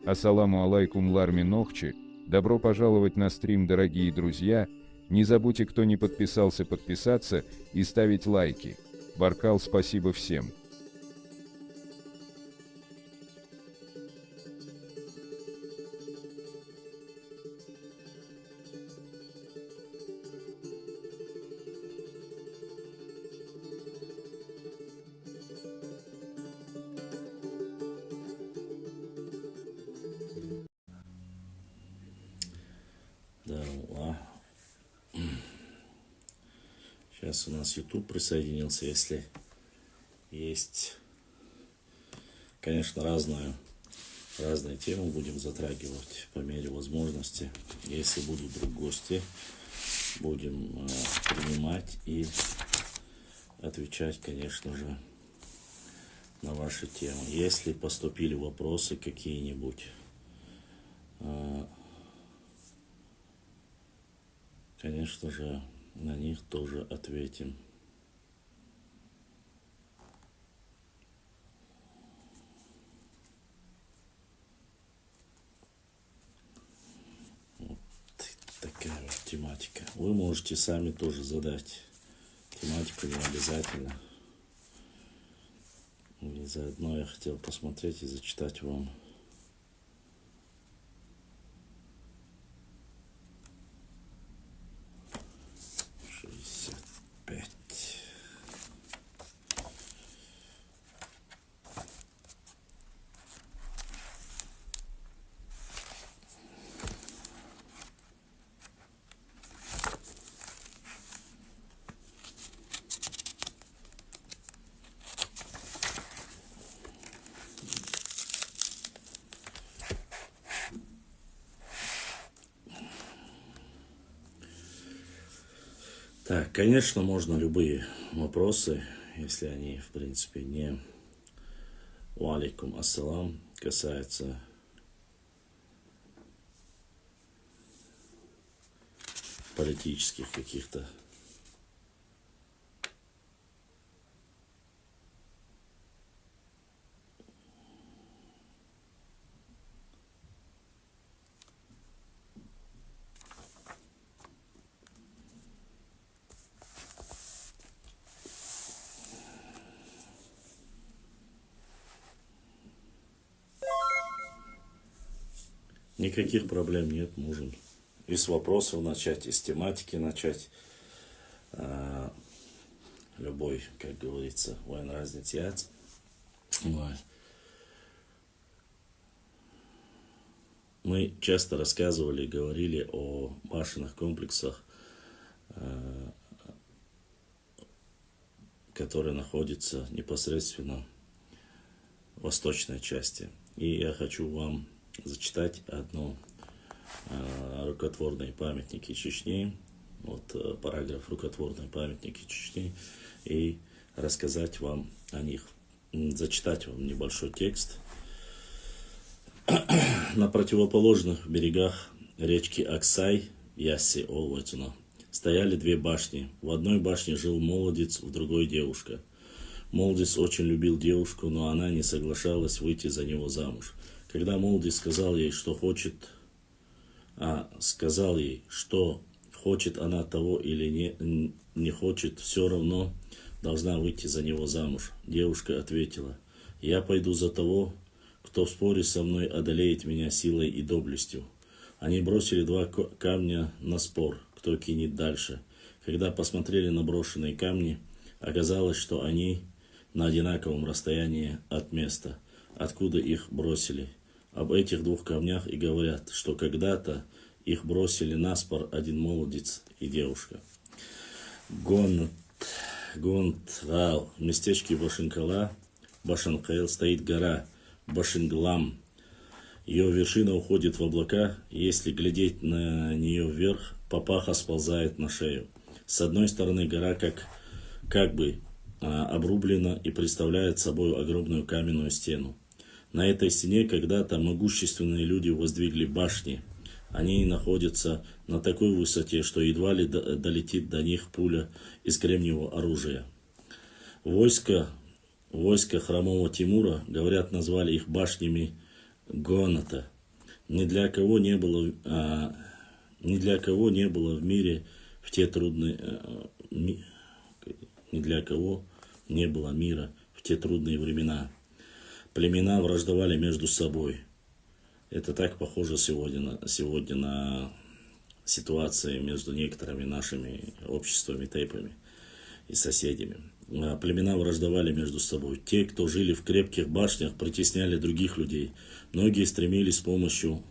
Ассаламу алейкум Ларми Нохчи, добро пожаловать на стрим, дорогие друзья, не забудьте, кто не подписался, подписаться и ставить лайки. Баркал, спасибо всем. Да. Сейчас у нас YouTube присоединился. Если есть, конечно, разные темы будем затрагивать по мере возможности. Если будут вдруг гости, будем принимать и отвечать, конечно же, на ваши темы. Если поступили вопросы какие-нибудь, конечно же, на них тоже ответим. Вот такая вот тематика. Вы можете сами тоже задать тематику, не обязательно. И заодно я хотел посмотреть и зачитать вам. Так, конечно, можно любые вопросы, если они, в принципе, не валикум ассалам, касаются политических каких-то никаких проблем нет, можем и с вопросов начать, и с тематики начать. Любой, как говорится, войн разниц яц. Мы часто рассказывали, говорили о башенных комплексах, которые находятся непосредственно в восточной части. И я хочу вам зачитать одно рукотворные памятники Чечни, вот параграф рукотворные памятники Чечни, и рассказать вам о них, зачитать вам небольшой текст. На противоположных берегах речки Аксай, Ясси Олватина, стояли две башни. В одной башне жил молодец, в другой девушка. Молодец очень любил девушку, но она не соглашалась выйти за него замуж. Когда молодец сказал ей, что хочет она того или не хочет, все равно должна выйти за него замуж. Девушка ответила: «Я пойду за того, кто в споре со мной одолеет меня силой и доблестью». Они бросили два камня на спор, кто кинет дальше. Когда посмотрели на брошенные камни, оказалось, что они на одинаковом расстоянии от места, откуда их бросили. Об этих двух камнях и говорят, что когда-то их бросили наспор один молодец и девушка. В местечке Башинкала, Башанкайл, стоит гора Башинглам. Ее вершина уходит в облака, и если глядеть на нее вверх, папаха сползает на шею. С одной стороны гора как бы обрублена и представляет собой огромную каменную стену. На этой стене когда-то могущественные люди воздвигли башни. Они находятся на такой высоте, что едва ли долетит до них пуля из кремниевого оружия. Войско хромого Тимура, говорят, назвали их башнями Гоната. Ни для кого не было, ни для кого не было в мире в те трудные, ни для кого не было мира в те трудные времена. Племена враждовали между собой. Это так похоже сегодня на ситуации между некоторыми нашими обществами, тейпами и соседями. Племена враждовали между собой. Те, кто жили в крепких башнях, притесняли других людей. Многие стремились с помощью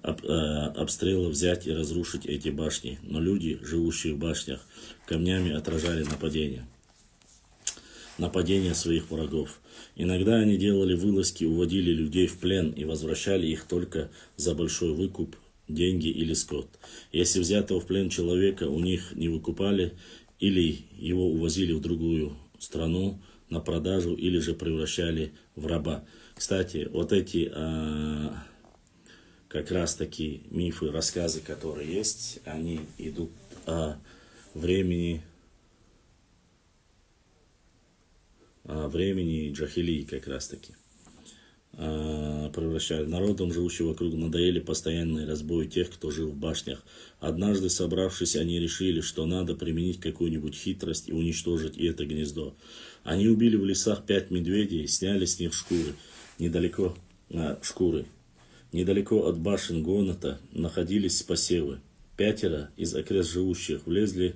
обстрела взять и разрушить эти башни. Но люди, живущие в башнях, камнями отражали нападения своих врагов. Иногда они делали вылазки, уводили людей в плен и возвращали их только за большой выкуп, деньги или скот. Если взятого в плен человека у них не выкупали, или его увозили в другую страну на продажу, или же превращали в раба. Кстати, вот эти как раз таки мифы, рассказы, которые есть, они идут о времени джахилии как раз таки. Превращали народом, живущим вокруг, надоели постоянные разбои тех, кто жил в башнях. Однажды, собравшись, они решили, что надо применить какую-нибудь хитрость и уничтожить и это гнездо. Они убили в лесах 5 медведей, сняли с них шкуры. Недалеко от башен Гоната находились посевы. 5 из окрест живущих влезли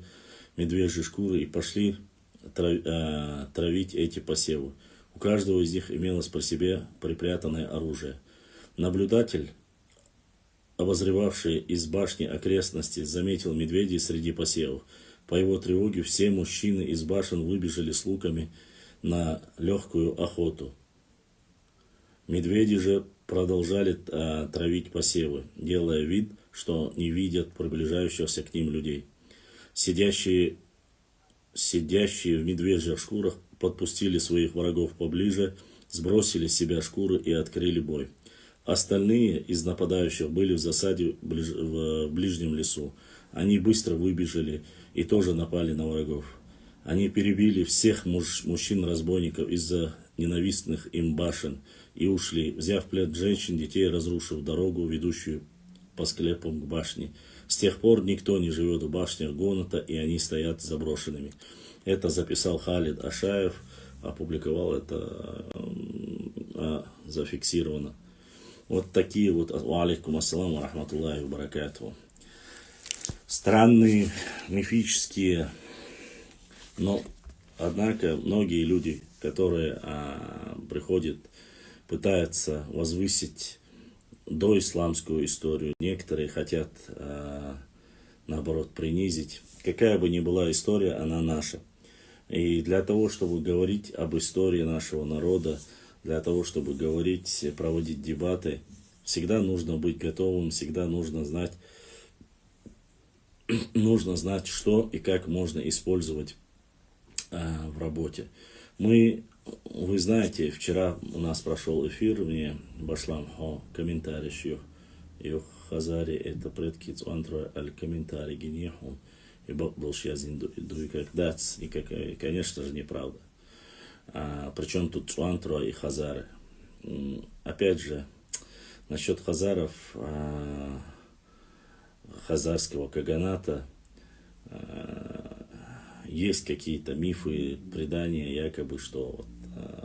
в медвежьи шкуры и пошли травить эти посевы. У каждого из них имелось при себе припрятанное оружие. Наблюдатель, обозревавший из башни окрестности, заметил медведей среди посевов. По его тревоге все мужчины из башен выбежали с луками на легкую охоту. Медведи же продолжали травить посевы, делая вид, что не видят приближающихся к ним людей. Сидящие в медвежьих шкурах подпустили своих врагов поближе, сбросили с себя шкуры и открыли бой. Остальные из нападающих были в засаде в ближнем лесу. Они быстро выбежали и тоже напали на врагов. Они перебили всех мужчин-разбойников из-за ненавистных им башен и ушли, взяв в плен женщин, детей, разрушив дорогу, ведущую по склепам к башне. С тех пор никто не живет в башнях Гоната, и они стоят заброшенными. Это записал Халид Ашаев, опубликовал это, зафиксировано. Вот такие вот, алейкум ассаламу рахматуллахи ва баракатуху. Странные, мифические, но, однако, многие люди, которые приходят, пытаются возвысить доисламскую историю, некоторые хотят, наоборот, принизить. Какая бы ни была история, она наша. И для того, чтобы говорить об истории нашего народа, для того, чтобы говорить, проводить дебаты, всегда нужно быть готовым, всегда нужно знать, что и как можно использовать в работе. Вы знаете, вчера у нас прошел эфир, мне башлам комментарий ее хазари, это предки цуантра аль комментарий генехун. И Болшьязин как дац, и конечно же, неправда. Причем тут Цуантро и Хазары. Опять же, насчет Хазаров, хазарского каганата, есть какие-то мифы, предания, якобы, что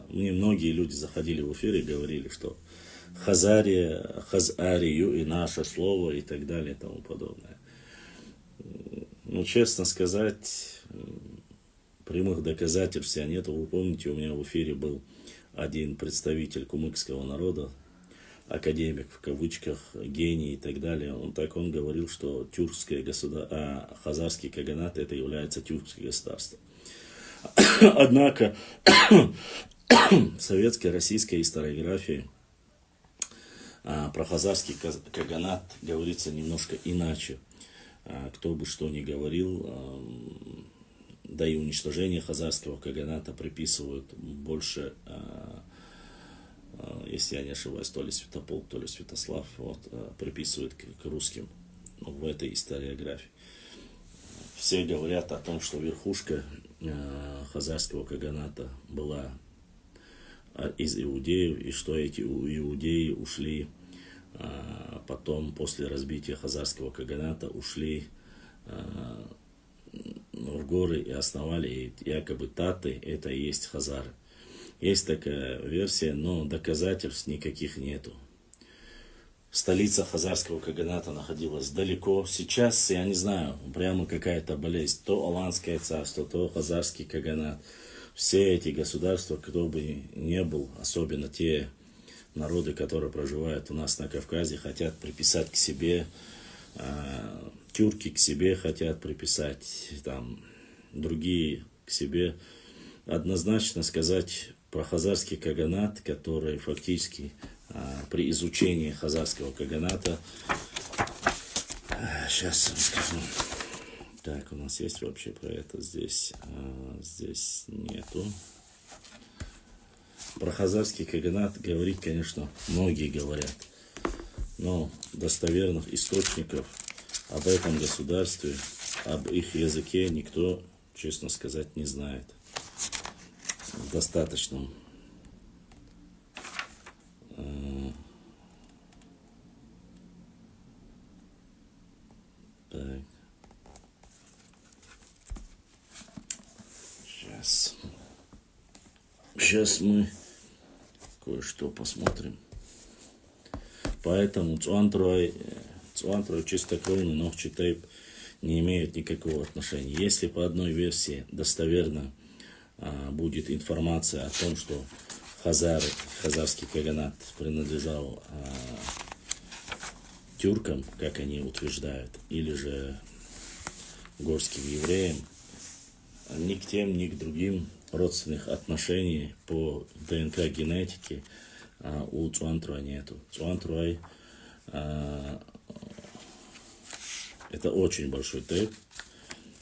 мне многие люди заходили в эфир и говорили, что Хазарию и наше слово и так далее и тому подобное. Ну, честно сказать, прямых доказательств нету. Вы помните, у меня в эфире был один представитель кумыкского народа, академик в кавычках, гений и так далее. Он говорил, что хазарский каганат это является тюркское государство. Однако в советской, российской историографии про хазарский каганат говорится немножко иначе. Кто бы что ни говорил, да и уничтожение хазарского каганата приписывают больше, если я не ошибаюсь, то ли Святополк, то ли Святослав, приписывают к русским в этой историографии. Все говорят о том, что верхушка хазарского каганата была из иудеев, и что эти иудеи ушли Потом, после разбития хазарского каганата, ушли в горы и основали, и якобы таты, это и есть хазары. Есть такая версия, но доказательств никаких нету. Столица хазарского каганата находилась далеко. Сейчас, я не знаю, прямо какая-то болезнь. То Аланское царство, то хазарский каганат. Все эти государства, кто бы ни был, особенно те народы, которые проживают у нас на Кавказе, хотят приписать к себе, тюрки к себе хотят приписать, там, другие к себе. Однозначно сказать про хазарский каганат, который фактически при изучении хазарского каганата, сейчас расскажу. Так, у нас есть вообще про это здесь, здесь нету. Про хазарский каганат говорить, конечно, многие говорят, но достоверных источников об этом государстве, об их языке никто, честно сказать, не знает в достаточном. Так. Сейчас мы кое-что посмотрим. Поэтому Цуантрой чистокровный Нохчи Тейп не имеют никакого отношения. Если по одной версии достоверно будет информация о том, что хазарский каганат принадлежал тюркам, как они утверждают, или же горским евреям, ни к тем, ни к другим родственных отношений по ДНК генетике у Цуантруа нету. Цуантруай это очень большой тейп,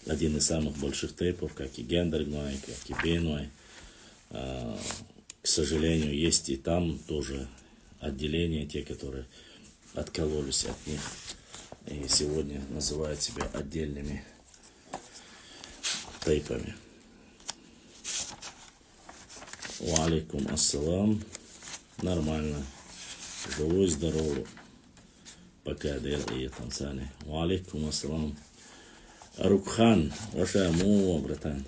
один из самых больших тейпов, как и Гендергной, как и Бенуай. К сожалению, есть и там тоже отделения, те, которые откололись от них и сегодня называют себя отдельными тейпами. Валикум ассалам. Нормально. Живой, здоровый. Пока делали танцаны. Валикум ассалам. Рукхан. Ваша мова, братан.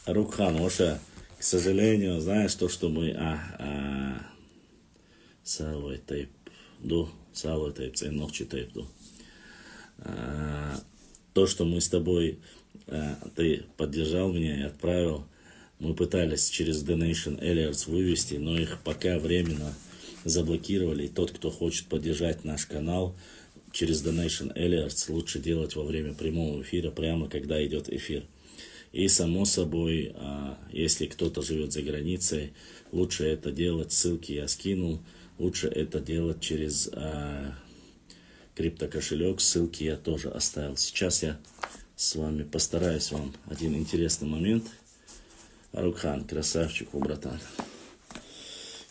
Рукхан, ваша, к сожалению, знаешь, то, что мы Салвай тейп до, Салвай тейп, це ночи тейп до. То, что мы с тобой, ты поддержал меня и отправил, мы пытались через Donation Alerts вывести, но их пока временно заблокировали. И тот, кто хочет поддержать наш канал через Donation Alerts, лучше делать во время прямого эфира, прямо когда идет эфир. И само собой, если кто-то живет за границей, лучше это делать, ссылки я скинул, лучше это делать через криптокошелек, ссылки я тоже оставил. Сейчас я с вами постараюсь вам один интересный момент. Рукхан, красавчик, братан.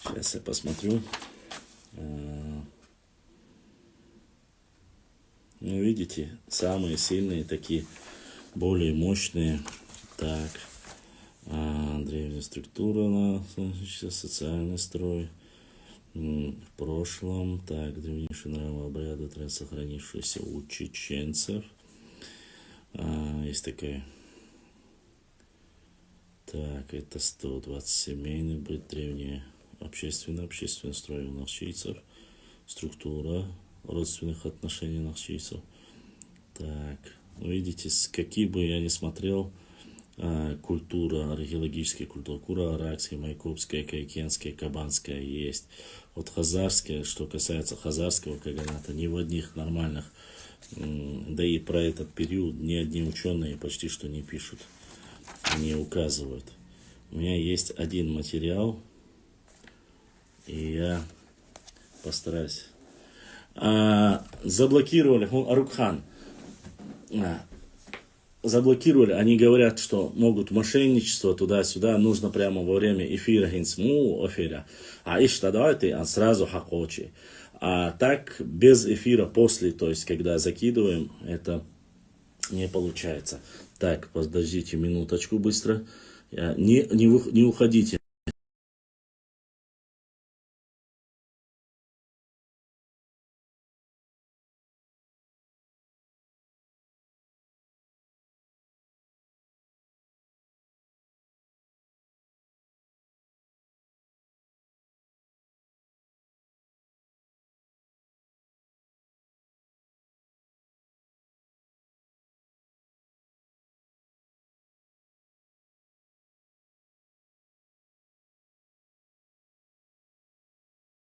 Сейчас я посмотрю. Ну, видите, самые сильные такие, более мощные. Так, древняя структура, социальный строй. В прошлом, так, древнейшие нравы обряды, сохранившиеся у чеченцев. Есть такая, так, это 120 семейный быт, древний общественный строй у нахчийцев, структура родственных отношений нахчийцев. Так, видите, какие бы я ни смотрел, культура, археологическая культура, аракская, майкопская, кайкенская, кабанская есть. Вот хазарская, что касается хазарского каганата, ни в одних нормальных, да и про этот период ни одни ученые почти что не пишут, не указывают. У меня есть один материал, и я постараюсь. Заблокировали, Арукхан, заблокировали, они говорят, что могут мошенничество туда-сюда, нужно прямо во время эфира хинсму эфира, давайте сразу хакочи. А так без эфира после, то есть когда закидываем, это не получается. Так, подождите минуточку быстро, не уходите.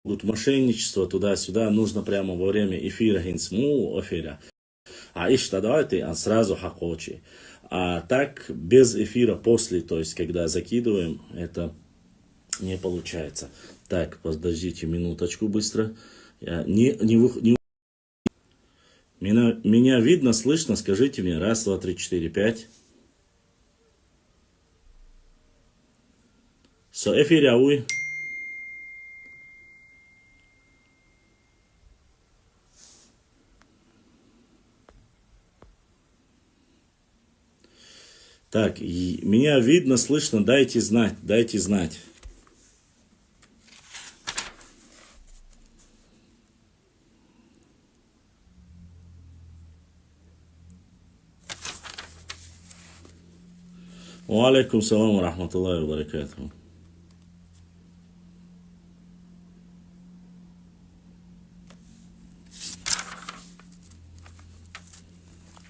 мошенничество туда-сюда, нужно прямо во время эфира гинсму эфира. А ишта давайте, а сразу хакочи. А так без эфира после, то есть когда закидываем, это не получается. Так, подождите минуточку быстро. Меня видно, слышно? Скажите мне. Раз, два, три, четыре, пять. Со эфире ауи. Так, меня видно, слышно, дайте знать, дайте знать. Алейкум салам ва рахматуллахи ва баракатуху.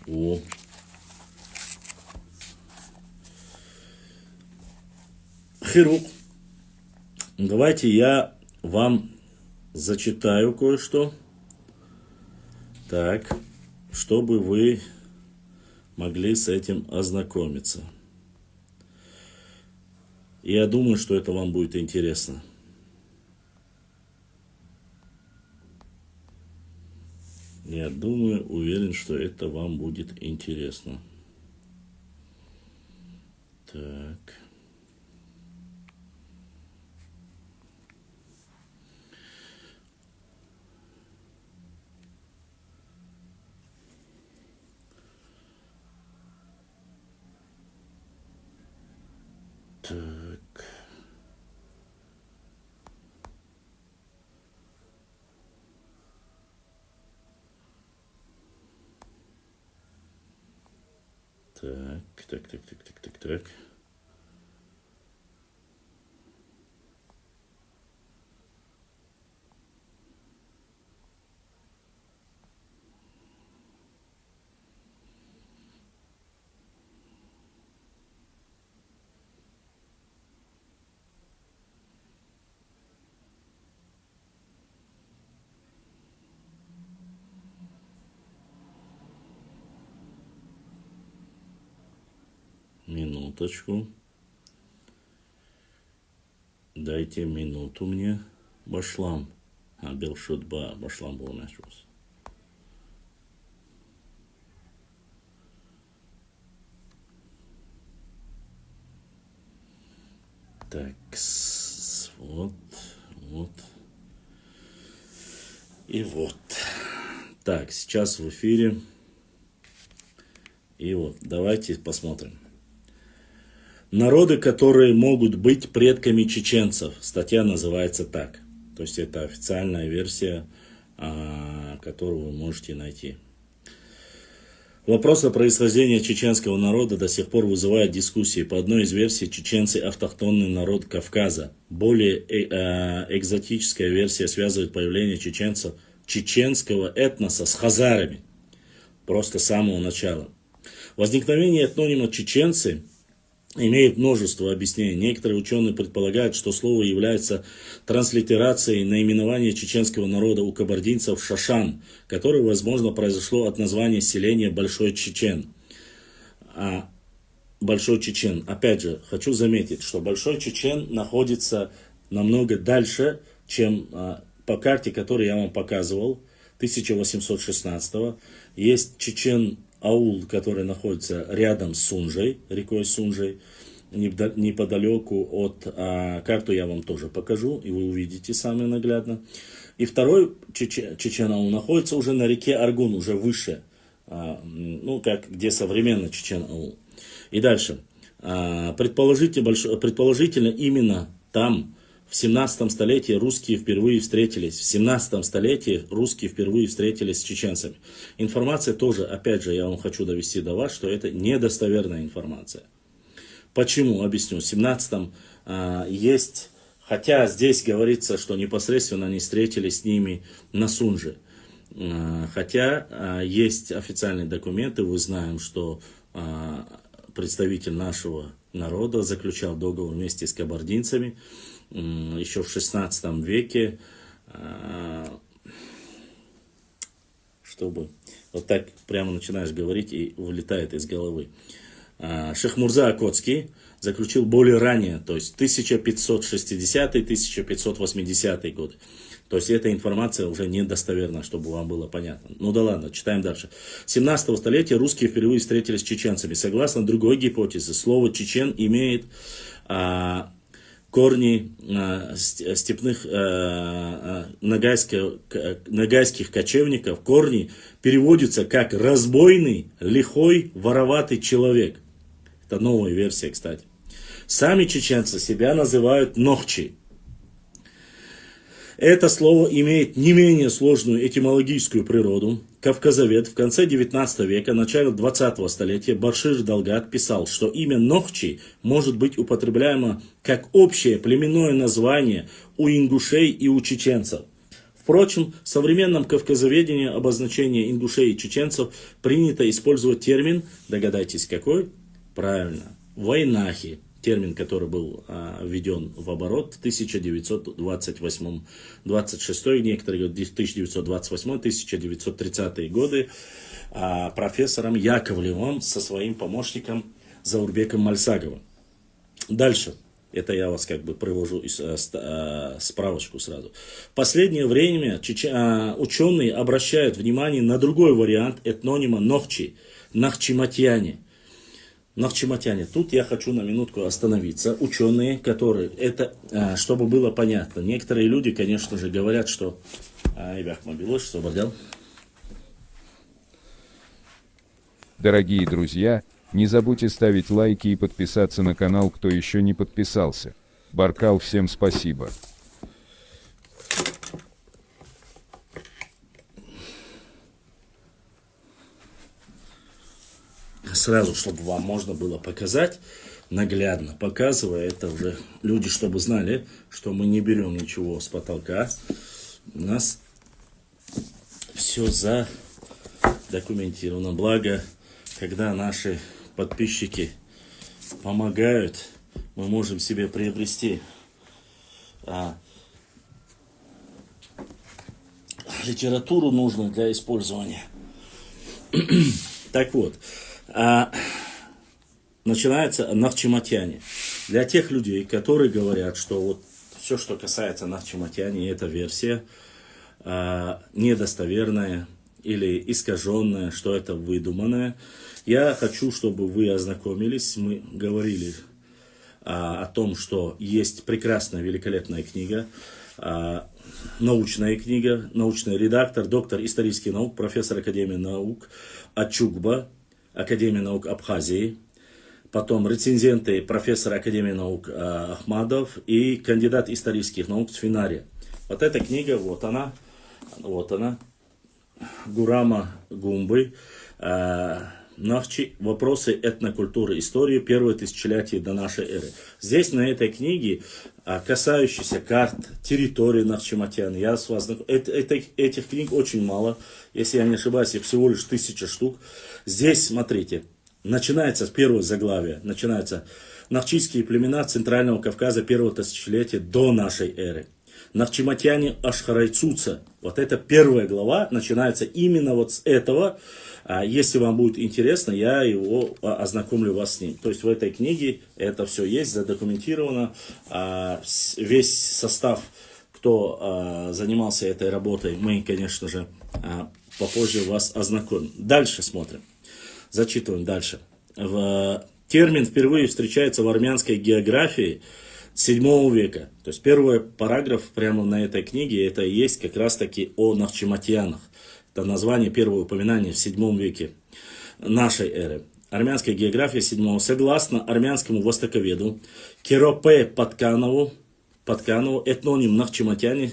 О. Хирук. Давайте я вам зачитаю кое-что. Так, чтобы вы могли с этим ознакомиться. Я думаю, что это вам будет интересно. Я думаю, уверен, что это вам будет интересно. Так. Так. Так. Минуточку. Дайте минуту мне. Башлам. Белшутба. Башлам был начался. Так, вот. И вот. Так, сейчас в эфире. И вот, давайте посмотрим. Народы, которые могут быть предками чеченцев. Статья называется так. То есть это официальная версия, которую вы можете найти. Вопрос о происхождении чеченского народа до сих пор вызывает дискуссии. По одной из версий, чеченцы – автохтонный народ Кавказа. Более экзотическая версия связывает появление чеченского этноса с хазарами. Просто с самого начала. Возникновение этнонима чеченцы имеет множество объяснений. Некоторые ученые предполагают, что слово является транслитерацией наименования чеченского народа у кабардинцев Шашан, которое, возможно, произошло от названия селения Большой Чечен. Большой Чечен. Опять же, хочу заметить, что Большой Чечен находится намного дальше, чем по карте, которую я вам показывал, 1816. Есть Чечен-аул, который находится рядом с Сунжей, рекой Сунжей, неподалеку от... карту я вам тоже покажу, и вы увидите сами наглядно. И второй Чечен-аул находится уже на реке Аргун, уже выше, где современный Чечен-аул. И дальше. Предположительно, именно там в 17 столетии русские впервые встретились. В 17 столетии русские впервые встретились с чеченцами. Информация тоже, опять же, я вам хочу довести до вас, что это недостоверная информация. Почему? Объясню. В 17 есть, хотя здесь говорится, что непосредственно они встретились с ними на Сунже. Хотя есть официальные документы, мы знаем, что представитель нашего народа заключал договор вместе с кабардинцами еще в 16 веке чтобы вот так прямо начинаешь говорить и вылетает из головы. Шейх Мурза Окотский заключил более ранее, то есть 1560-1580 годы. То есть эта информация уже недостоверна, чтобы вам было понятно. Ну да ладно, читаем дальше. 17 столетия русские впервые встретились с чеченцами. Согласно другой гипотезе, слово чечен имеет корни степных ногайских кочевников. Корни переводятся как разбойный, лихой, вороватый человек. Это новая версия, кстати. Сами чеченцы себя называют нохчи. Это слово имеет не менее сложную этимологическую природу. Кавказовед в конце 19 века, начале 20 столетия Баршир Далгат писал, что имя Нохчи может быть употребляемо как общее племенное название у ингушей и у чеченцев. Впрочем, в современном кавказоведении обозначение ингушей и чеченцев принято использовать термин, догадайтесь какой? Правильно, вайнахи. Термин, который был введен в оборот в 1928-26, некоторые говорят 1928-1930 годы, профессором Яковлевым со своим помощником Заурбеком Мальсаговым. Дальше. Это я вас как бы привожу справочку сразу. В последнее время ученые обращают внимание на другой вариант этнонима Нохчи, Нахчиматьяне. Нахчиматяне. Тут я хочу на минутку остановиться. Ученые, которые, это, чтобы было понятно, некоторые люди, конечно же, говорят, что... Дорогие друзья, не забудьте ставить лайки и подписаться на канал, кто еще не подписался. Баркал, всем спасибо. Сразу, чтобы вам можно было показать, наглядно показывая, это уже люди, чтобы знали, что мы не берем ничего с потолка. У нас все задокументировано. Благо, когда наши подписчики помогают, мы можем себе приобрести литературу нужную для использования. Так вот. Начинается Нахчиматьяне. Для тех людей, которые говорят, что вот все, что касается Нахчиматьяне, это версия недостоверная или искаженная, что это выдуманное, я хочу, чтобы вы ознакомились. Мы говорили о том, что есть прекрасная, великолепная книга, научная книга, научный редактор, доктор исторических наук, профессор Академии наук Ачугба, Академия наук Абхазии, потом рецензенты, профессор Академии наук Ахмадов и кандидат исторических наук Сфинари. Вот эта книга, вот она, Гурама Гумбы, Нахчи, вопросы этнокультуры, истории, первое тысячелетие до нашей эры. Здесь на этой книге, касающиеся карт, территории Нахчиматьян, я с вас этих книг очень мало, если я не ошибаюсь, их всего лишь 1000 штук. Здесь, смотрите, начинается с первого заглавия, начинается Нахчийские племена Центрального Кавказа первого тысячелетия до нашей эры. Нахчиматьяне Ашхарайцуца. Вот эта первая глава начинается именно вот с этого. Если вам будет интересно, я его ознакомлю вас с ним. То есть в этой книге это все есть, задокументировано. Весь состав, кто занимался этой работой, мы, конечно же, попозже вас ознакомим. Дальше смотрим. Зачитываем дальше. Термин впервые встречается в армянской географии 7 века. То есть первый параграф прямо на этой книге, это и есть как раз таки о Нахчиматьянах. Это название первого упоминания в 7 веке нашей эры. Армянская география 7. Согласно армянскому востоковеду Керопе Патканову, этноним Нахчиматьяне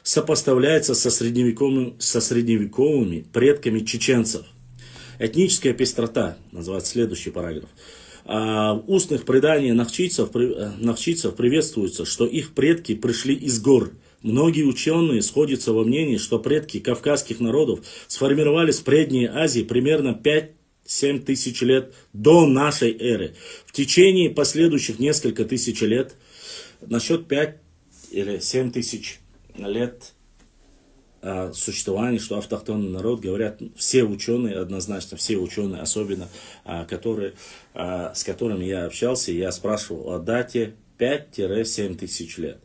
сопоставляется со средневековыми предками чеченцев. Этническая пестрота, называется следующий параграф. В устных преданиях нахчийцев приветствуется, что их предки пришли из гор. Многие ученые сходятся во мнении, что предки кавказских народов сформировались в Средней Азии примерно 5-7 тысяч лет до нашей эры. В течение последующих нескольких тысяч лет, насчет 5 или 7 тысяч лет о существовании, что автохтонный народ, говорят все ученые, однозначно, все ученые, особенно, с которыми я общался, я спрашивал о дате 5-7 тысяч лет.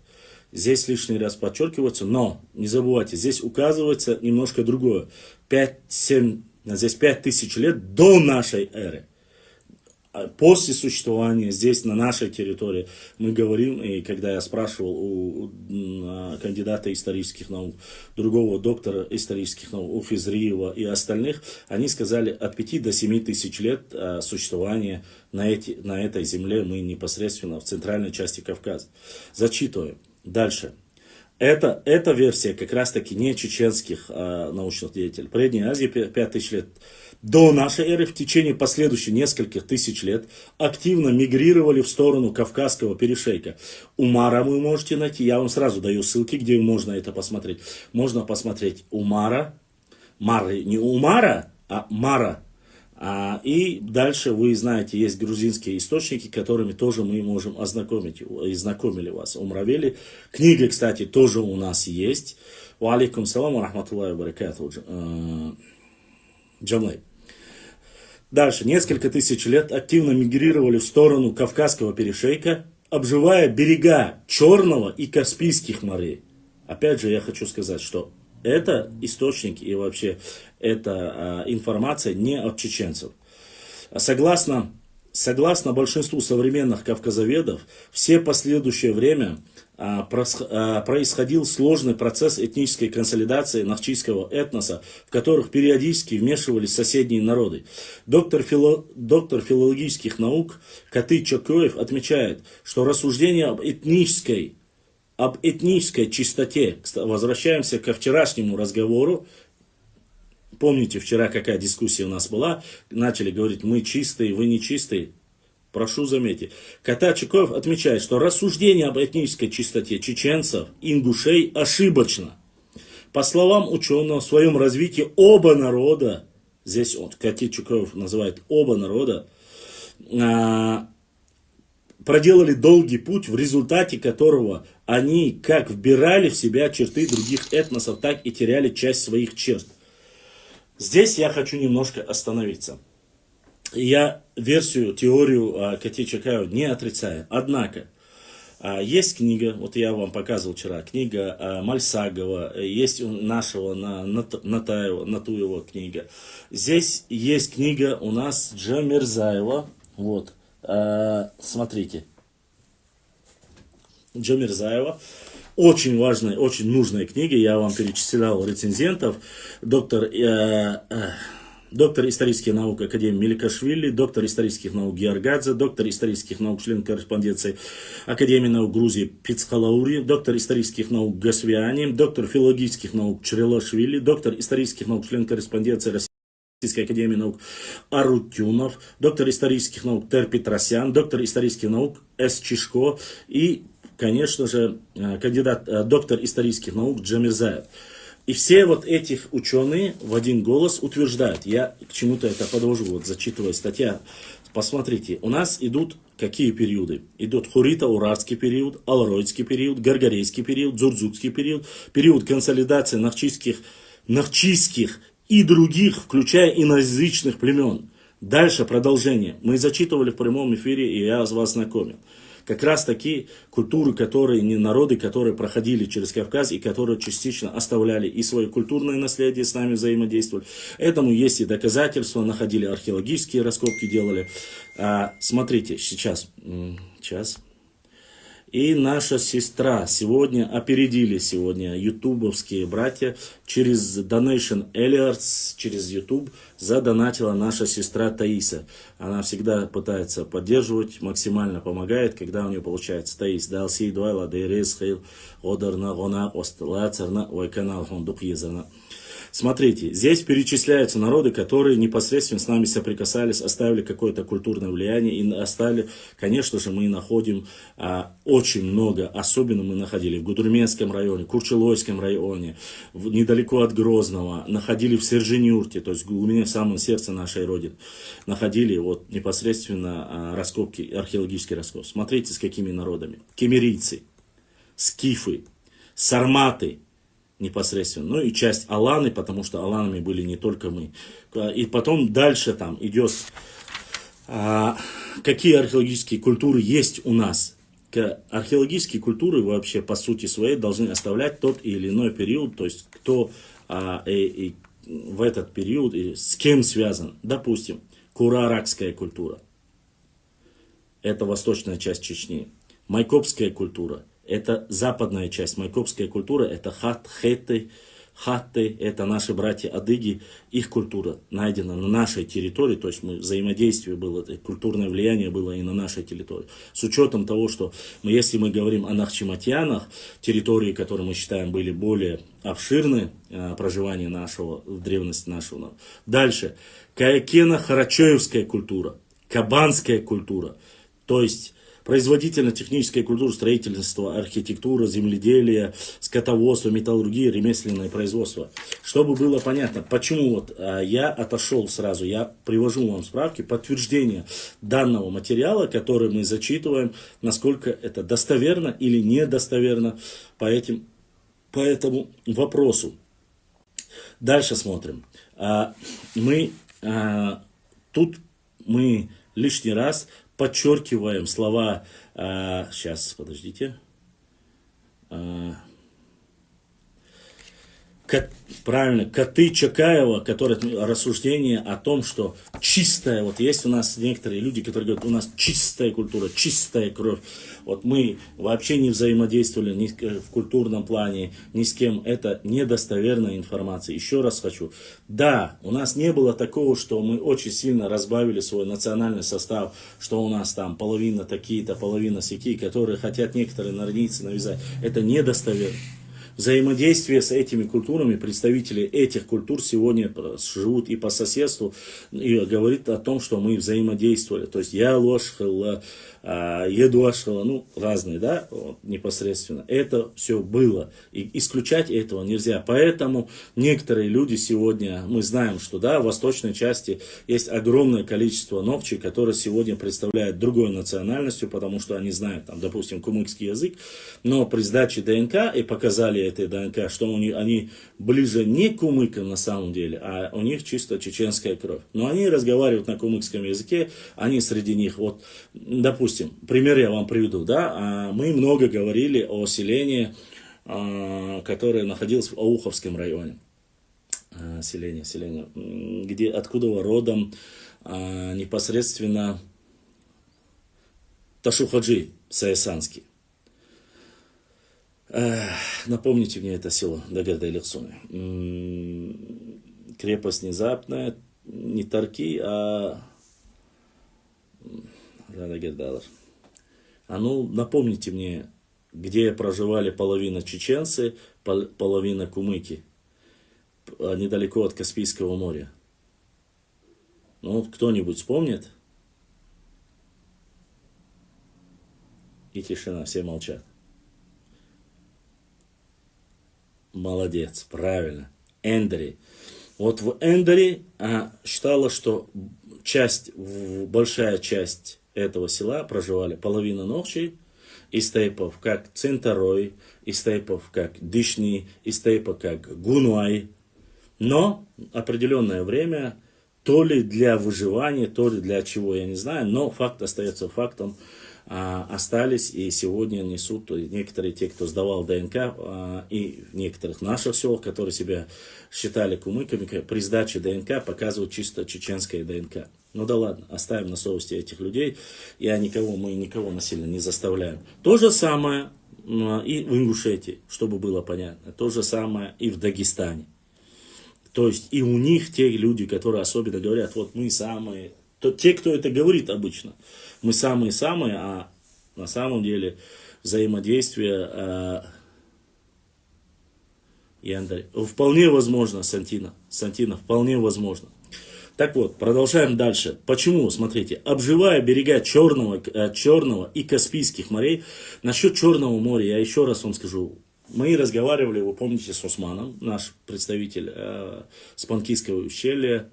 Здесь лишний раз подчеркивается, но не забывайте, здесь указывается немножко другое. 5-7, здесь 5000 лет до нашей эры. После существования здесь, на нашей территории, мы говорим, и когда я спрашивал у кандидата исторических наук, другого доктора исторических наук, у Физриева и остальных, они сказали, от 5 до 7 тысяч лет существования на этой земле мы непосредственно в центральной части Кавказа. Зачитываем. Дальше. Эта версия как раз таки не чеченских научных деятелей. В Передней Азии 5000 лет до нашей эры в течение последующих нескольких тысяч лет активно мигрировали в сторону Кавказского перешейка. Умара вы можете найти, я вам сразу даю ссылки, где можно это посмотреть. Можно посмотреть Умара, Мары, не Умара, а Мара. И дальше вы знаете, есть грузинские источники, которыми тоже мы можем ознакомить, и знакомили вас. Умравели. Книга, кстати, тоже у нас есть. Ва алейкум салам ва рахматуллахи ва баракатуху. Джамлей. Дальше. Несколько тысяч лет активно мигрировали в сторону Кавказского перешейка, обживая берега Черного и Каспийских морей. Опять же, я хочу сказать, что это источник и вообще эта информация не от чеченцев. Согласно большинству современных кавказоведов, все последующее время происходил сложный процесс этнической консолидации нахчийского этноса, в которых периодически вмешивались соседние народы. Доктор филологических наук Каты Чокоев отмечает, что рассуждение об этнической чистоте, возвращаемся ко вчерашнему разговору. Помните, вчера какая дискуссия у нас была? Начали говорить, мы чистые, вы не чистые. Прошу заметить. Ката Чокоев отмечает, что рассуждение об этнической чистоте чеченцев, ингушей ошибочно. По словам ученого, в своем развитии оба народа, здесь Ката Чокоев называет оба народа, проделали долгий путь, в результате которого они как вбирали в себя черты других этносов, так и теряли часть своих черт. Здесь я хочу немножко остановиться. Я теорию Кати Чокоев не отрицаю. Однако, есть книга, вот я вам показывал вчера, книга Мальсагова, есть у нашего Натуева книга. Здесь есть книга у нас Джамирзаева, вот. Смотрите. Джамирзаева. Очень важная, очень нужная книга. Я вам перечислял рецензентов. Доктор исторических наук Академии Меликашвили, доктор исторических наук Георгадзе, доктор исторических наук, член корреспонденции Академии наук Грузии Пицхалаури, доктор исторических наук Гасвиани, доктор филологических наук Чрелашвили, доктор исторических наук, член корреспонденции Российской академии наук Арутюнов, доктор исторических наук Тер Петросян, доктор исторических наук С. Чишко и, конечно же, доктор исторических наук Джамирзаев. И все вот этих ученые в один голос утверждают, я к чему-то это подвожу, вот зачитывая статья, посмотрите, у нас идут какие периоды? Идут Хурита-Урарский период, Алроидский период, Гаргарейский период, Дзурдзукский период, период консолидации нахчийских и других, включая иноязычных племен. Дальше продолжение. Мы зачитывали в прямом эфире, и я вас знакомил. Как раз такие культуры, народы, которые проходили через Кавказ и которые частично оставляли и свое культурное наследие, с нами взаимодействовали. Этому есть и доказательства, находили археологические раскопки, делали. Смотрите, сейчас. И наша сестра опередили ютубовские братья через Donation Alerts, через YouTube задонатила наша сестра Таиса. Она всегда пытается поддерживать, максимально помогает, когда у нее получается. Таис, далси дуайла дейрез хейл одарна гона остлацерна ой канал хондук езерна. Смотрите, здесь перечисляются народы, которые непосредственно с нами соприкасались, оставили какое-то культурное влияние и оставили, конечно же, мы находим очень много, особенно мы находили в Гудурменском районе, Курчелойском районе, недалеко от Грозного, находили в Сержинюрте, то есть в глубине, в самом сердце нашей родины, находили вот непосредственно раскопки, археологические раскопки. Смотрите, с какими народами. Кемерийцы, скифы, сарматы, непосредственно. Ну и часть Аланы, потому что Аланами были не только мы. И потом дальше там идет, какие археологические культуры есть у нас. Археологические культуры вообще по сути своей должны оставлять тот или иной период, то есть кто в этот период и с кем связан. Допустим, Кура-Аракская культура. Это восточная часть Чечни. Майкопская культура. Это западная часть. Майкопская культура это хатты, это наши братья-адыги. Их культура найдена на нашей территории. То есть взаимодействие было, культурное влияние было и на нашей территории. С учетом того, что если мы говорим о нахчиматьянах, территории, которые мы считаем были более обширны, проживание нашего, в древности нашего. Дальше. Каякена-Харачоевская культура. Кабанская культура. То есть производительно-техническая культура, строительство, архитектура, земледелие, скотоводство, металлургия, ремесленное производство. Чтобы было понятно, почему я отошел сразу, я привожу вам справки, подтверждение данного материала, который мы зачитываем, насколько это достоверно или недостоверно по этому вопросу. Дальше смотрим. Тут мы лишний раз подчеркиваем слова, сейчас, подождите, правильно, Коты Чакаева, которые рассуждение о том, что чистая, вот есть у нас некоторые люди, которые говорят, у нас чистая культура, чистая кровь. Вот мы вообще не взаимодействовали ни в культурном плане, ни с кем. Это недостоверная информация. Еще раз хочу. Да, у нас не было такого, что мы очень сильно разбавили свой национальный состав, что у нас там половина такие-то, половина сякие, которые хотят некоторые народницы навязать. Это недостоверно. Взаимодействие с этими культурами, представители этих культур сегодня живут и по соседству, и говорит о том, что мы взаимодействовали. То есть я ложхала, едуашхала, ну разные, да, вот, непосредственно. Это все было. И исключать этого нельзя. Поэтому некоторые люди сегодня, мы знаем, что да, в восточной части есть огромное количество ногчей, которые сегодня представляют другой национальностью, потому что они знают, там, допустим, кумыкский язык, но при сдаче ДНК и показали этой ДНК, что они ближе не к кумыкам на самом деле, а у них чисто чеченская кровь. Но они разговаривают на кумыкском языке, они среди них, вот, допустим, пример я вам приведу, да, мы много говорили о селении, которое находилось в Ауховском районе, селение, откуда родом непосредственно Ташухаджи Саесанский. Напомните мне это село Дагерда-Илихсуны. Крепость внезапная, не Тарки, а Дагердалар. Напомните мне, где проживали половина чеченцы, половина кумыки, недалеко от Каспийского моря. Кто-нибудь вспомнит? И тишина, все молчат. Молодец, правильно. Эндери. Вот в Эндери считала, что большая часть этого села проживали половина ногчей из тейпов, как Центарой, из тейпов, как Дишни, из тейпов, как Гунуай. Но определенное время, то ли для выживания, то ли для чего, я не знаю, но факт остается фактом, остались и сегодня несут некоторые те, кто сдавал ДНК, и в некоторых наших селах, которые себя считали кумыками, при сдаче ДНК показывают чисто чеченское ДНК. Ну да ладно, оставим на совести этих людей, мы никого насильно не заставляем. То же самое и в Ингушетии, чтобы было понятно, то же самое и в Дагестане. То есть и у них те люди, которые особенно говорят, вот мы самые, те, кто это говорит обычно, мы самые-самые, а на самом деле взаимодействие вполне возможно, Сантина, вполне возможно. Так вот, продолжаем дальше. Почему? Смотрите, обживая берега Черного и Каспийских морей, насчет Черного моря, я еще раз вам скажу, мы разговаривали, вы помните, с Османом, наш представитель Спанкийского ущелья,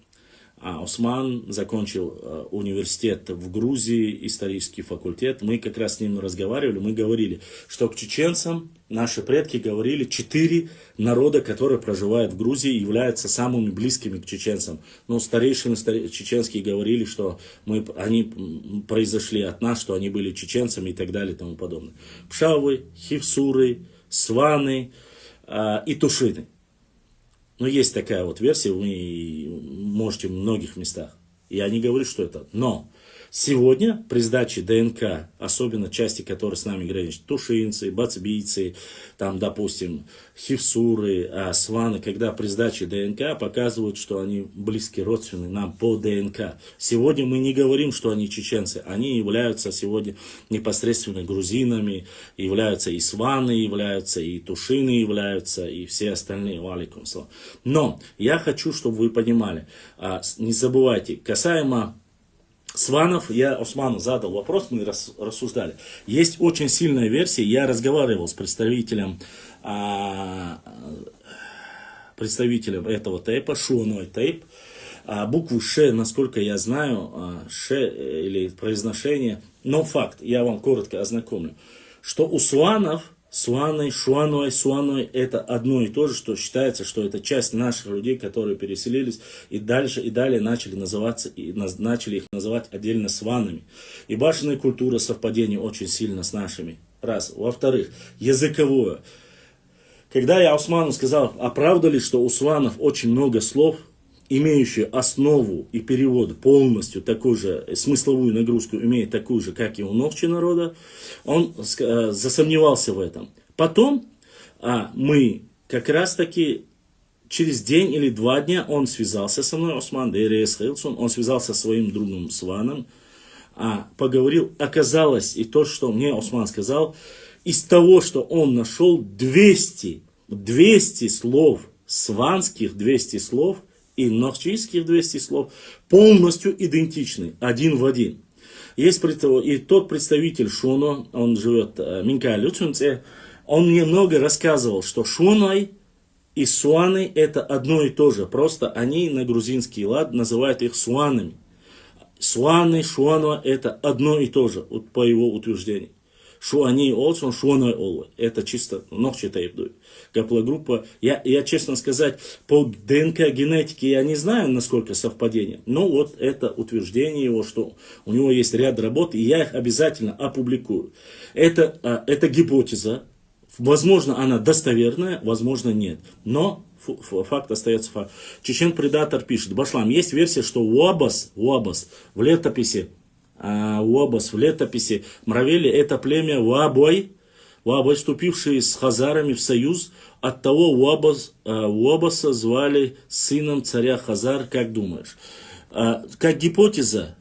А Осман закончил университет в Грузии, исторический факультет. Мы как раз с ним разговаривали, мы говорили, что к чеченцам наши предки говорили, 4 народа, которые проживают в Грузии, являются самыми близкими к чеченцам. Но старейшины чеченские говорили, что они произошли от нас, что они были чеченцами и так далее и тому подобное. Пшавы, хивсуры, сваны и тушины. Но есть такая вот версия, вы можете в многих местах. Я не говорю, что это. Но сегодня при сдаче ДНК, особенно части, которые с нами граничат, тушинцы, бацбийцы, там, допустим, хивсуры, сваны, когда при сдаче ДНК показывают, что они близкие родственные нам по ДНК. Сегодня мы не говорим, что они чеченцы. Они являются сегодня непосредственно грузинами, являются и сваны, являются и тушины, являются и все остальные. Валикум салам. Но я хочу, чтобы вы понимали, не забывайте, касаемо сванов, я Осману задал вопрос, мы рассуждали. Есть очень сильная версия, я разговаривал с представителем этого тейпа, шуаной тейп. Букву Ш, насколько я знаю, Ш или произношение, но факт, я вам коротко ознакомлю, что у сванов, сваны, шуаной, это одно и то же, что считается, что это часть наших людей, которые переселились и далее начали называться, и начали их называть отдельно сванами. И башенная культура совпадения очень сильно с нашими. Раз. Во-вторых, языковое. Когда я Осману сказал, а правда ли, что у сванов очень много слов, имеющие основу и перевод полностью такую же, смысловую нагрузку имеет такую же, как и у ногчи народа, он засомневался в этом. Потом мы как раз таки через день или 2 дня он связался со мной, Осман Дейрес Хейлсон, он связался со своим другом Сваном, поговорил, оказалось, и то, что мне Осман сказал, из того, что он нашел 200 слов, сванских 200 слов, и нохчийских 200 слов полностью идентичны, один в один. Есть и тот представитель Шуно, он живет в Минкале-Люцунце, он мне много рассказывал, что Шуной и Суаны это одно и то же, просто они на грузинский лад называют их Суанами. Суаны, Шуано это одно и то же, по его утверждению. Шуани олсон, шуаной олвы. Это чисто ногчи тейп. Гаплогруппа. Я, честно сказать, по ДНК генетике я не знаю, насколько совпадение. Но вот это утверждение его, что у него есть ряд работ, и я их обязательно опубликую. Это гипотеза. Возможно, она достоверная, возможно, нет. Но факт остается факт. Чечен-предатор пишет. Башлам, есть версия, что Уабас в летописи Мравели это племя Уабой, вступившие с хазарами в союз. От того Уабаса звали сыном царя Хазар, как думаешь? Как гипотеза,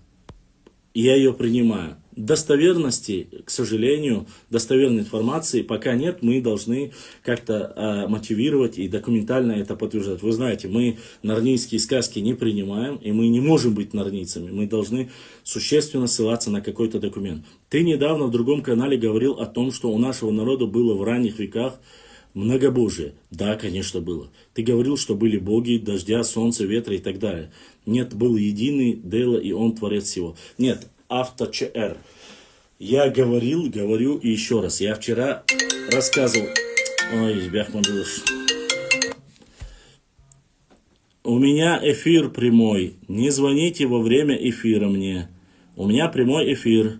я ее принимаю. Достоверности, к сожалению, достоверной информации пока нет. Мы должны как-то мотивировать и документально это подтверждать. Вы знаете, мы нарнийские сказки не принимаем, и мы не можем быть нарнийцами. Мы должны существенно ссылаться на какой-то документ. Ты недавно в другом канале говорил о том, что у нашего народа было в ранних веках многобожие. Да, конечно, было. Ты говорил, что были боги дождя, солнца, ветра и так далее. Нет, был единый Дела, и он творец всего. Нет. ЧР. Я говорю и еще раз. Я вчера рассказывал. Ой, Бяхмадулыш. У меня эфир прямой. Не звоните во время эфира мне. У меня прямой эфир.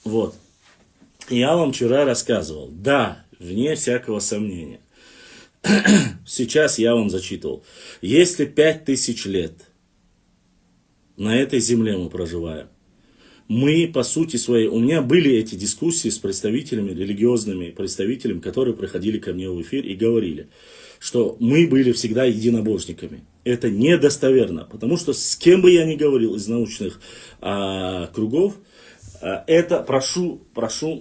Вот. Я вам вчера рассказывал. Да, вне всякого сомнения. Сейчас я вам зачитывал. Если 5000 лет на этой земле мы проживаем, мы по сути своей, у меня были эти дискуссии с представителями, религиозными представителями, которые приходили ко мне в эфир и говорили, что мы были всегда единобожниками. Это недостоверно, потому что с кем бы я ни говорил из научных кругов, это прошу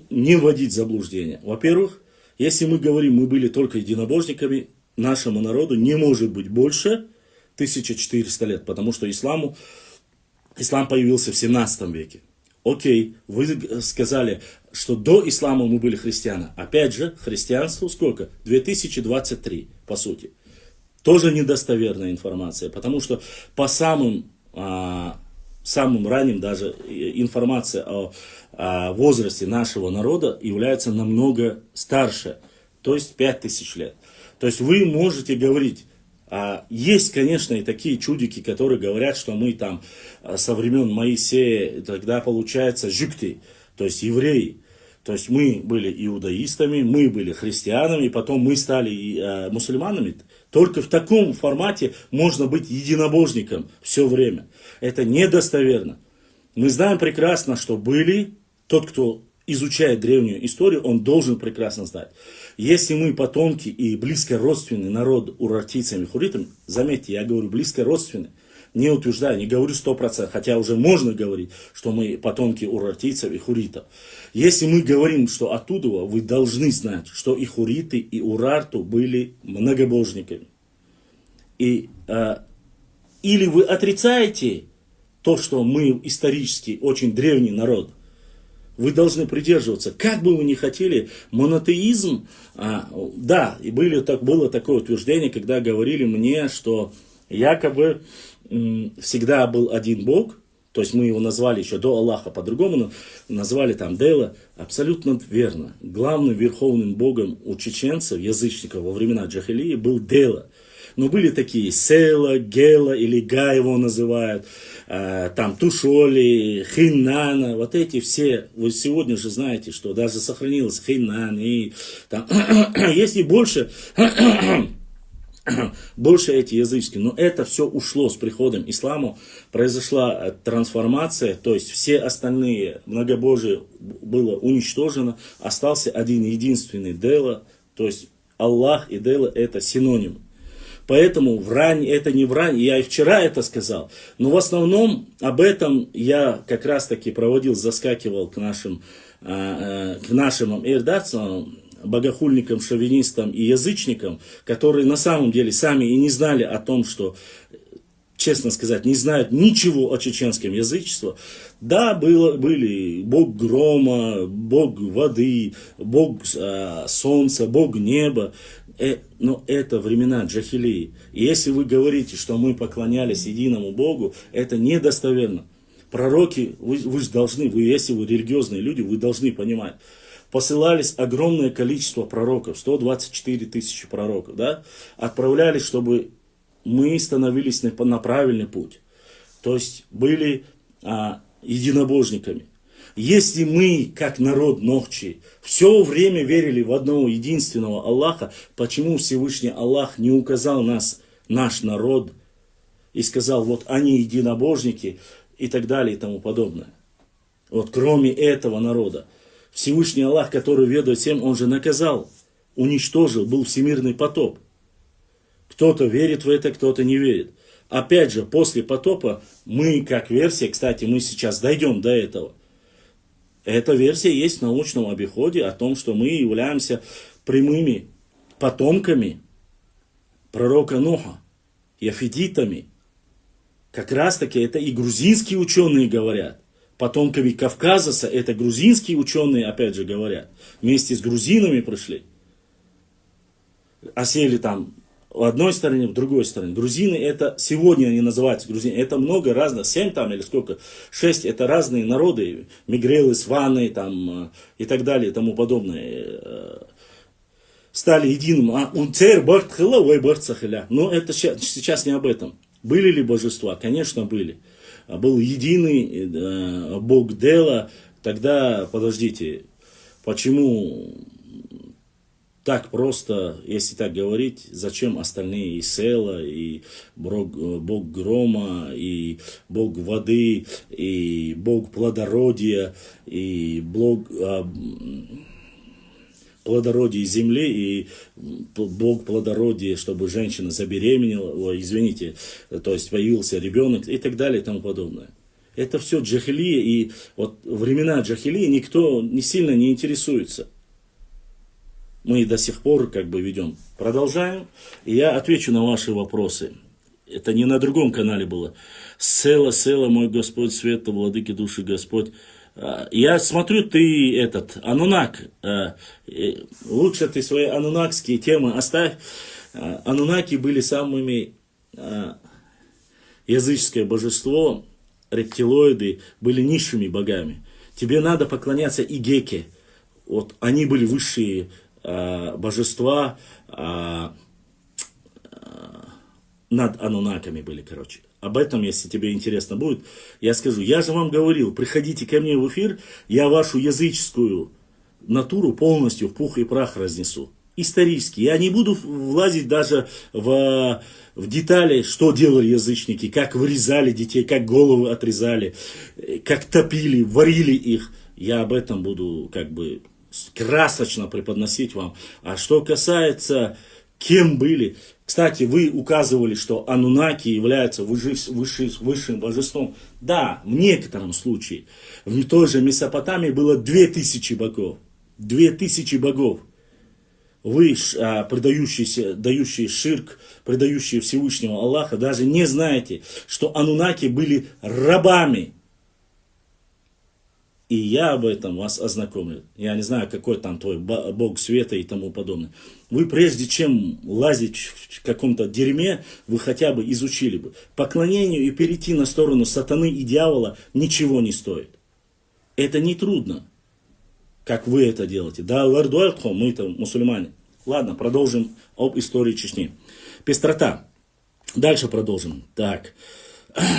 не вводить в заблуждение. Во-первых, если мы говорим, мы были только единобожниками, нашему народу не может быть больше 1400 лет, потому что ислам появился в 17 веке. Окей, вы сказали, что до ислама мы были христиане. Опять же, христианству сколько? 2023, по сути. тоже недостоверная информация, потому что по самым ранним даже информация о возрасте нашего народа является намного старше, то есть 5000 лет. То есть вы можете говорить, есть, конечно, и такие чудики, которые говорят, что мы там со времен Моисея, тогда получается жюкты, то есть евреи. То есть мы были иудаистами, мы были христианами, потом мы стали мусульманами. Только в таком формате можно быть единобожником все время. Это недостоверно. Мы знаем прекрасно, что были, тот, кто изучает древнюю историю, он должен прекрасно знать. Если мы потомки и близко родственный народ урартийцам и хуритам, заметьте, я говорю близко родственный, не утверждаю, не говорю 100%, хотя уже можно говорить, что мы потомки урартийцев и хуритов. Если мы говорим, что оттуда, вы должны знать, что и хуриты, и урарту были многобожниками. И, или вы отрицаете то, что мы исторически очень древний народ, вы должны придерживаться, как бы вы ни хотели, монотеизм, да, и было такое утверждение, когда говорили мне, что якобы всегда был один Бог, то есть мы его назвали еще до Аллаха, по-другому назвали там Дела, абсолютно верно. Главным верховным богом у чеченцев, язычников во времена Джахилии был Дела. Но были такие Села, Гела или Га его называют, там Тушоли, Хиннана, вот эти все, вы сегодня же знаете, что даже сохранилось Хиннан, и там есть и больше эти языческие, но это все ушло с приходом ислама, произошла трансформация, то есть все остальные многобожие было уничтожено, остался один единственный Дела, то есть Аллах и Дела это синоним. Поэтому врань это не врань, я и вчера это сказал, но в основном об этом я как раз таки заскакивал к нашим эрдатцам, богохульникам, шовинистам и язычникам, которые на самом деле сами и не знали о том, что, честно сказать, не знают ничего о чеченском язычестве. Да, были бог грома, бог воды, бог солнца, бог неба, но это времена джахилии. И если вы говорите, что мы поклонялись единому Богу, это недостоверно. Пророки, вы же должны, если вы религиозные люди, вы должны понимать, посылались огромное количество пророков, 124 тысячи пророков, да, отправлялись, чтобы мы становились на правильный путь. То есть были единобожниками. Если мы, как народ Нохчи, все время верили в одного единственного Аллаха, почему Всевышний Аллах не указал наш народ, и сказал, вот они единобожники, и так далее, и тому подобное. Вот кроме этого народа. Всевышний Аллах, который ведает всем, он же наказал, уничтожил, был всемирный потоп. Кто-то верит в это, кто-то не верит. Опять же, после потопа мы, как версия, кстати, мы сейчас дойдем до этого. Эта версия есть в научном обиходе о том, что мы являемся прямыми потомками пророка Ноха, яфидитами. Как раз таки это и грузинские ученые говорят. Потомками Кавказа, это грузинские ученые, опять же, говорят. Вместе с грузинами пришли. Осели там в одной стороне, в другой стороне. Грузины это, сегодня они называются грузины, это много разных, 7 там или сколько, 6, это разные народы, мигрелы, сваны там и так далее и тому подобное. Стали единым. Но это сейчас не об этом. Были ли божества? Конечно, были. Был единый Бог Дела. Тогда, подождите, почему так просто, если так говорить, зачем остальные и Села, и Бог Грома, и Бог Воды, и Бог Плодородия, и Бог плодородия земли, и Бог плодородия, чтобы женщина забеременела, то есть появился ребенок, и так далее, и тому подобное. Это все джахилия, и вот времена джахилии никто не сильно не интересуется. Мы до сих пор как бы ведем. Продолжаем, и я отвечу на ваши вопросы. Это не на другом канале было. Села, мой Господь, света, владыки души Господь. Я смотрю, ты анунак. Лучше ты свои анунакские темы оставь. Анунаки были самыми, языческое божество, рептилоиды были низшими богами. Тебе надо поклоняться Игеке. Вот они были высшие божества, над анунаками были, короче. Об этом, если тебе интересно будет, я скажу. Я же вам говорил, приходите ко мне в эфир, я вашу языческую натуру полностью в пух и прах разнесу. Исторически. Я не буду влазить даже в детали, что делали язычники, как вырезали детей, как головы отрезали, как топили, варили их. Я об этом буду как бы красочно преподносить вам. А что касается, кем были... Кстати, вы указывали, что анунаки являются высшим божеством. Да, в некотором случае. В той же Месопотамии было 2000 богов. 2000 богов. Вы, дающие ширк, предающие Всевышнего Аллаха, даже не знаете, что анунаки были рабами. И я об этом вас ознакомлю. Я не знаю, какой там твой бог света и тому подобное. Вы прежде чем лазить в каком-то дерьме, вы хотя бы изучили бы. Поклонению и перейти на сторону сатаны и дьявола ничего не стоит. Это не трудно, как вы это делаете. Да, мы-то мусульмане. Ладно, продолжим об истории Чечни. Пестрота. Дальше продолжим. Так.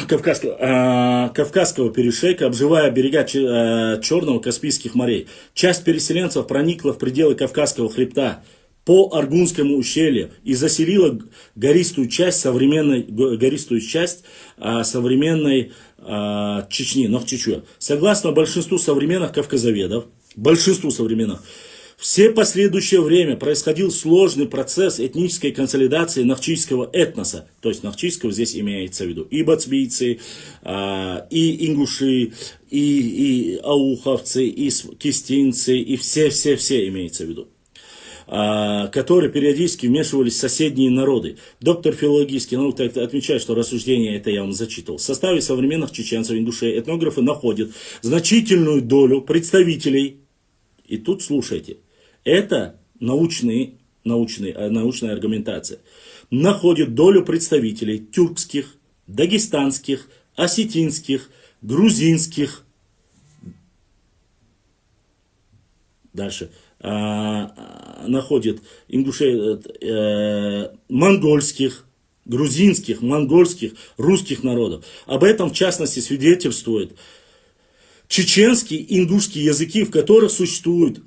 Кавказского перешейка, обживая берега Черного, Каспийских морей. Часть переселенцев проникла в пределы Кавказского хребта по Аргунскому ущелью и заселила гористую часть современной Чечни, Нохчичуя. Согласно большинству современных кавказоведов, все последующее время происходил сложный процесс этнической консолидации нахчийского этноса. То есть нахчийского здесь имеется в виду и бацбийцы, и ингуши, и ауховцы, и кистинцы, и все имеется в виду. Которые периодически вмешивались в соседние народы. Доктор филологических наук отмечает, что рассуждение это я вам зачитывал. В составе современных чеченцев, ингушей, этнографы находят значительную долю представителей. И тут слушайте. Это научная аргументация. Находит долю представителей тюркских, дагестанских, осетинских, грузинских. Дальше. Находит ингушей, монгольских, грузинских, монгольских, русских народов. Об этом в частности свидетельствует чеченский и ингушский языки, в которых существует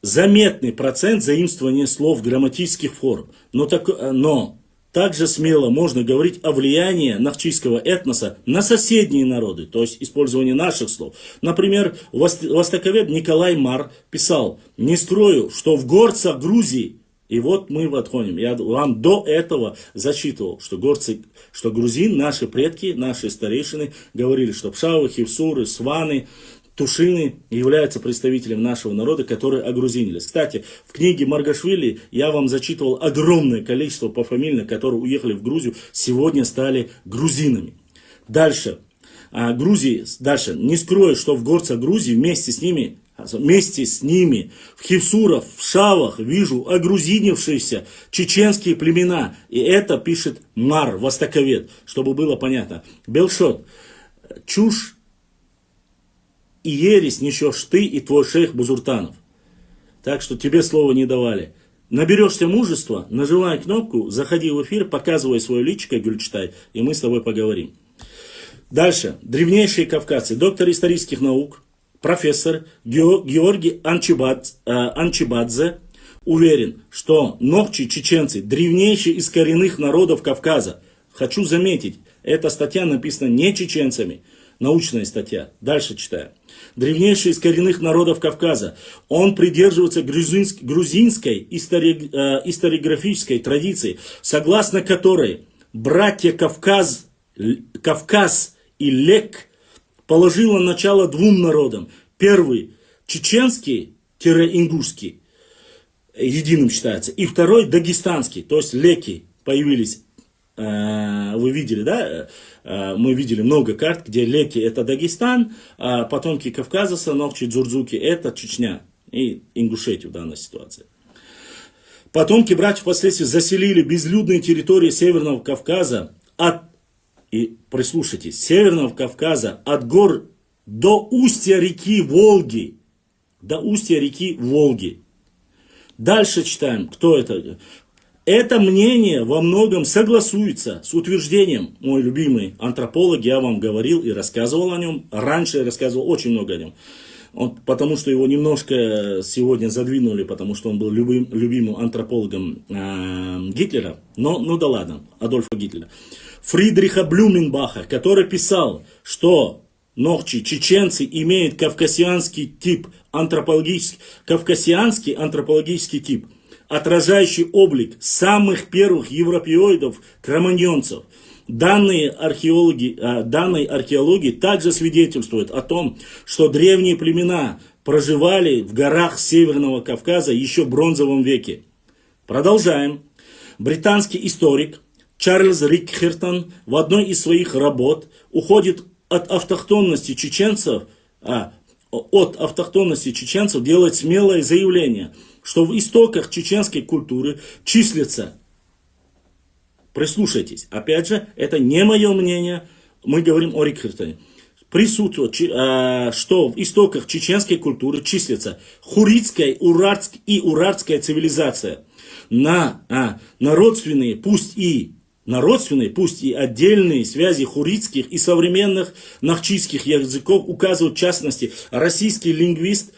заметный процент заимствования слов грамматических форм. Но также смело можно говорить о влиянии нахчийского этноса на соседние народы, то есть использование наших слов. Например, востоковед Николай Мар писал: «Не скрою, что в горцах Грузии». И вот мы отходим. Я вам до этого зачитывал, что грузин, наши предки, наши старейшины говорили, что пшавы, хивсуры, сваны, тушины являются представителем нашего народа, которые огрузинились. Кстати, в книге Маргашвили я вам зачитывал огромное количество пофамильных, которые уехали в Грузию, сегодня стали грузинами. Дальше. Не скрою, что в горцах Грузии вместе с ними в хивсурах, в шавах вижу огрузинившиеся чеченские племена. И это пишет Мар, востоковед, чтобы было понятно. Белшот. Чушь и ересь несешь ты и твой шейх Бузуртанов. Так что тебе слова не давали. Наберешься мужества, нажимай кнопку, заходи в эфир, показывай свое личико, Гюльчатай, и мы с тобой поговорим. Дальше. Древнейшие кавказцы. Доктор исторических наук, профессор Георгий Анчибадзе уверен, что нохчи чеченцы древнейшие из коренных народов Кавказа. Хочу заметить, эта статья написана не чеченцами. Научная статья. Дальше читаю. Древнейший из коренных народов Кавказа. Он придерживается грузинской историографической традиции, согласно которой братья Кавказ и Лек положило начало двум народам. Первый чеченский-ингушский, единым считается, и второй дагестанский, то есть леки появились. Вы видели, да? Мы видели много карт, где леки это Дагестан, а потомки Кавказа, нохчи, дзурдзуки это Чечня и Ингушетия в данной ситуации. Потомки братьев впоследствии заселили безлюдные территории Северного Кавказа и прислушайтесь, Северного Кавказа от гор до устья реки Волги. До устья реки Волги. Дальше читаем, кто это. Это мнение во многом согласуется с утверждением, мой любимый антрополог, я вам говорил и рассказывал о нем. Раньше я рассказывал очень много о нем. Потому что его немножко сегодня задвинули, потому что он был любимым антропологом Гитлера. Но ну да ладно, Адольфа Гитлера. Фридриха Блюменбаха, который писал, что нохчи, чеченцы имеют кавказианский тип, кавказианский антропологический тип, отражающий облик самых первых европеоидов, кроманьонцев. Данные археологии также свидетельствуют о том, что древние племена проживали в горах Северного Кавказа еще в бронзовом веке. Продолжаем. Британский историк Чарльз Рикхертон в одной из своих работ уходит от автохтонности чеченцев, делает смелое заявление, что в истоках чеченской культуры числится, прислушайтесь, опять же, это не мое мнение, мы говорим о Рикхертоне, присутствует, что в истоках чеченской культуры числится хуритская и урартская цивилизация на родственные, пусть и отдельные связи хуритских и современных нахчийских языков указывают, в частности, российский лингвист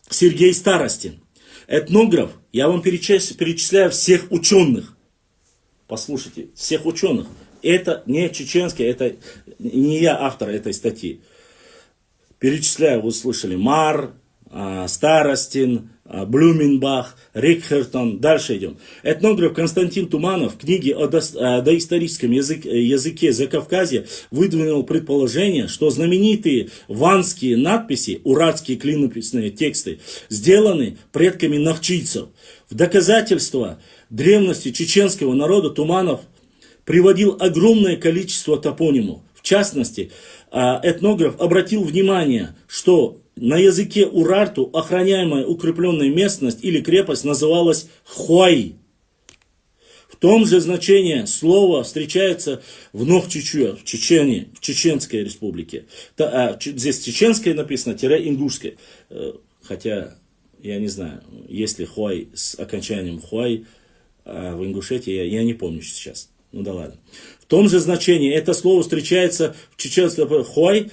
Сергей Старостин. Этнограф, я вам перечисляю всех ученых. Послушайте, всех ученых. Это не чеченское, это не я автор этой статьи. Перечисляю, вы слышали, Мар, Старостин, Блюменбах, Рикхертон. Дальше идем. Этнограф Константин Туманов в книге о доисторическом языке Закавказья выдвинул предположение, что знаменитые ванские надписи, уратские клинописные тексты, сделаны предками нахчийцев. В доказательство древности чеченского народа Туманов приводил огромное количество топонимов. В частности, этнограф обратил внимание, что на языке урарту охраняемая укрепленная местность или крепость называлась Хуай. В том же значении слово встречается в Нохчичуе, в Чечении, в Чеченской республике. Здесь чеченское написано, ингушское. Хотя, я не знаю, есть ли Хуай с окончанием Хуай в Ингушетии, я не помню сейчас. Ну да ладно. В том же значении это слово встречается в чеченском Хуай,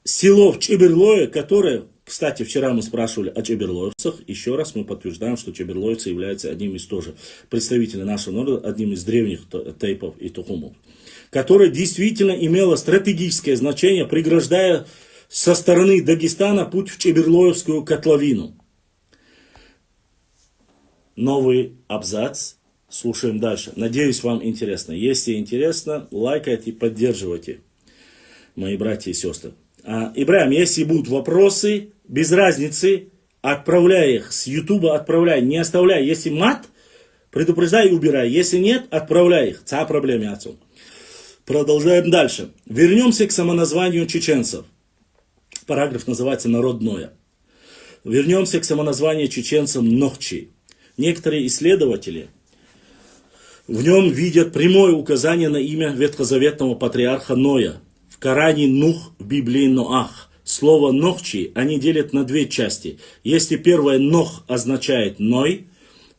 село в Чеберлое, которое, кстати, вчера мы спрашивали о чеберлоевцах, еще раз мы подтверждаем, что чеберлоевцы являются одним из тоже представителей нашего народа, одним из древних тейпов и тухумов, которое действительно имело стратегическое значение, преграждая со стороны Дагестана путь в Чеберлоевскую котловину. Новый абзац. Слушаем дальше. Надеюсь, вам интересно. Если интересно, лайкайте и поддерживайте, мои братья и сестры. Ибрахим, если будут вопросы, без разницы, отправляй их. С Ютуба отправляй, не оставляй. Если мат, предупреждай и убирай. Если нет, отправляй их. Ца проблема отцу. Продолжаем дальше. Вернемся к самоназванию чеченцев. Параграф называется «Народное». Вернемся к самоназванию чеченцев Нохчи. Некоторые исследователи в нем видят прямое указание на имя ветхозаветного патриарха Ноя. В Коране Нух, в Библии Ноах. Слово Нохчи они делят на две части. Если первое Нох означает Ной,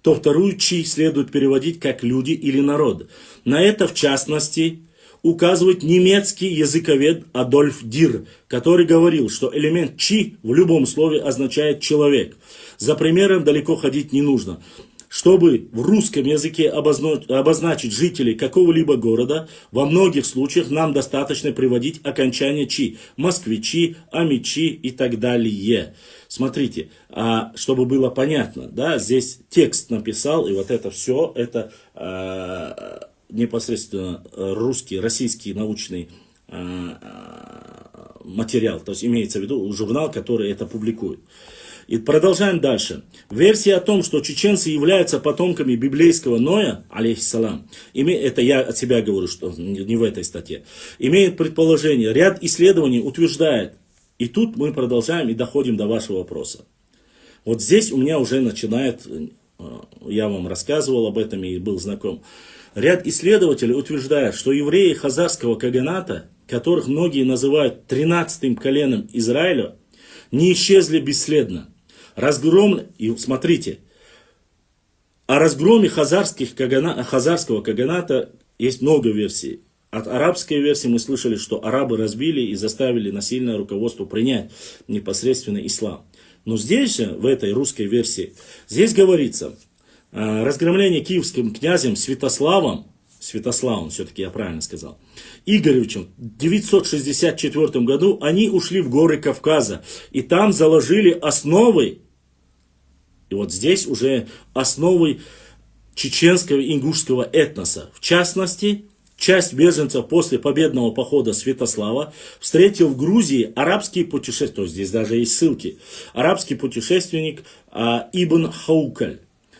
то вторую Чи следует переводить как люди или народ. На это в частности указывает немецкий языковед Адольф Дир, который говорил, что элемент Чи в любом слове означает человек. За примером далеко ходить не нужно. Чтобы в русском языке обозначить жителей какого-либо города, во многих случаях нам достаточно приводить окончание «чи». Москвичи, амичи и так далее. Смотрите, чтобы было понятно, да, здесь текст написал, и вот это все, это непосредственно российский научный материал. То есть имеется в виду журнал, который это публикует. И продолжаем дальше. Версия о том, что чеченцы являются потомками библейского Ноя, алейхиссалам, это я от себя говорю, что не в этой статье, имеет предположение, ряд исследований утверждает, и тут мы продолжаем и доходим до вашего вопроса. Вот здесь у меня уже начинает я вам рассказывал об этом и был знаком. Ряд исследователей утверждает, что евреи хазарского каганата, которых многие называют 13-м коленом Израиля, не исчезли бесследно. Смотрите, о разгроме хазарского каганата есть много версий. От арабской версии мы слышали, что арабы разбили и заставили насильное руководство принять непосредственно ислам. Но здесь же, в этой русской версии, здесь говорится, разгромление киевским князем Святославом, все-таки я правильно сказал, Игоревичем, в 964 году они ушли в горы Кавказа и там заложили основы, и вот здесь уже основы чеченского и ингушского этноса. В частности, часть беженцев после победного похода Святослава встретил в Грузии арабский путешественник, то есть здесь даже есть ссылки, арабский путешественник Ибн Хаукаль.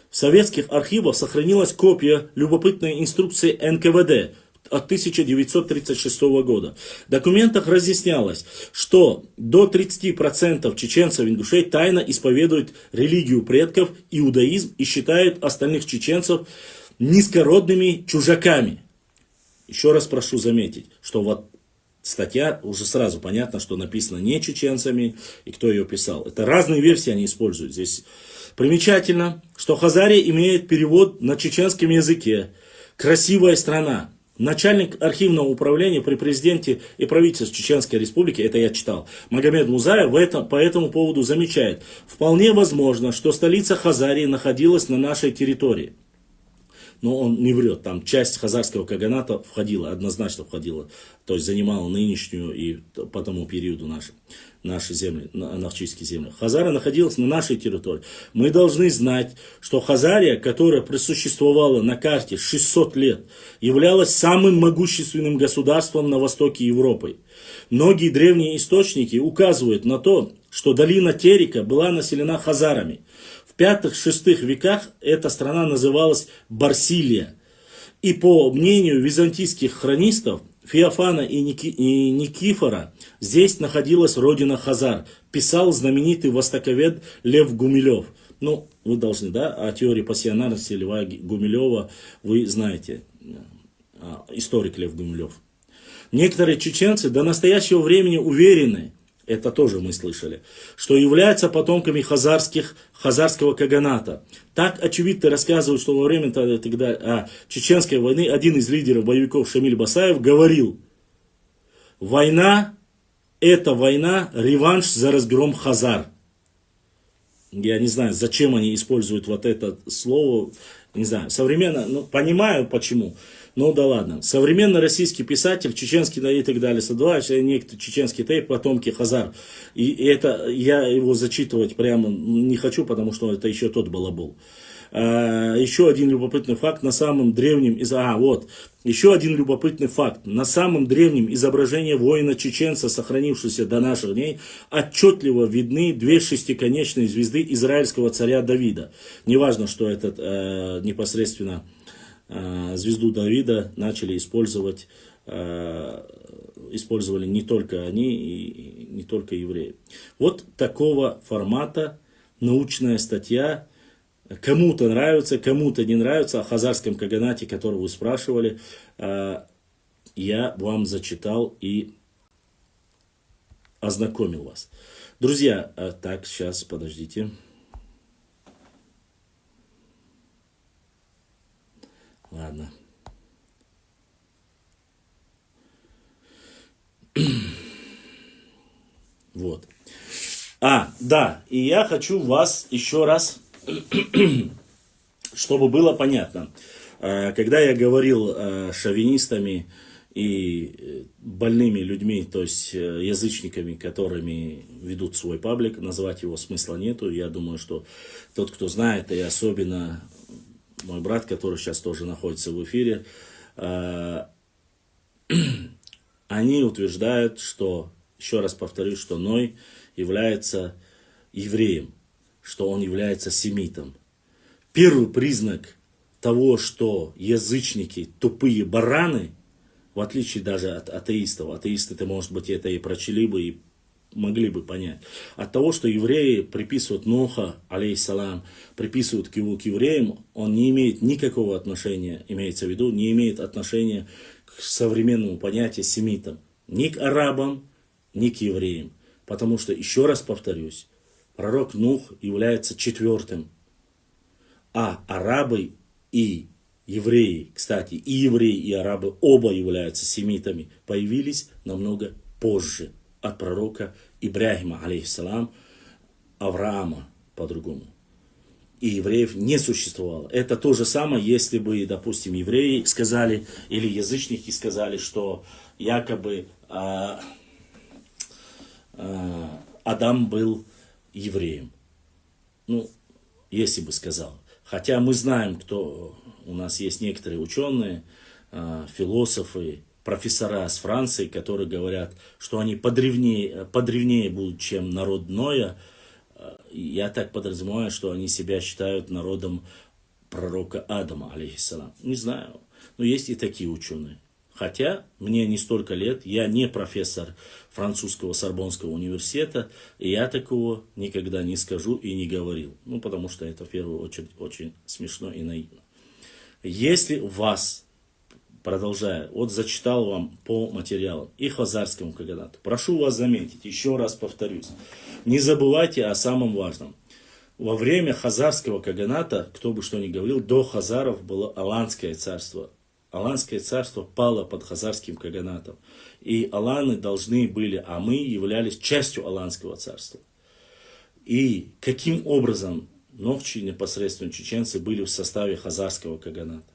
В советских архивах сохранилась копия любопытной инструкции НКВД от 1936 года. В документах разъяснялось, что до 30% чеченцев и ингушей тайно исповедуют религию предков, иудаизм, и считают остальных чеченцев низкородными чужаками. Еще раз прошу заметить, что вот статья, уже сразу понятно, что написана не чеченцами, и кто ее писал. Это разные версии они используют. Здесь примечательно, что Хазария имеет перевод на чеченском языке. Красивая страна. Начальник архивного управления при президенте и правительстве Чеченской Республики, это я читал, Магомед Музаев по этому поводу замечает: вполне возможно, что столица Хазарии находилась на нашей территории. Но он не врет, там часть хазарского каганата однозначно входила, то есть занимала нынешнюю и по тому периоду наши земли, анархические земли. Хазария находилась на нашей территории. Мы должны знать, что Хазария, которая просуществовала на карте 600 лет, являлась самым могущественным государством на востоке Европы. Многие древние источники указывают на то, что долина Терека была населена хазарами. В V-VI веках эта страна называлась Барсилия. И по мнению византийских хронистов Феофана и Никифора, здесь находилась родина хазар, писал знаменитый востоковед Лев Гумилев. Ну, вы должны, да, о теории пассионарности Льва Гумилева вы знаете, историк Лев Гумилев. Некоторые чеченцы до настоящего времени уверены, это тоже мы слышали, что являются потомками хазарского каганата. Так очевидно рассказывают, что во время тогда Чеченской войны один из лидеров боевиков Шамиль Басаев говорил: война – это война, реванш за разгром хазар. Я не знаю, зачем они используют вот это слово, не знаю, современно, понимаю почему. Ну да ладно. Современный российский писатель, чеченский и так далее, некоторые чеченские потомки хазар. И это я его зачитывать прямо не хочу, потому что это еще тот балабол. Еще один любопытный факт: на самом древнем еще один любопытный факт. На самом древнем изображении воина-чеченца, сохранившегося до наших дней, отчетливо видны две шестиконечные звезды израильского царя Давида. Неважно, что это непосредственно звезду Давида начали использовали не только они и не только евреи. Вот такого формата научная статья. Кому-то нравится, кому-то не нравится. О хазарском каганате, который вы спрашивали, я вам зачитал и ознакомил вас. Друзья, так, сейчас, подождите. Ладно. Вот. Да, и я хочу вас еще раз, чтобы было понятно, когда я говорил шовинистами и больными людьми, то есть язычниками, которыми ведут свой паблик, назвать его смысла нету. Я думаю, что тот, кто знает, и особенно мой брат, который сейчас тоже находится в эфире, они утверждают, что, еще раз повторюсь, что Ной является евреем, что он является семитом. Первый признак того, что язычники тупые бараны, в отличие даже от атеистов, атеисты-то, может быть, это и прочли бы, и могли бы понять. От того, что евреи приписывают Ноха, алейхиссалам, приписывают к евреям, он не имеет никакого отношения, имеется в виду, не имеет отношения к современному понятию семитам. Ни к арабам, ни к евреям. Потому что, еще раз повторюсь, пророк Нух является четвертым. А арабы и евреи, кстати, и евреи, и арабы оба являются семитами, появились намного позже от пророка Ибрахима, алейхиссалам, Авраама по-другому. И евреев не существовало. Это то же самое, если бы, допустим, евреи сказали, или язычники сказали, что якобы Адам был евреем. Ну, если бы сказал. Хотя мы знаем, кто у нас есть некоторые ученые, философы, профессора с Франции, которые говорят, что они подревнее будут, чем народ Ноя. Я так подразумеваю, что они себя считают народом пророка Адама, алейхиссалам. Не знаю, но есть и такие ученые. Хотя мне не столько лет, я не профессор французского Сорбонского университета, и я такого никогда не скажу и не говорил. Ну, потому что это в первую очередь очень смешно и наивно. Если вас, продолжая, вот зачитал вам по материалам и хазарскому каганату, прошу вас заметить, еще раз повторюсь, не забывайте о самом важном. Во время хазарского каганата, кто бы что ни говорил, до хазаров было Аланское царство. Аланское царство пало под хазарским каганатом. И аланы должны были, а мы являлись частью Аланского царства. И каким образом нохчи, непосредственно чеченцы, были в составе хазарского каганата?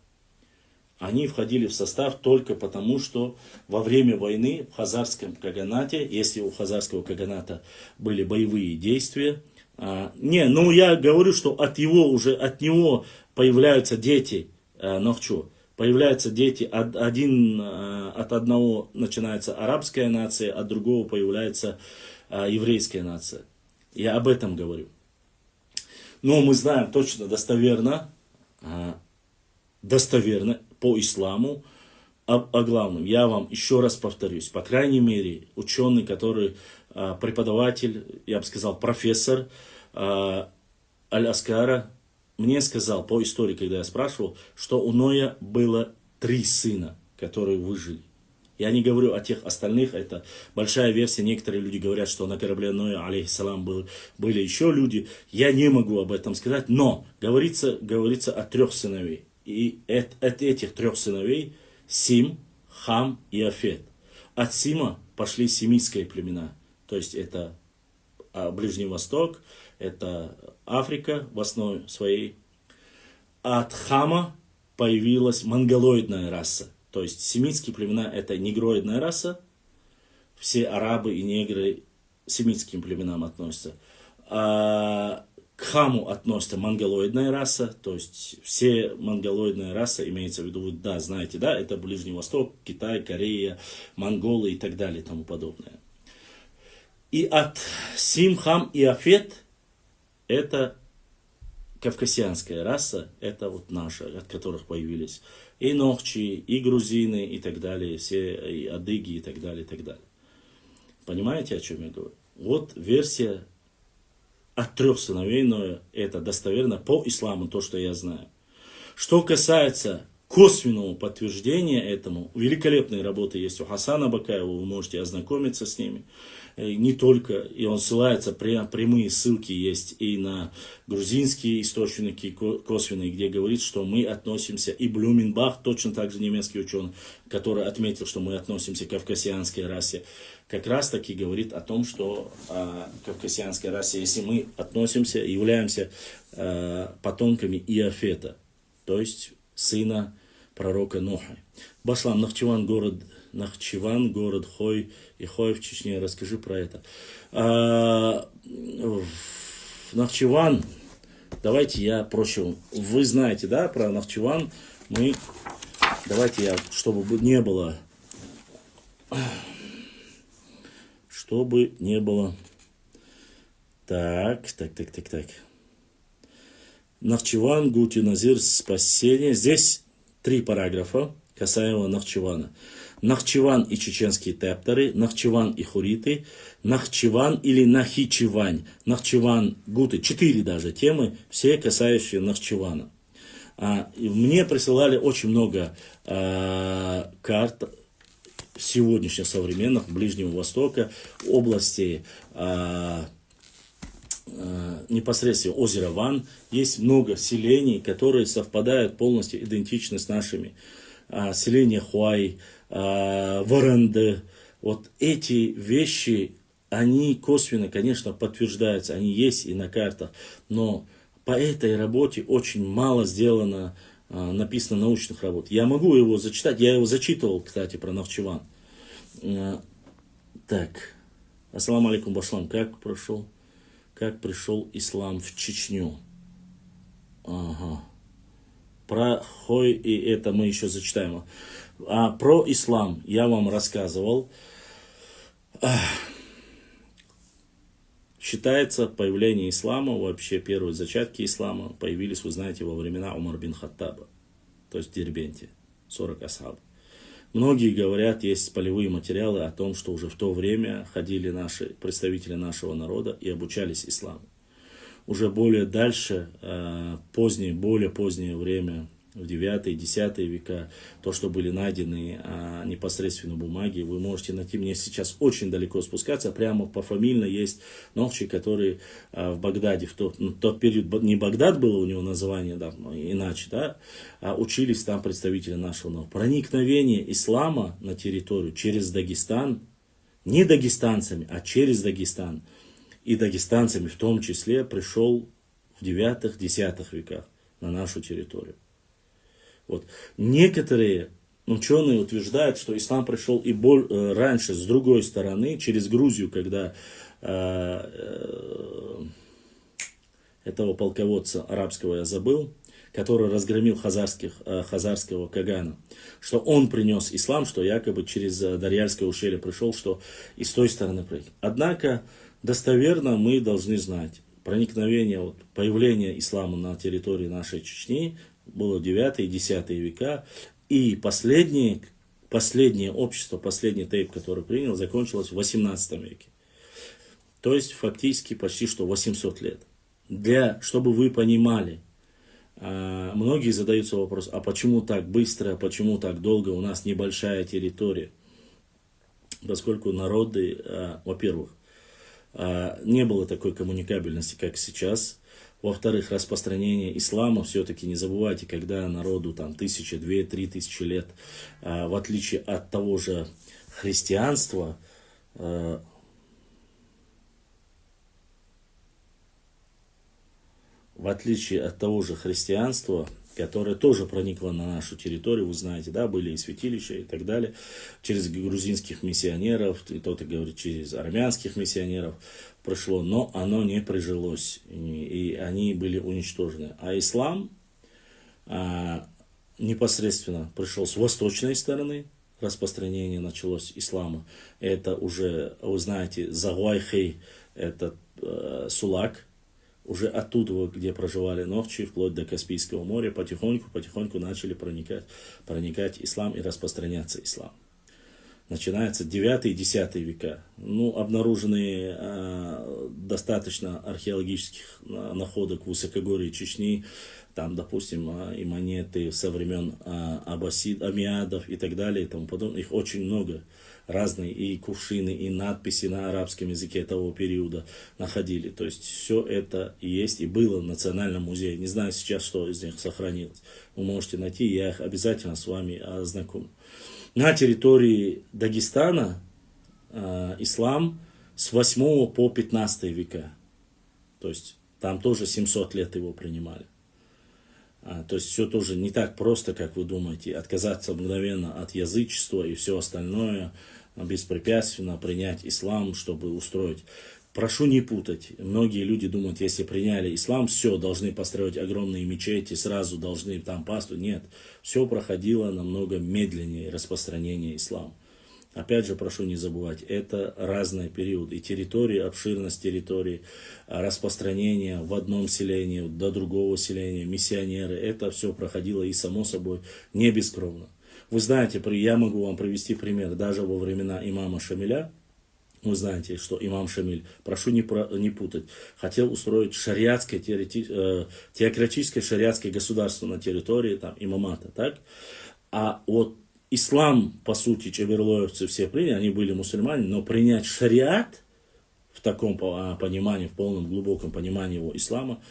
Они входили в состав только потому, что во время войны в хазарском каганате, если у хазарского каганата были боевые действия, я говорю, что от него появляются дети нохчу. Появляются дети, от одного начинается арабская нация, от другого появляется еврейская нация. Я об этом говорю. Но мы знаем точно достоверно по исламу о главном. Я вам еще раз повторюсь, по крайней мере, ученый, который преподаватель, я бы сказал, профессор Аль-Аскара, мне сказал по истории, когда я спрашивал, что у Ноя было 3 сына, которые выжили. Я не говорю о тех остальных, это большая версия. Некоторые люди говорят, что на корабле Ноя, алейхиссалам, были еще люди. Я не могу об этом сказать, но говорится о 3 сыновей. И от этих 3 сыновей Сим, Хам и Афет. От Сима пошли семитские племена. То есть это Ближний Восток, это Африка в основе своей. От Хама появилась монголоидная раса. То есть семитские племена это негроидная раса. Все арабы и негры к семитским племенам относятся. А к Хаму относится монголоидная раса. То есть все монголоидная раса, имеется в виду, вы знаете, это Ближний Восток, Китай, Корея, монголы и так далее и тому подобное. И от Сим, Хам и Афет это кавказианская раса, это вот наша, от которых появились и нохчи, и грузины, и так далее, все, и адыги, и так далее, и так далее. Понимаете, о чем я говорю? Вот версия от 3 сыновей Ноя, это достоверно по исламу, то, что я знаю. Что касается косвенного подтверждения этому, великолепные работы есть у Хасана Бакаева, вы можете ознакомиться с ними. Не только, и он ссылается, прямые ссылки есть и на грузинские источники косвенные, где говорит, что мы относимся, и Блюменбах, точно так же немецкий ученый, который отметил, что мы относимся к кавказианской расе, как раз таки говорит о том, что кавказианской расе, если мы относимся, являемся потомками Иафета, то есть сына пророка Ноха. Баслам, Нахчеван, город Хой и Хой в Чечне. Расскажи про это. Нахчеван, давайте я проще. Вы знаете, про Нахчеван. Давайте я, чтобы не было. Так. Нахчеван, Гути Назир, спасение. Здесь 3 параграфа, касаемо Нахчевана. Нахчеван и чеченские тептеры, Нахчеван и хуриты, Нахчеван или Нахичевань, Нахчеван, гуты, 4 даже темы, все касающие Нахчевана. Мне присылали очень много карт сегодняшних современных Ближнего Востока, области непосредственно озера Ван. Есть много селений, которые совпадают полностью идентично с нашими. Селение Хуай, Варанды. Вот эти вещи, они косвенно, конечно, подтверждаются, они есть и на картах, но по этой работе очень мало сделано, написано научных работ. Я могу его зачитать, я его зачитывал, кстати, про Нахчеван. Так, ассаламу алейкум, Башлам, как пришел ислам в Чечню? Ага. Про Хой, и это мы еще зачитаем. Про ислам я вам рассказывал. Считается, появление ислама, вообще первые зачатки ислама появились, вы знаете, во времена Умар бин Хаттаба, то есть в Дербенте, 40 асхаб. Многие говорят, есть полевые материалы о том, что уже в то время ходили наши представители нашего народа и обучались исламу. Уже более дальше, более позднее время, в 9-10 века, то, что были найдены непосредственно бумаги, вы можете найти, мне сейчас очень далеко спускаться, прямо пофамильно есть нохчи, которые в Багдаде, в тот период, не Багдад было у него название, да, иначе, да, учились там представители нашего народа. Проникновение ислама на территорию через Дагестан, не дагестанцами, а через Дагестан, и дагестанцами в том числе, пришел в 9-10 веках на нашу территорию. Вот. Некоторые ученые утверждают, что ислам пришел и раньше, с другой стороны, через Грузию, когда этого полководца арабского я забыл, который разгромил хазарского кагана, что он принес ислам, что якобы через Дарьяльское ущелье пришел, что и с той стороны пришел. Однако достоверно мы должны знать, проникновение, появление ислама на территории нашей Чечни было 9-10 века, и последнее общество, последний тейп, который принял, закончилось в 18 веке. То есть фактически почти что 800 лет. Чтобы вы понимали, многие задаются вопросом, а почему так быстро, почему так долго, у нас небольшая территория. Поскольку народы, во-первых, не было такой коммуникабельности, как сейчас. Во-вторых, распространение ислама, все-таки не забывайте, когда народу там 1000, 2, 3 тысячи лет, в отличие от того же христианства, которое тоже проникло на нашу территорию, вы знаете, да, были и святилища и так далее, через грузинских миссионеров, кто-то говорит, через армянских миссионеров прошло, но оно не прижилось, и они были уничтожены. А ислам непосредственно пришел с восточной стороны, распространение началось ислама. Это уже, вы знаете, Загуайхей, это Сулак, уже оттуда, где проживали нохчи, вплоть до Каспийского моря, потихоньку начали проникать ислам и распространяться ислам. Начинается 9-10 века. Обнаружены достаточно археологических находок в высокогорье Чечни, там, допустим, и монеты со времен амиадов и так далее и тому подобное. Их очень много. Разные и кувшины, и надписи на арабском языке того периода находили. То есть все это есть и было в Национальном музее. Не знаю сейчас, что из них сохранилось. Вы можете найти, я их обязательно с вами ознакомлю. На территории Дагестана ислам с 8 по 15 века. То есть там тоже 700 лет его принимали. То есть все тоже не так просто, как вы думаете, отказаться мгновенно от язычества и все остальное, беспрепятственно принять ислам, чтобы устроить. Прошу не путать. Многие люди думают, если приняли ислам, все, должны построить огромные мечети, сразу должны там пасту. Нет, все проходило намного медленнее распространение ислама. Опять же, прошу не забывать, это разные периоды. И территории, обширность территории, распространение в одном селении до другого селения, миссионеры. Это все проходило и само собой не бескровно. Вы знаете, я могу вам привести пример, даже во времена имама Шамиля, вы знаете, что имам Шамиль, прошу не путать, хотел устроить теократическое шариатское государство на территории там, имамата, так? А вот ислам, по сути, чаберлоевцы все приняли, они были мусульмане, но принять шариат в таком понимании, в полном глубоком понимании его ислама,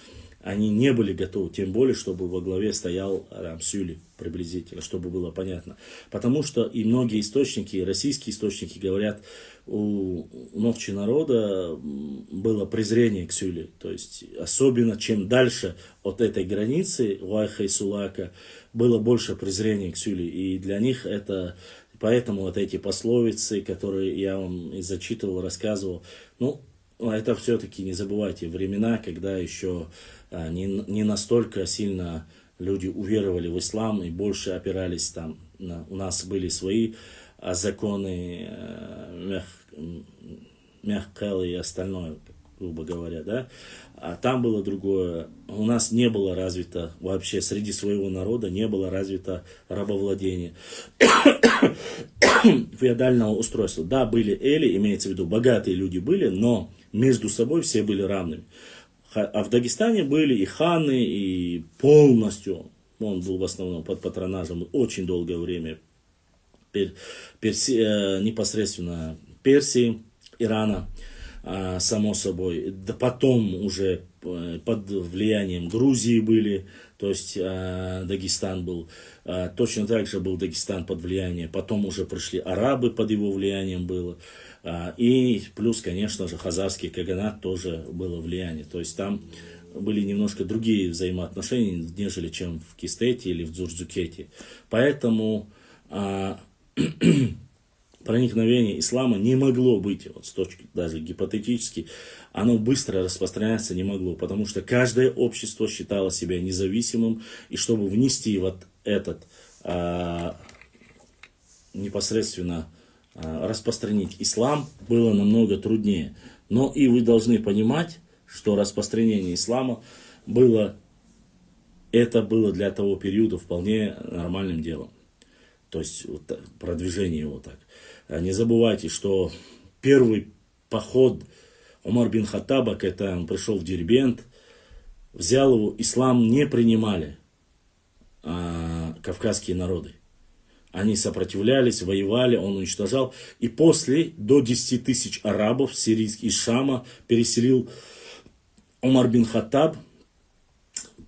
они не были готовы, тем более, чтобы во главе стоял Рамсюли, приблизительно, чтобы было понятно. Потому что и многие источники, российские источники говорят, у Нохчи народа было презрение к Сюле. То есть, особенно чем дальше от этой границы, Уайха и Сулака, было больше презрения к Сюле. И для них это, поэтому вот эти пословицы, которые я вам и зачитывал, рассказывал, ну, это все-таки, не забывайте, времена, когда еще не настолько сильно люди уверовали в ислам и больше опирались там, у нас были свои законы, мягкалы и остальное, грубо говоря, да, а там было другое. У нас не было развито, вообще среди своего народа не было развито рабовладение, феодального устройства. Да, были эли, имеется в виду, богатые люди были, но между собой все были равными. А в Дагестане были и ханы, и полностью, он был в основном под патронажем очень долгое время, непосредственно Персии, Ирана, само собой. Да потом уже под влиянием Грузии были, то есть Дагестан был, точно так же был Дагестан под влиянием, потом уже пришли арабы, под его влиянием было. И плюс, конечно же, хазарский каганат тоже было влияние. То есть там были немножко другие взаимоотношения, нежели чем в Кистете или в Дзурджукете. Поэтому проникновение ислама не могло быть, вот с точки даже гипотетически, оно быстро распространяться не могло, потому что каждое общество считало себя независимым, и чтобы внести вот этот непосредственно распространить ислам было намного труднее. Но и вы должны понимать, что распространение ислама это было для того периода вполне нормальным делом. То есть вот продвижение его так. Не забывайте, что первый поход Умар бин Хаттаба, когда он пришел в Дербент, взял его, ислам не принимали кавказские народы. Они сопротивлялись, воевали, он уничтожал. И после до 10 тысяч арабов сирийских из Шама переселил Умар бин Хаттаб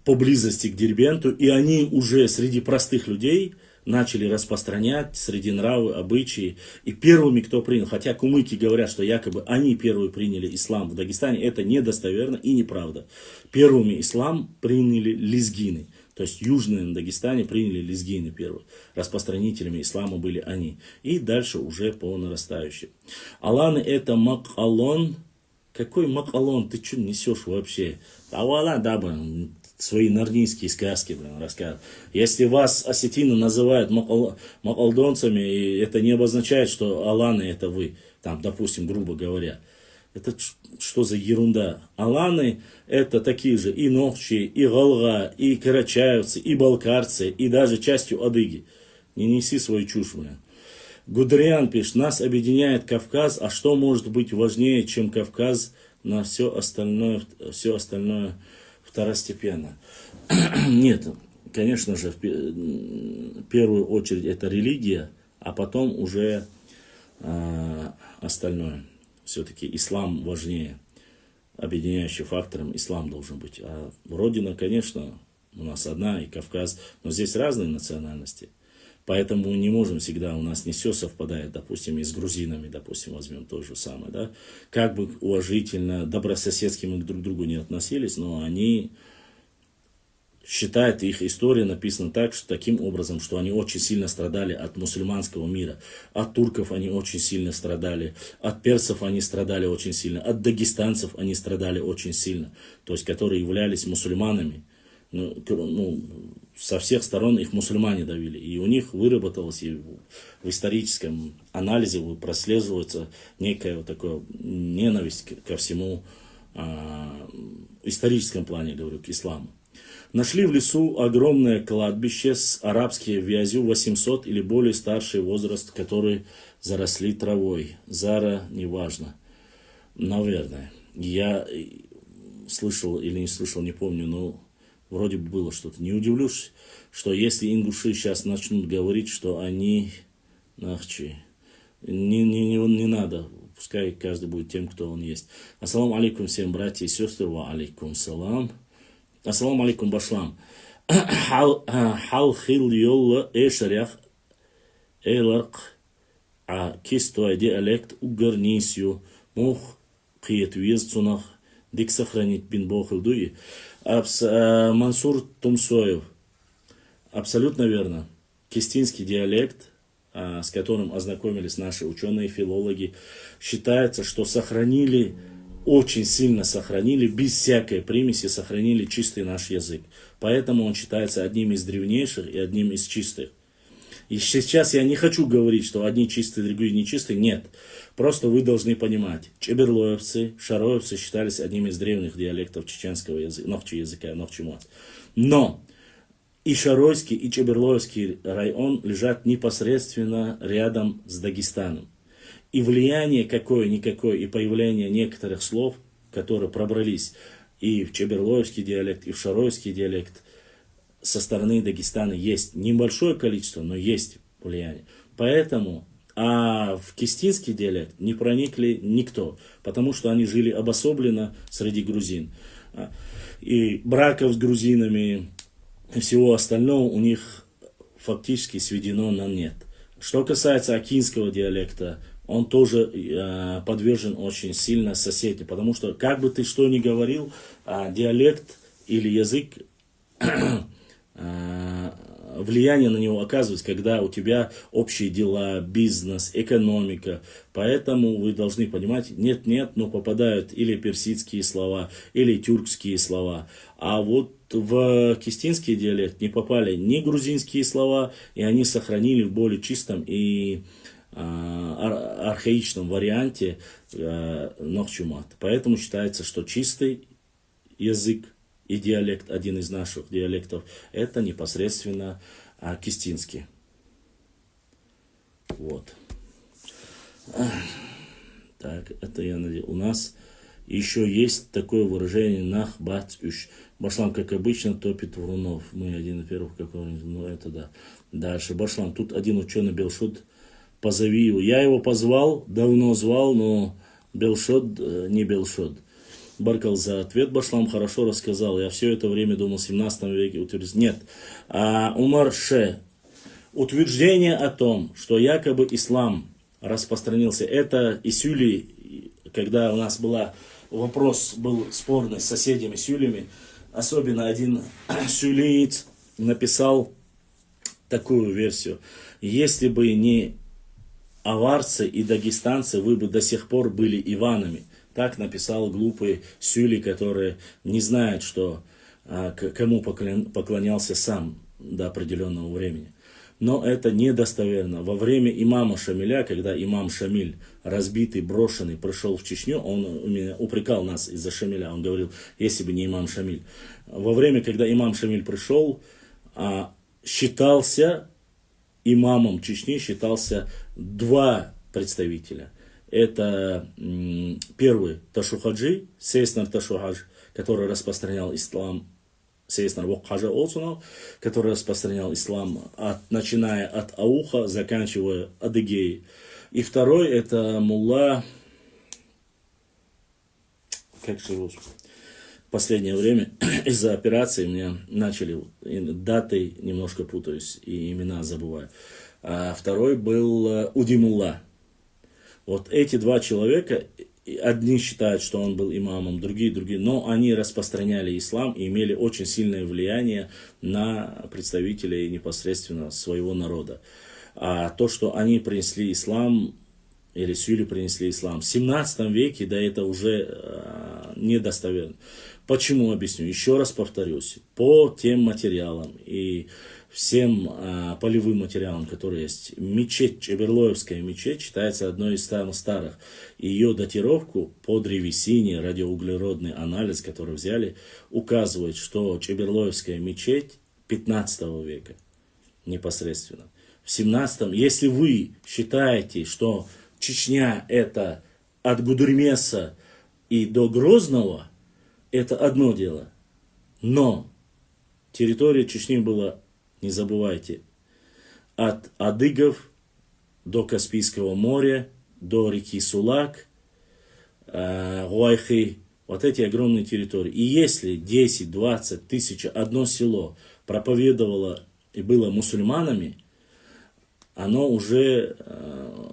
поблизости к Дербенту. И они уже среди простых людей начали распространять среди нравы, обычаи. И первыми, кто принял, хотя кумыки говорят, что якобы они первые приняли ислам в Дагестане, это недостоверно и неправда. Первыми ислам приняли лезгины. То есть южные на Дагестане приняли лезгины первые. Распространителями ислама были они. И дальше уже по нарастающей. Аланы это Макалон. Какой Макалон? Ты что несешь вообще? Авала, да, блин, свои нарнийские сказки, блин, рассказывают. Если вас осетины называют макалдонцами, это не обозначает, что аланы это вы. Там, допустим, грубо говоря. Это что за ерунда? Аланы это такие же и Нохчи, и Галга, и карачаевцы, и балкарцы, и даже частью адыги. Не неси свою чушь, блин. Гудериан пишет, нас объединяет Кавказ, а что может быть важнее, чем Кавказ, на все остальное второстепенно. Нет, конечно же, в первую очередь это религия, а потом уже остальное. Все-таки ислам важнее. Объединяющим фактором ислам должен быть. А родина, конечно, у нас одна, и Кавказ, но здесь разные национальности. Поэтому не можем всегда, у нас не все совпадает, допустим, и с грузинами, допустим, возьмем то же самое, да. Как бы уважительно, добрососедски мы друг к другу не относились, но они считают, их история написана так, что таким образом, что они очень сильно страдали от мусульманского мира. От турков они очень сильно страдали, от персов они страдали очень сильно, от дагестанцев они страдали очень сильно, то есть которые являлись мусульманами. Со всех сторон их мусульмане давили. И у них выработалось, и в историческом анализе прослеживается некая вот такая ненависть ко всему, в историческом плане, говорю, к исламу. Нашли в лесу огромное кладбище с арабской вязью, 800 или более старший возраст, которые заросли травой. Зара, неважно. Наверное. Я слышал или не слышал, не помню, но вроде бы было что-то. Не удивлюсь, что если ингуши сейчас начнут говорить, что они нахчи, не надо. Пускай каждый будет тем, кто он есть. Ассаламу алейкум всем, братья и сестры. Ва алейкум салам. Ассаламу алейкум башлам. Хал хил йолла эшарях эларк а кистой диалект угарнисью мух қиет везцунах дик сохранить бин бохилдуи. Мансур Тумсоев. Абсолютно верно. Кистинский диалект, с которым ознакомились наши ученые, филологи, считается, что сохранили, очень сильно сохранили, без всякой примеси сохранили чистый наш язык. Поэтому он считается одним из древнейших и одним из чистых. И сейчас я не хочу говорить, что одни чистые, другие нечистые. Нет. Просто вы должны понимать. Чеберлоевцы, шароевцы считались одним из древних диалектов чеченского языка, нохчи языка, нохчимат. Но и Шаройский, и Чеберлоевский район лежат непосредственно рядом с Дагестаном. И влияние какое-никакое, и появление некоторых слов, которые пробрались и в Чеберлоевский диалект, и в Шаройский диалект, со стороны Дагестана есть небольшое количество, но есть влияние. Поэтому, а в кистинский диалект не проникли никто, потому что они жили обособленно среди грузин. И браков с грузинами, и всего остального у них фактически сведено на нет. Что касается акинского диалекта, он тоже подвержен очень сильно соседям, потому что, как бы ты что ни говорил, диалект или язык, влияние на него оказывается, когда у тебя общие дела, бизнес, экономика. Поэтому вы должны понимать, нет, но попадают или персидские слова, или тюркские слова. А вот в кистинский диалект не попали ни грузинские слова, и они сохранили в более чистом и архаичном варианте нохчумат. Поэтому считается, что чистый язык и диалект, один из наших диалектов, это непосредственно кистинский. Вот. Так, это я надеюсь. У нас еще есть такое выражение «нах бац уш». Башлам, как обычно, топит врунов. Мы один из первых, какого-нибудь, ну это да. Дальше, Башлам, тут один ученый Белшот, позови его. Я его позвал, давно звал, но Белшот не Белшот. Баркал за ответ, Башлам хорошо рассказал. Я все это время думал, в 17 веке утвержден. Нет. Умар Ше. Утверждение о том, что якобы ислам распространился, это Исюли, когда у нас вопрос был спорный с соседями Сюлями, особенно один сюлиец написал такую версию. Если бы не аварцы и дагестанцы, вы бы до сих пор были Иванами. Так написал глупый Сюли, который не знает, что кому поклонялся сам до определенного времени. Но это недостоверно. Во время имама Шамиля, когда имам Шамиль, разбитый, брошенный, пришел в Чечню, он упрекал нас из-за Шамиля. Он говорил, если бы не имам Шамиль. Во время, когда имам Шамиль пришел, считался имамом Чечни, считался два представителя. Это первый Ташухаджи, Сейснар Ташухадж, который распространял ислам, Сейснар Вокхаджа Олсунов, который распространял ислам, начиная от Ауха, заканчивая Адыгеей. И второй это Мулла, как же его, в последнее время из-за операции мне начали, даты немножко путаюсь и имена забываю. А второй был Удимулла. Вот эти два человека, одни считают, что он был имамом, другие, но они распространяли ислам и имели очень сильное влияние на представителей непосредственно своего народа. А то, что они принесли ислам, или Сюли принесли ислам в 17 веке, да это уже недостоверно. Почему, объясню? Еще раз повторюсь. По тем материалам и всем полевым материалам, которые есть. Мечеть, Чеберлоевская мечеть, считается одной из самых старых. Ее датировку по древесине, радиоуглеродный анализ, который взяли, указывает, что Чеберлоевская мечеть 15 века непосредственно. В 17, если вы считаете, что Чечня это от Гудермеса и до Грозного, это одно дело. Но территория Чечни была, не забывайте, от адыгов до Каспийского моря, до реки Сулак, Гуайхи, вот эти огромные территории. И если 10-20 тысяч одно село проповедовало и было мусульманами, оно уже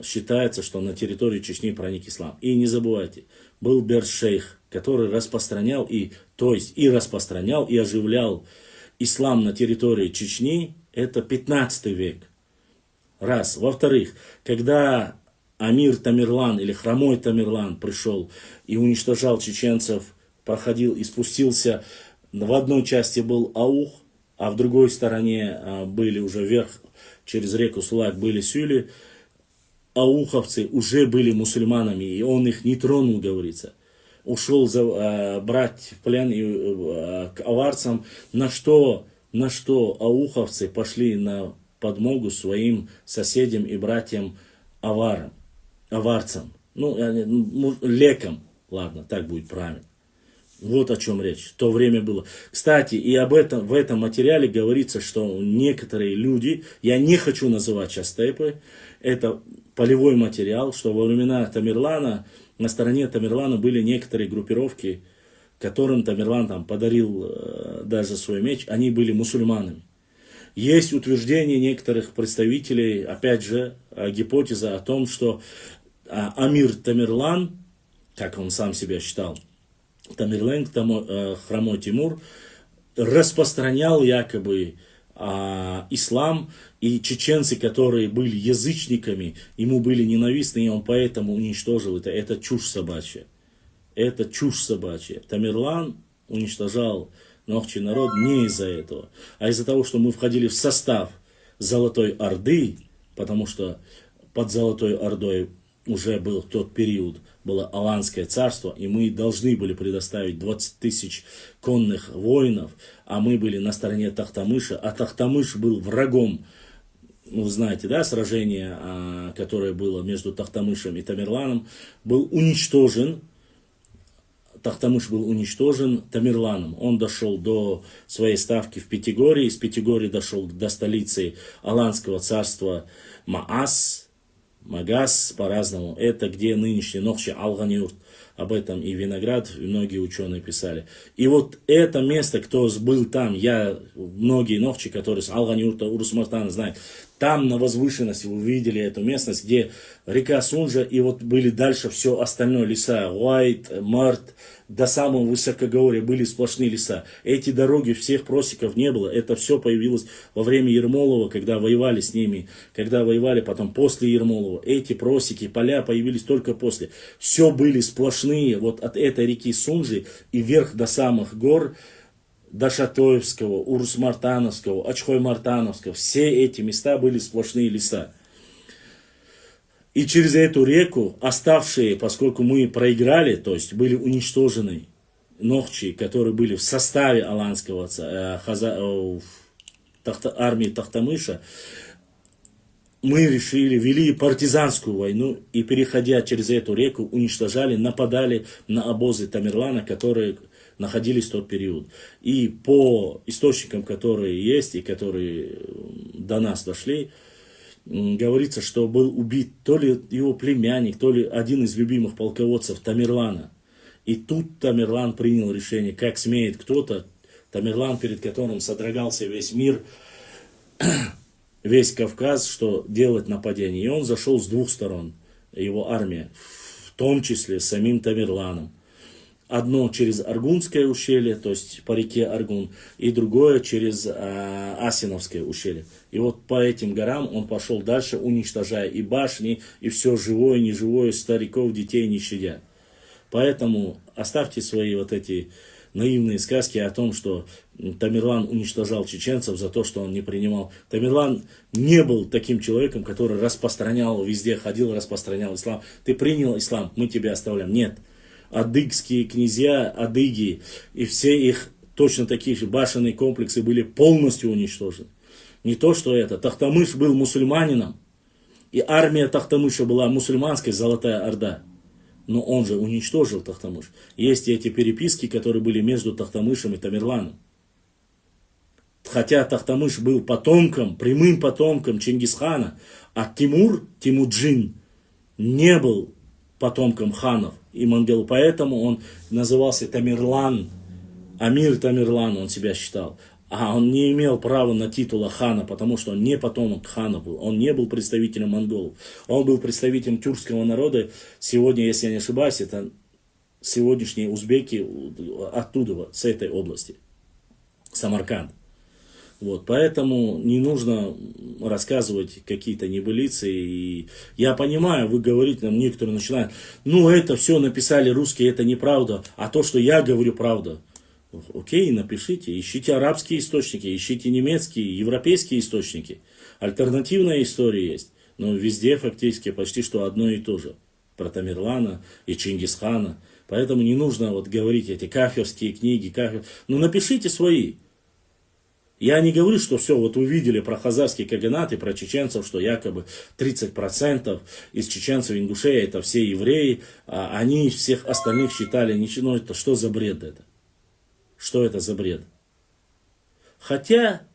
считается, что на территории Чечни проник ислам. И не забывайте, был Бершейх, который распространял, то есть и распространял, и оживлял ислам на территории Чечни, это 15 век. Раз. Во-вторых, когда Амир Тамерлан или Хромой Тамерлан пришел и уничтожал чеченцев, проходил и спустился, в одной части был Аух, а в другой стороне были уже вверх, через реку Сулак были Сюли, ауховцы уже были мусульманами, и он их не тронул, говорится. Ушел брать в плен к аварцам, на что ауховцы пошли на подмогу своим соседям и братьям аварцам. Лекам, ладно, так будет правильно. Вот о чем речь. В то время было. Кстати, и в этом материале говорится, что некоторые люди, я не хочу называть сейчас тейпы, это полевой материал, что во времена Тамерлана, на стороне Тамерлана были некоторые группировки, которым Тамерлан там подарил даже свой меч, они были мусульманами. Есть утверждение некоторых представителей, опять же, гипотеза о том, что Амир Тамерлан, как он сам себя считал, Тамерлан, Хромой Тимур, распространял якобы ислам, и чеченцы, которые были язычниками, ему были ненавистны, и он поэтому уничтожил это. Это чушь собачья. Это чушь собачья. Тамерлан уничтожал нохчий народ не из-за этого, а из-за того, что мы входили в состав Золотой Орды, потому что под Золотой Ордой уже был тот период, было Аланское царство, и мы должны были предоставить 20 тысяч конных воинов, а мы были на стороне Тохтамыша, а Тохтамыш был врагом. Вы знаете, да, сражение, которое было между Тохтамышем и Тамерланом, был уничтожен. Тохтамыш был уничтожен Тамерланом. Он дошел до своей ставки в Пятигорье, из Пятигорья дошел до столицы Аланского царства Магас по-разному. Это где нынешний Нохчи Алганиурт. Об этом и Виноград, и многие ученые писали. И вот это место, кто был там, многие Нохчи, которые с Алганиурта, Урус-Мартана знают, там на возвышенности вы видели эту местность, где река Сунжа, и вот были дальше все остальное, леса, Уайт, Март, до самого высокогорья были сплошные леса. Эти дороги, всех просеков не было, это все появилось во время Ермолова, когда воевали с ними, когда воевали потом после Ермолова. Эти просеки, поля появились только после. Все были сплошные, вот от этой реки Сунжи и вверх до самых гор, до Шатоевского, Урус-Мартановского, Очхой-Мартановского. Все эти места были сплошные леса. И через эту реку оставшие, поскольку мы проиграли, то есть были уничтожены Нохчи, которые были в составе аланского армии Тохтамыша, мы вели партизанскую войну и, переходя через эту реку, уничтожали, нападали на обозы Тамерлана, которые находились в тот период. И по источникам, которые есть и которые до нас дошли, говорится, что был убит то ли его племянник, то ли один из любимых полководцев Тамерлана. И тут Тамерлан принял решение, как смеет кто-то, Тамерлан, перед которым содрогался весь мир, весь Кавказ, что делать нападение. И он зашел с двух сторон, его армия, в том числе с самим Тамерланом. Одно через Аргунское ущелье, то есть по реке Аргун, и другое через Асиновское ущелье. И вот по этим горам он пошел дальше, уничтожая и башни, и все живое, неживое, стариков, детей не щадя. Поэтому оставьте свои вот эти наивные сказки о том, что Тамерлан уничтожал чеченцев за то, что он не принимал. Тамерлан не был таким человеком, который распространял везде, ходил, распространял ислам. Ты принял ислам, мы тебя оставляем. Нет. Адыгские князья, адыги и все их точно такие же башенные комплексы были полностью уничтожены. Не то, что это. Тахтамыш был мусульманином, и армия Тахтамыша была мусульманской, Золотая Орда. Но он же уничтожил Тахтамыш. Есть эти переписки, которые были между Тахтамышем и Тамерланом. Хотя Тахтамыш был потомком, прямым потомком Чингисхана, а Тимуджин, не был потомком ханов и монголов. Поэтому он назывался Тамерлан, Амир Тамерлан он себя считал. А он не имел права на титул хана, потому что он не потомок хана был. Он не был представителем монголов. Он был представителем тюркского народа. Сегодня, если я не ошибаюсь, это сегодняшние узбеки оттуда, с этой области. Самарканд. Вот, поэтому не нужно рассказывать какие-то небылицы. И я понимаю, вы говорите, нам некоторые начинают, ну это все написали русские, это неправда, а то, что я говорю, правда. Окей, напишите, ищите арабские источники, ищите немецкие, европейские источники. Альтернативная история есть, но везде фактически почти что одно и то же. Про Тамерлана и Чингисхана. Поэтому не нужно вот говорить эти кафирские книги. Ну напишите свои. Я не говорю, что все, вот вы видели про хазарский каганат и про чеченцев, что якобы 30% из чеченцев, ингушей, это все евреи, а они всех остальных считали ничего. Ну это что за бред это? Что это за бред? Хотя,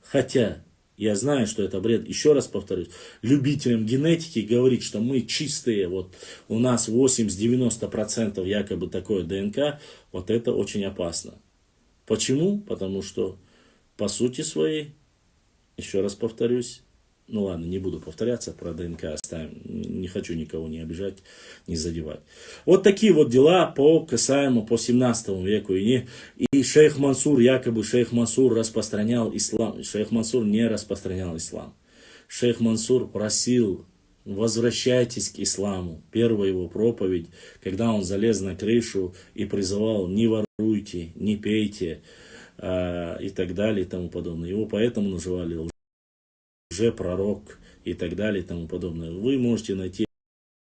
я знаю, что это бред, еще раз повторюсь, любителям генетики говорить, что мы чистые, вот у нас 80-90% якобы такое ДНК, вот это очень опасно. Почему? Потому что по сути своей, еще раз повторюсь, ну ладно, не буду повторяться, про ДНК оставим, не хочу никого не обижать, не задевать. Вот такие вот дела касаемо по 17 веку. И шейх Мансур, якобы шейх Мансур распространял ислам. Шейх Мансур не распространял ислам. Шейх Мансур просил, возвращайтесь к исламу. Первая его проповедь, когда он залез на крышу и призывал, не воруйте, не пейте, и так далее и тому подобное. Его поэтому называли лжепророк и так далее и тому подобное. Вы можете найти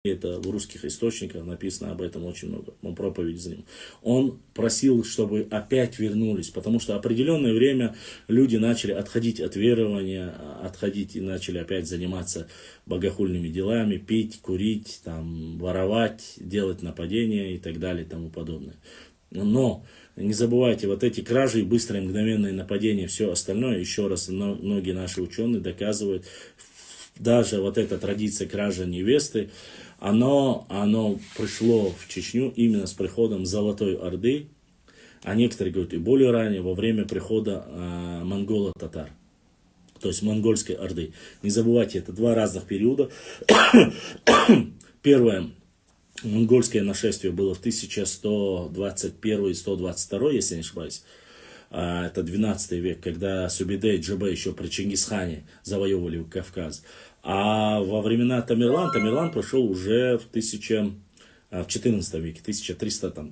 это в русских источниках, написано об этом очень много. Он проповедь за ним. Он просил, чтобы опять вернулись, потому что определенное время люди начали отходить от верования, отходить и начали опять заниматься богохульными делами, пить, курить, там, воровать, делать нападения и так далее и тому подобное. Но не забывайте, вот эти кражи, быстрые мгновенные нападения, все остальное, еще раз, многие наши ученые доказывают, даже вот эта традиция кражи невесты, оно пришло в Чечню именно с приходом Золотой Орды, а некоторые говорят и более ранее, во время прихода монголо-татар, то есть монгольской Орды. Не забывайте, это два разных периода. Первое. Монгольское нашествие было в 1121-122, если не ошибаюсь. Это 12 век, когда Субидей и Джебе еще при Чингисхане завоевывали Кавказ. А во времена Тамерлан прошел уже в 14 веке, 1300 там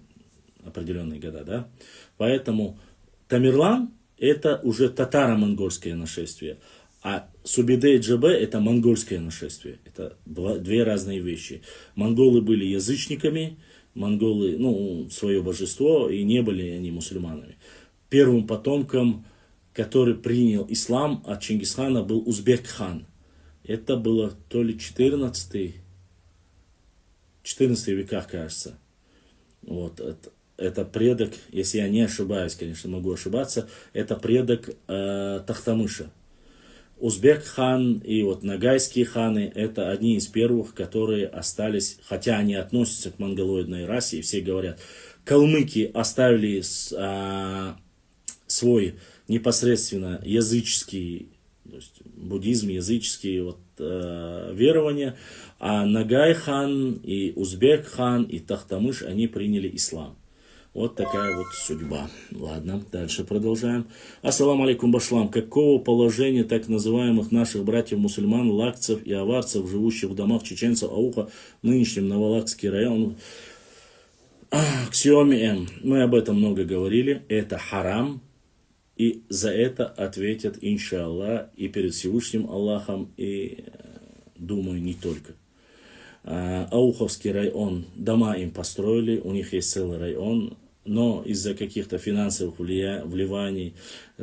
определенные года, да. Поэтому Тамерлан это уже татаро-монгольское нашествие. А Субидей и Джебе это монгольское нашествие. Это две разные вещи. Монголы были язычниками, монголы, свое божество, и не были они мусульманами. Первым потомком, который принял ислам от Чингисхана, был Узбек-хан. Это было то ли 14 веках, кажется. Вот, это предок, если я не ошибаюсь, конечно, могу ошибаться, это предок Тахтамыша. Узбек-хан и вот нагайские ханы это одни из первых, которые остались, хотя они относятся к монголоидной расе, и все говорят, калмыки оставили свой непосредственно языческий, то есть буддизм, языческие верования, а Нагай-хан и Узбек-хан и Тахтамыш, они приняли ислам. Вот такая вот судьба. Ладно, дальше продолжаем. Ассаламу алейкум башлам. Какого положения так называемых наших братьев-мусульман, лакцев и аварцев, живущих в домах чеченцев Ауха, нынешнем Новолакский район? Xiaomi M. Мы об этом много говорили. Это харам. И за это ответят, иншаллах, и перед Всевышним Аллахом, и, думаю, не только. Ауховский район, дома им построили, у них есть целый район, но из-за каких-то финансовых вливаний,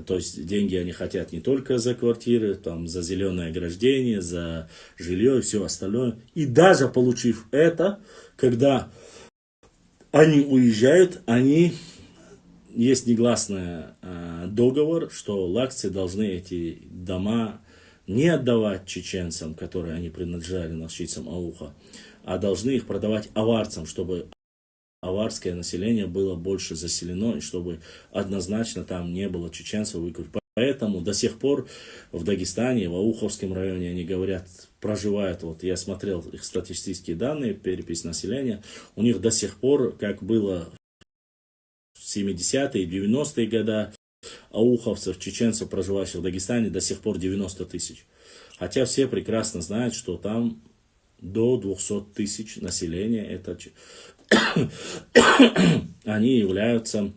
то есть деньги они хотят не только за квартиры, там, за зеленое ограждение, за жилье и все остальное. И даже получив это, когда они уезжают, есть негласный договор, что лакцы должны эти дома не отдавать чеченцам, которые они принадлежали нашицам Ауха, а должны их продавать аварцам, чтобы аварское население было больше заселено, и чтобы однозначно там не было чеченцев выкупить. Поэтому до сих пор в Дагестане, в Ауховском районе, они говорят, проживают, вот я смотрел их статистические данные, перепись населения, у них до сих пор, как было в 70-е и 90-е годы, ауховцев, чеченцев, проживающих в Дагестане, до сих пор 90 тысяч. Хотя все прекрасно знают, что там до 200 тысяч населения, они являются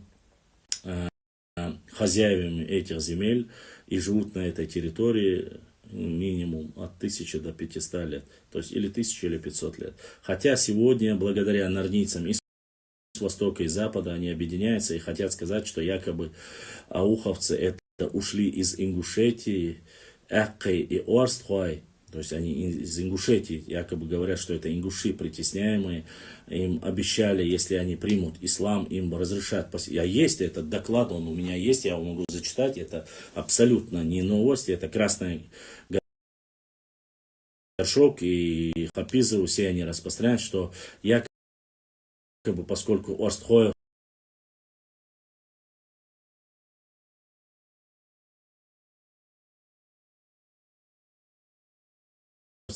хозяевами этих земель и живут на этой территории минимум от 1000 до 500 лет. То есть или 1000, или 500 лет. Хотя сегодня, благодаря норнийцам и с востока и запада, они объединяются и хотят сказать, что якобы ауховцы это ушли из Ингушетии, Эккой и Орстхой. То есть они из Ингушетии якобы говорят, что это ингуши притесняемые. Им обещали, если они примут ислам, им разрешат. Я есть этот доклад, он у меня есть, я его могу зачитать. Это абсолютно не новость, это красный горшок и Хапизову, все они распространяют, что якобы поскольку Орстхой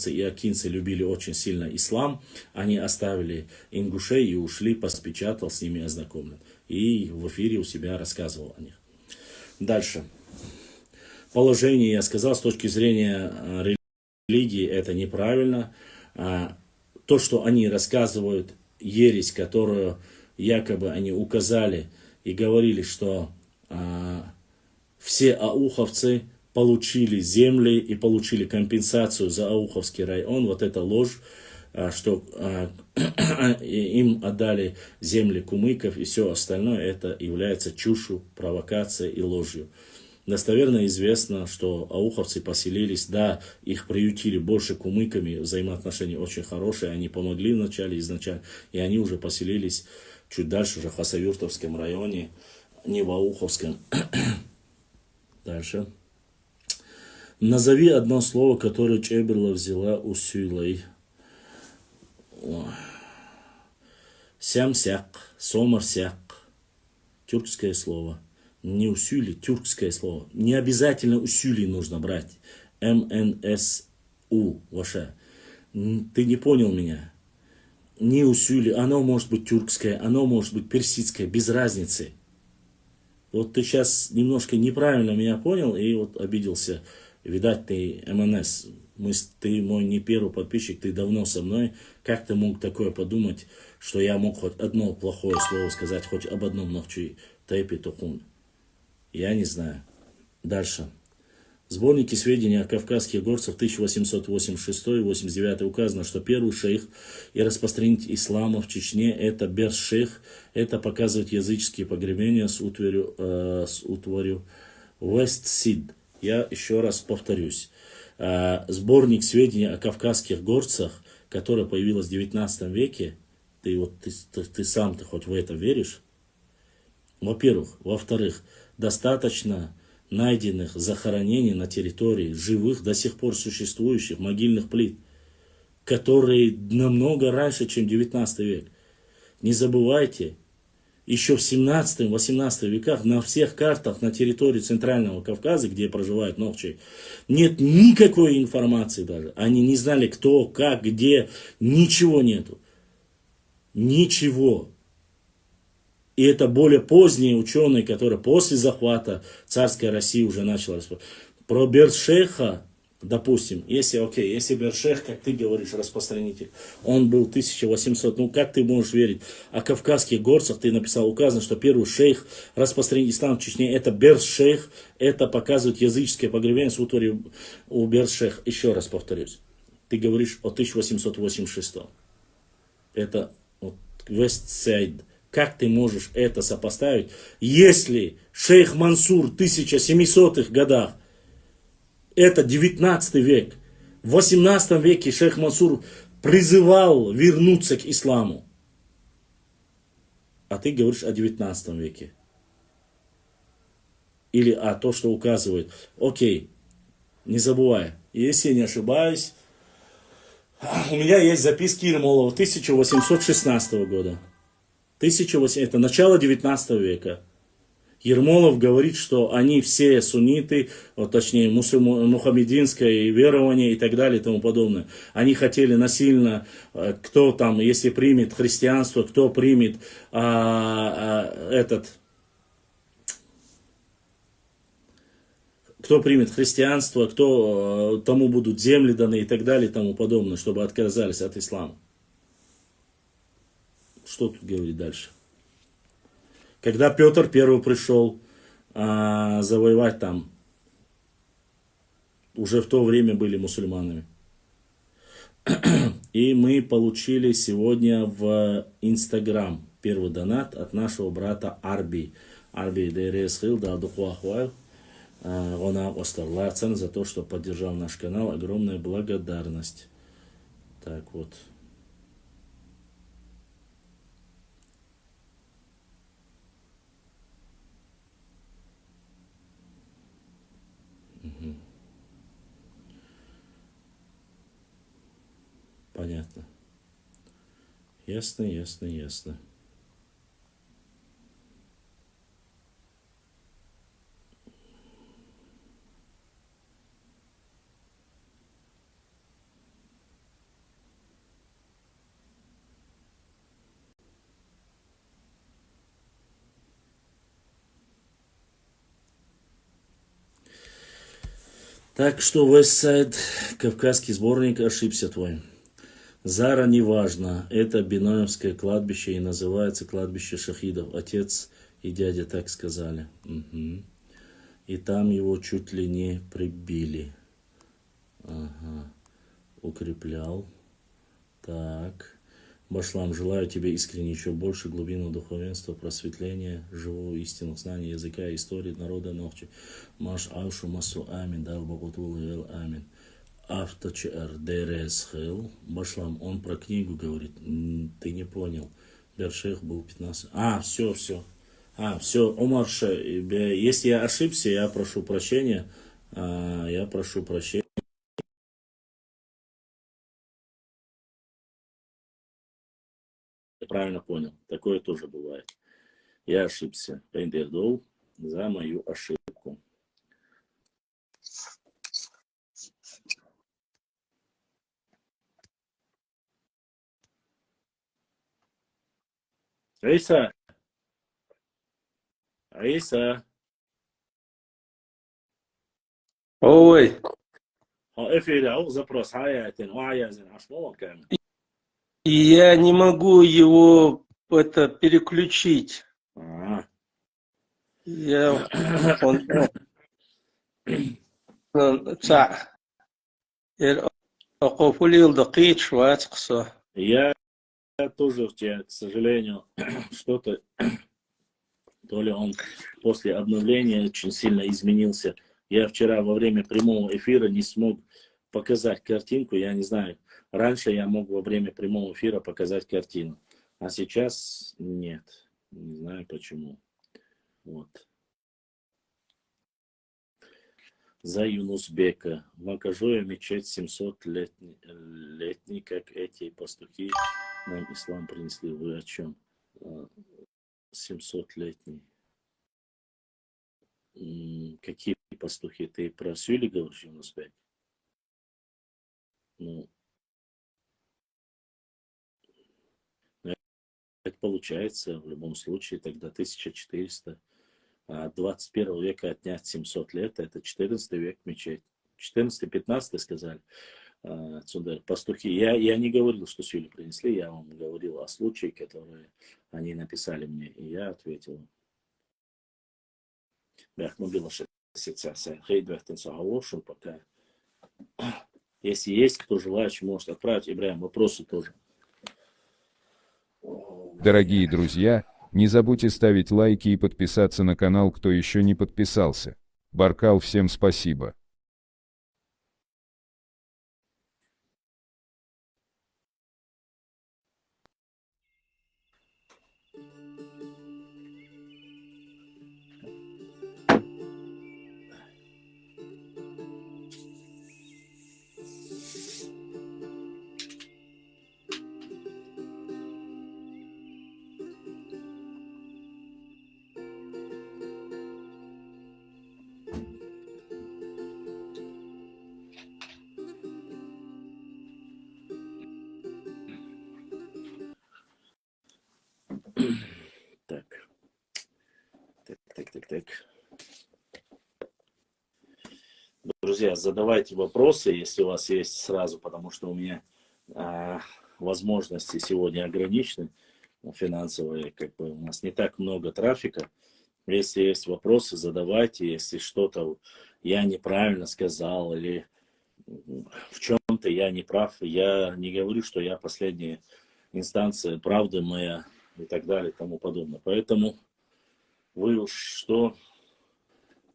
и акинцы любили очень сильно ислам, они оставили ингушей и ушли, поспечатал, с ними ознакомлен. И в эфире у себя рассказывал о них. Дальше. Положение, я сказал, с точки зрения религии, это неправильно. То, что они рассказывают, ересь, которую якобы они указали и говорили, что все ауховцы получили земли и получили компенсацию за Ауховский район. Вот это ложь, что им отдали земли кумыков и все остальное, это является чушью, провокацией и ложью. Достоверно известно, что ауховцы поселились, да, их приютили больше кумыками, взаимоотношения очень хорошие, они помогли вначале, изначально, и они уже поселились чуть дальше, уже в Хасавюртовском районе, не в Ауховском. Дальше. Назови одно слово, которое Чеберла взяла у Сюйлей. Сямсяк, сомарсяк. Тюркское слово. Не усюли, тюркское слово. Не обязательно усюли нужно брать. МНСУ, ваша. Ты не понял меня. Не усюли, оно может быть тюркское, оно может быть персидское, без разницы. Вот ты сейчас немножко неправильно меня понял и вот обиделся. Видать, ты МНС. Ты мой не первый подписчик, ты давно со мной. Как ты мог такое подумать, что я мог хоть одно плохое слово сказать, хоть об одном нахчи тайпе тухун? Я не знаю. Дальше. В сборнике сведений о кавказских горцах 1886-89 указано, что первый шейх и распространитель ислама в Чечне это Бершейх. Это показывает языческие погребения с утварью Вестсид. Я еще раз повторюсь. Сборник сведений о кавказских горцах, который появился в 19 веке, ты сам-то хоть в это веришь? Во-первых. Во-вторых, достаточно найденных захоронений на территории живых, до сих пор существующих могильных плит, которые намного раньше, чем 19 век. Не забывайте, еще в 17-18 веках на всех картах на территории Центрального Кавказа, где проживают нохчи, нет никакой информации даже. Они не знали, кто, как, где, ничего нету. Ничего. И это более поздние ученые, которые после захвата царской России уже начали рассказывать. Про Бершейха Допустим, если, окей, если Бершех, как ты говоришь, распространитель, он был 1800, ну как ты можешь верить? О кавказских горцах ты написал, указано, что первый шейх, распространитель ислама в Чечне, это Бершех, это показывает языческое погребение с утварью у Бершех. Еще раз повторюсь, ты говоришь о 1886. Это вот, Вестсайд. Как ты можешь это сопоставить, если шейх Мансур в 1700-х годах, это 19 век. В 18 веке шейх Мансур призывал вернуться к исламу. А ты говоришь о 19 веке. Или о том, что указывает. Окей, не забывай, если я не ошибаюсь, у меня есть записки Ермолова 1816 года. Это начало 19 века. Ермолов говорит, что они все сунниты, вот, точнее мухаммединское верование и так далее и тому подобное. Они хотели насильно, кто там, если примет христианство, кто примет кто примет христианство, кто тому будут земли даны и так далее и тому подобное, чтобы отказались от ислама. Что тут говорить дальше? Когда Петр I пришел завоевать там, уже в то время были мусульманами. И мы получили сегодня в Инстаграм первый донат от нашего брата Арби. Арби Дейресхил, да, Духуахуай. Он остарлацан за то, что поддержал наш канал. Огромная благодарность. Так вот. Понятно. Ясно, ясно, ясно. Так что Westside, кавказский сборник, ошибся твой. Зара не важно, это Биноевское кладбище и называется кладбище шахидов. Отец и дядя так сказали. Угу. И там его чуть ли не прибили. Ага. Укреплял. Так. Башлам, желаю тебе искренне еще больше глубинного духовенства, просветления, живого истинного знания языка, истории народа Нохчи. Маш аушу масу амин, дал боготул эл амин. Авточер Дересхел. Башлам, он про книгу говорит. Ты не понял. Бершех был 15. Все. Все, Омар, если я ошибся, я прошу прощения. Я прошу прощения. Я правильно понял. Такое тоже бывает. Я ошибся. Пендердол за мою ошибку. Раиса. Ой, Эфир, запрос. я не могу его переключить. Я, он, Я тоже в тебя, к сожалению, что-то, то ли он после обновления очень сильно изменился. Я вчера во время прямого эфира не смог показать картинку, я не знаю. Раньше я мог во время прямого эфира показать картину, а сейчас нет. Не знаю почему. Вот. За Юнусбека. Макажуя мечеть 700-летний, как эти пастухи нам ислам принесли. Вы о чем? 700-летний. Какие пастухи? Ты про Сюли говоришь, Юнусбек? Ну, это получается в любом случае тогда 1400. А 21 века отнять 700 лет, это 14 век мечеть. 14-15 сказали. Отсюда пастухи. Я не говорил, что сюда принесли, я вам говорил о случае, который они написали мне, и я ответил. Пока. Если есть кто желающий, может отправить. Ибраим, вопросы тоже. Дорогие друзья, не забудьте ставить лайки и подписаться на канал, кто еще не подписался. Баркал, всем спасибо. Так. Друзья, задавайте вопросы, если у вас есть сразу, потому что у меня возможности сегодня ограничены, финансовые, как бы у нас не так много трафика. Если есть вопросы, задавайте, если что-то я неправильно сказал или в чем-то я не прав, я не говорю, что я последняя инстанция правды моя и так далее и тому подобное. Поэтому вы уж что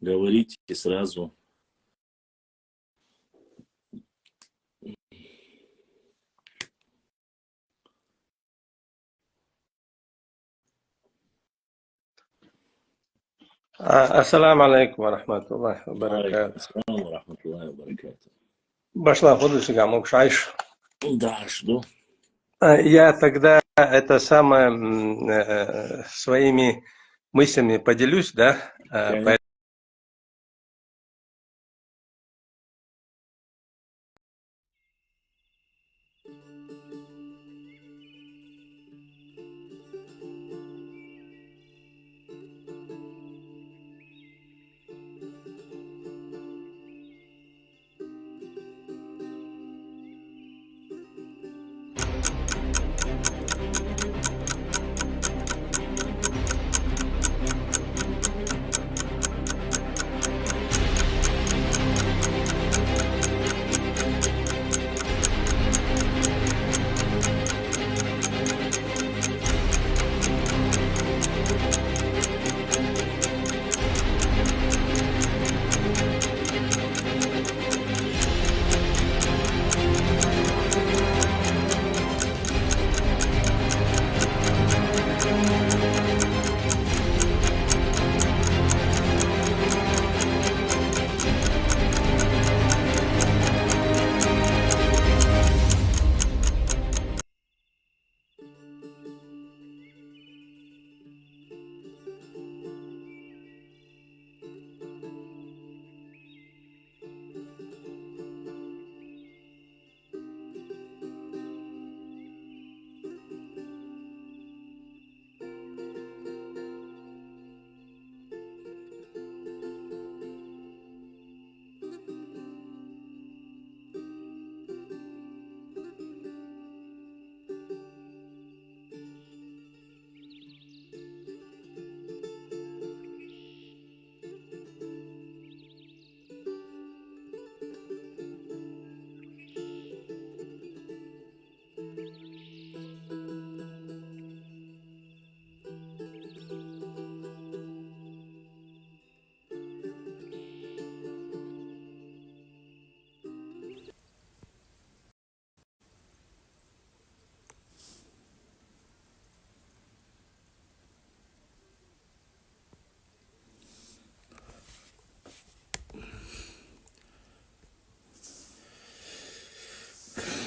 говорите сразу. Ассаламу алейкум ва рахматуллахи ва баракату. Ассаламу ва рахматуллахи ва баракату. Башла фудусига мукшайш. Да, жду. Я тогда это самое своими мыслями поделюсь, да?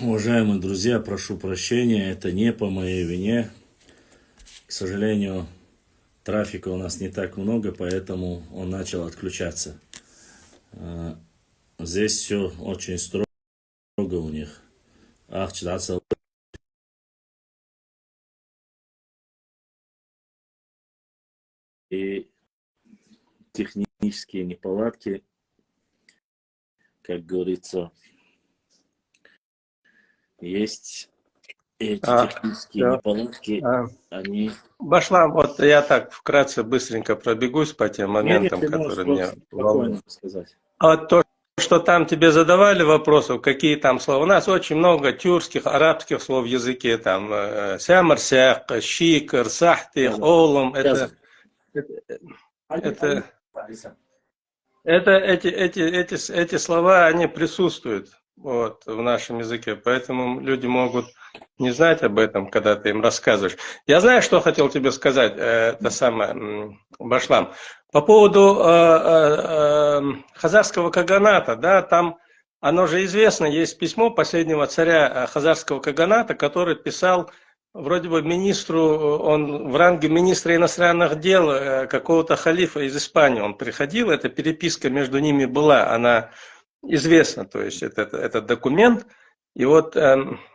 Уважаемые друзья, прошу прощения, это не по моей вине. К сожалению, трафика у нас не так много, поэтому он начал отключаться. Здесь все очень строго у них. И технические неполадки, как говорится, есть эти технические да. неполадки, они... Башлам, вот я так вкратце быстренько пробегусь по тем моментам, Ты можешь которые меня волнуют. спокойно сказать. А то, что там тебе задавали вопросов, какие там слова. У нас очень много тюркских, арабских слов в языке. Там сямарсяк, шикар, сахтих, олум. Эти слова, они присутствуют вот, в нашем языке. Поэтому люди могут не знать об этом, когда ты им рассказываешь. Я знаю, что хотел тебе сказать, это самое, Башлам. По поводу хазарского каганата, да, там оно же известно, есть письмо последнего царя хазарского каганата, который писал вроде бы министру, он в ранге министра иностранных дел какого-то халифа из Испании, он приходил, эта переписка между ними была, она известна, то есть этот документ. И вот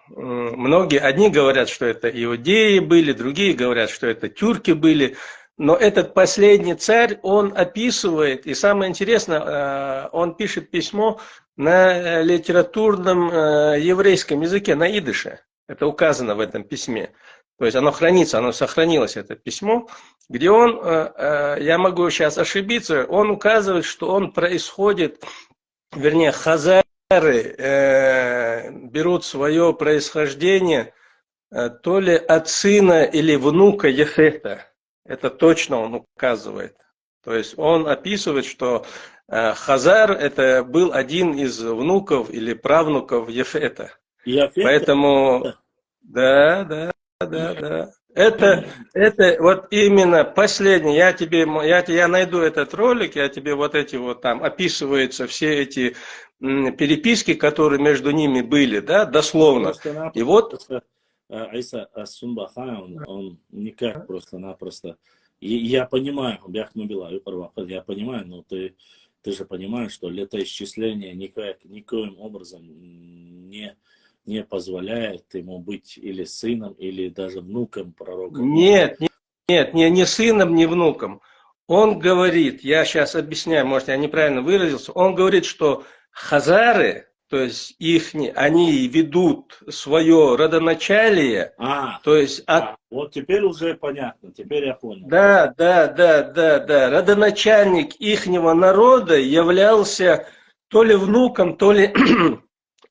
многие, одни говорят, что это иудеи были, другие говорят, что это тюрки были. Но этот последний царь, он описывает, и самое интересное, он пишет письмо на литературном еврейском языке, на идыше. Это указано в этом письме. То есть оно хранится, оно сохранилось, это письмо, где он, я могу сейчас ошибиться, он указывает, что он происходит, вернее, хазары берут свое происхождение то ли от сына или внука Ефета. Это точно он указывает. То есть он описывает, что Хазар это был один из внуков или правнуков Ефета. Поэтому, да. Это вот именно последний. Я найду этот ролик, я тебе вот эти вот там описываются все эти переписки, которые между ними были, да, дословно. И вот Айса Ас-Сунбахан, он никак просто-напросто. Я понимаю, я понимаю, но ты же понимаешь, что летоисчисление никоим образом не позволяет ему быть или сыном, или даже внуком пророка. Нет, не сыном, не внуком. Он говорит, я сейчас объясняю, может, я неправильно выразился, он говорит, что хазары, то есть они ведут свое родоначалие, то есть вот теперь уже понятно, теперь я понял. Да. Родоначальник ихнего народа являлся то ли внуком, то ли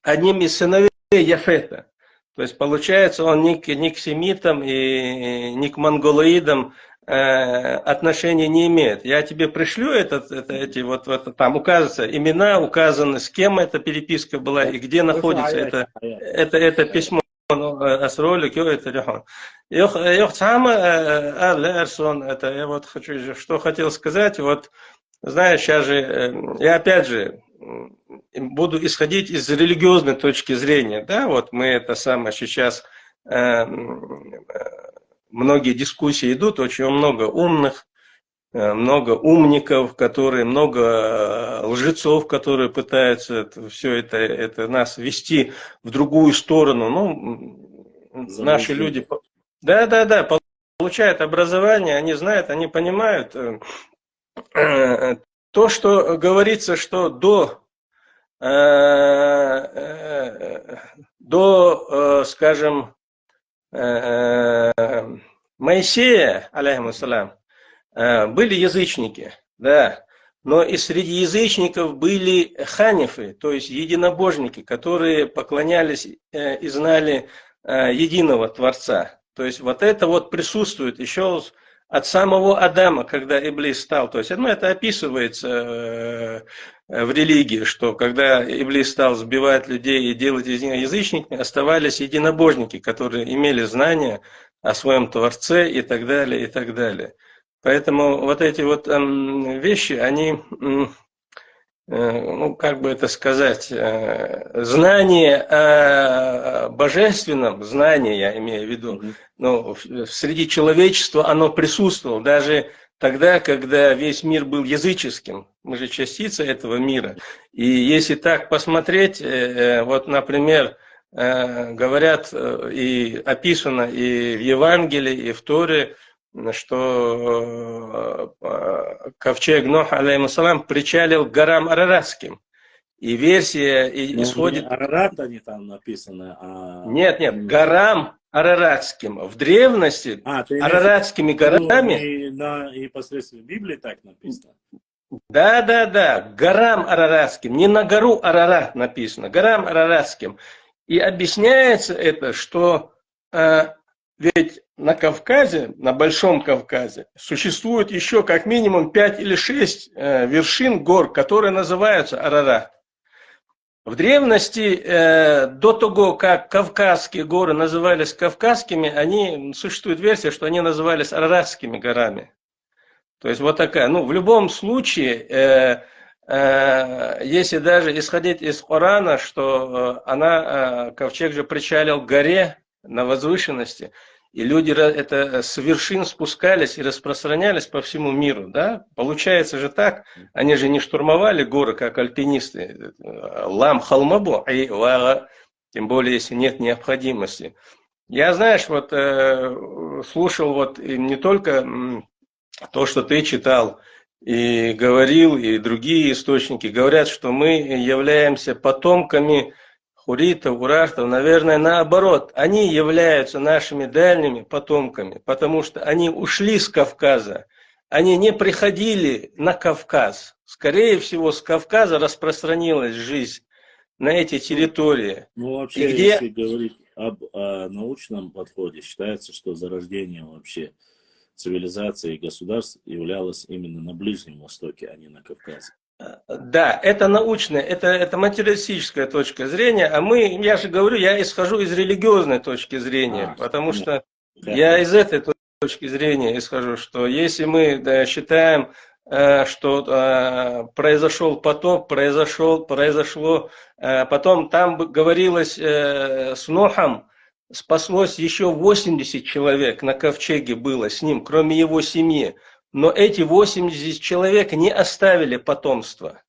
одним из сыновей Яфета. То есть получается, он ни к семитам и ни к монголоидам отношения не имеет. Я тебе пришлю там указываются имена, указаны, с кем эта переписка была и где находится это письмо. Асролик, это я вот хочу, что хотел сказать, вот знаешь, сейчас же, я опять же буду исходить из религиозной точки зрения, да, вот мы это самое сейчас, многие дискуссии идут, очень много умных, много умников, много лжецов, которые пытаются все это нас вести в другую сторону. Ну, наши люди, да, получают образование, они знают, они понимают. То, что говорится, что скажем, Моисея, алейхиссалям, были язычники, да, но и среди язычников были ханифы, то есть единобожники, которые поклонялись и знали единого Творца. То есть вот это вот присутствует еще от самого Адама, когда Иблис стал. То есть это описывается в религии, что когда Иблис стал сбивать людей и делать из них язычниками, оставались единобожники, которые имели знания о своем Творце и так далее, и так далее. Поэтому вот эти вот вещи, они, ну, как бы это сказать, знание о божественном, знание я имею в виду, ну, среди человечества оно присутствовало, даже тогда, когда весь мир был языческим. Мы же частица этого мира. И если так посмотреть, вот, например, говорят и описано и в Евангелии, и в Торе, что ковчег Ноха, алейхиссалам, причалил к горам Араратским. И версия Ну, не исходит... Арарат они там написаны, а... Нет, нет, горам араратским. В древности ты имеешь араратскими в виду, горами... не на непосредственно в Библии так написано? Да, да, да, горам араратским. Не на гору Арарат написано, горам араратским. И объясняется это, что ведь на Кавказе, на Большом Кавказе, существует еще как минимум 5 или 6 вершин гор, которые называются Арарат. В древности, до того, как Кавказские горы назывались Кавказскими, существует версия, что они назывались Араратскими горами. То есть вот такая, в любом случае, если даже исходить из Корана, что ковчег же причалил к горе на возвышенности, и люди это с вершин спускались и распространялись по всему миру, да? Получается же так, они же не штурмовали горы, как альпинисты, лам халмабу, тем более, если нет необходимости. Я, знаешь, вот слушал вот не только то, что ты читал и говорил, и другие источники говорят, что мы являемся потомками хуритов, урартов, наверное, наоборот. Они являются нашими дальними потомками, потому что они ушли с Кавказа. Они не приходили на Кавказ. Скорее всего, с Кавказа распространилась жизнь на эти территории. Вообще, если говорить об научном подходе, считается, что зарождение вообще цивилизации и государств являлось именно на Ближнем Востоке, а не на Кавказе. Да, это научная, это материалистическая точка зрения, я же говорю, я исхожу из религиозной точки зрения, потому что я из этой точки зрения исхожу, что если мы считаем, что произошел потоп, произошло, потом там говорилось с Нохом, спаслось еще 80 человек на ковчеге было с ним, кроме его семьи. Но эти 80 человек не оставили потомства.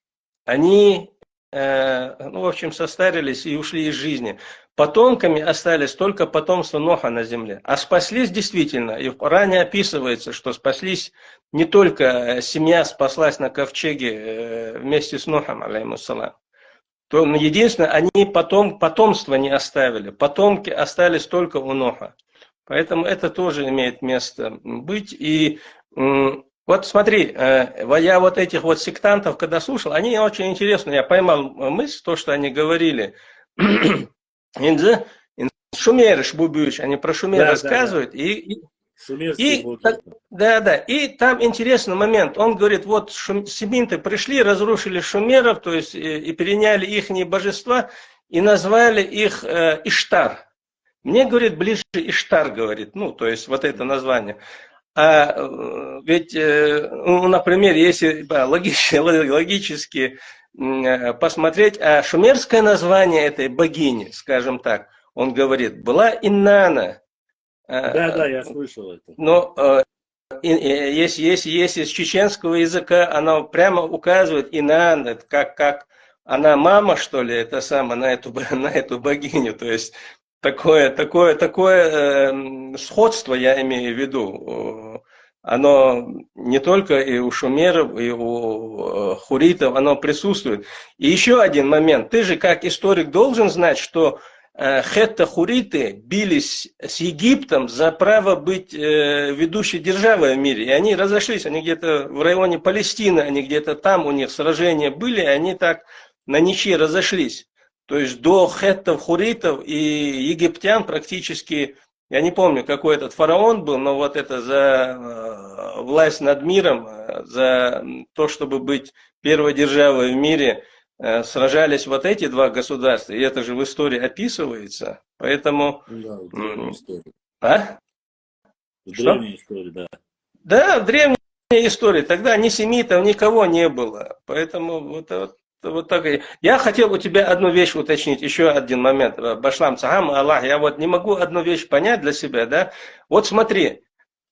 Они, в общем, состарились и ушли из жизни. Потомками остались только потомство Ноха на земле. А спаслись действительно, и в Коране описывается, что спаслись не только семья спаслась на ковчеге вместе с Нохом, алейхиссалам. Единственное, они потомство не оставили. Потомки остались только у Ноха. Поэтому это тоже имеет место быть. И вот смотри, я вот этих вот сектантов, когда слушал, они очень интересно, я поймал мысль, то, что они говорили. Шумериш Бубюч, они про Шумер рассказывают. Да. И там интересный момент. Он говорит, вот семиты пришли, разрушили шумеров, то есть и переняли их божества, и назвали их Иштар. Мне, говорит, ближе Иштар, говорит, то есть вот это название. Ведь, например, если логически посмотреть, шумерское название этой богини, скажем так, он говорит, была Иннана. Да, я слышал это. Но если с чеченского языка оно прямо указывает Иннана, как она мама, что ли, это самое, на эту богиню, то есть такое сходство, я имею в виду, оно не только и у шумеров, и у хуритов, оно присутствует. И еще один момент. Ты же как историк должен знать, что хетта-хуриты бились с Египтом за право быть ведущей державой в мире. И они разошлись, они где-то в районе Палестины, они где-то там, у них сражения были, и они так на ничьи разошлись. То есть до хеттов, хуритов и египтян практически, я не помню, какой этот фараон был, но вот это за власть над миром, за то, чтобы быть первой державой в мире, сражались вот эти два государства, и это же в истории описывается, поэтому... Да, в древней истории. В древней истории, да. Да, в древней истории, тогда ни семитов, никого не было, поэтому вот так. Я хотел у тебя одну вещь уточнить, еще один момент. Башлам Цагам, Аллах, я вот не могу одну вещь понять для себя, да? Вот смотри,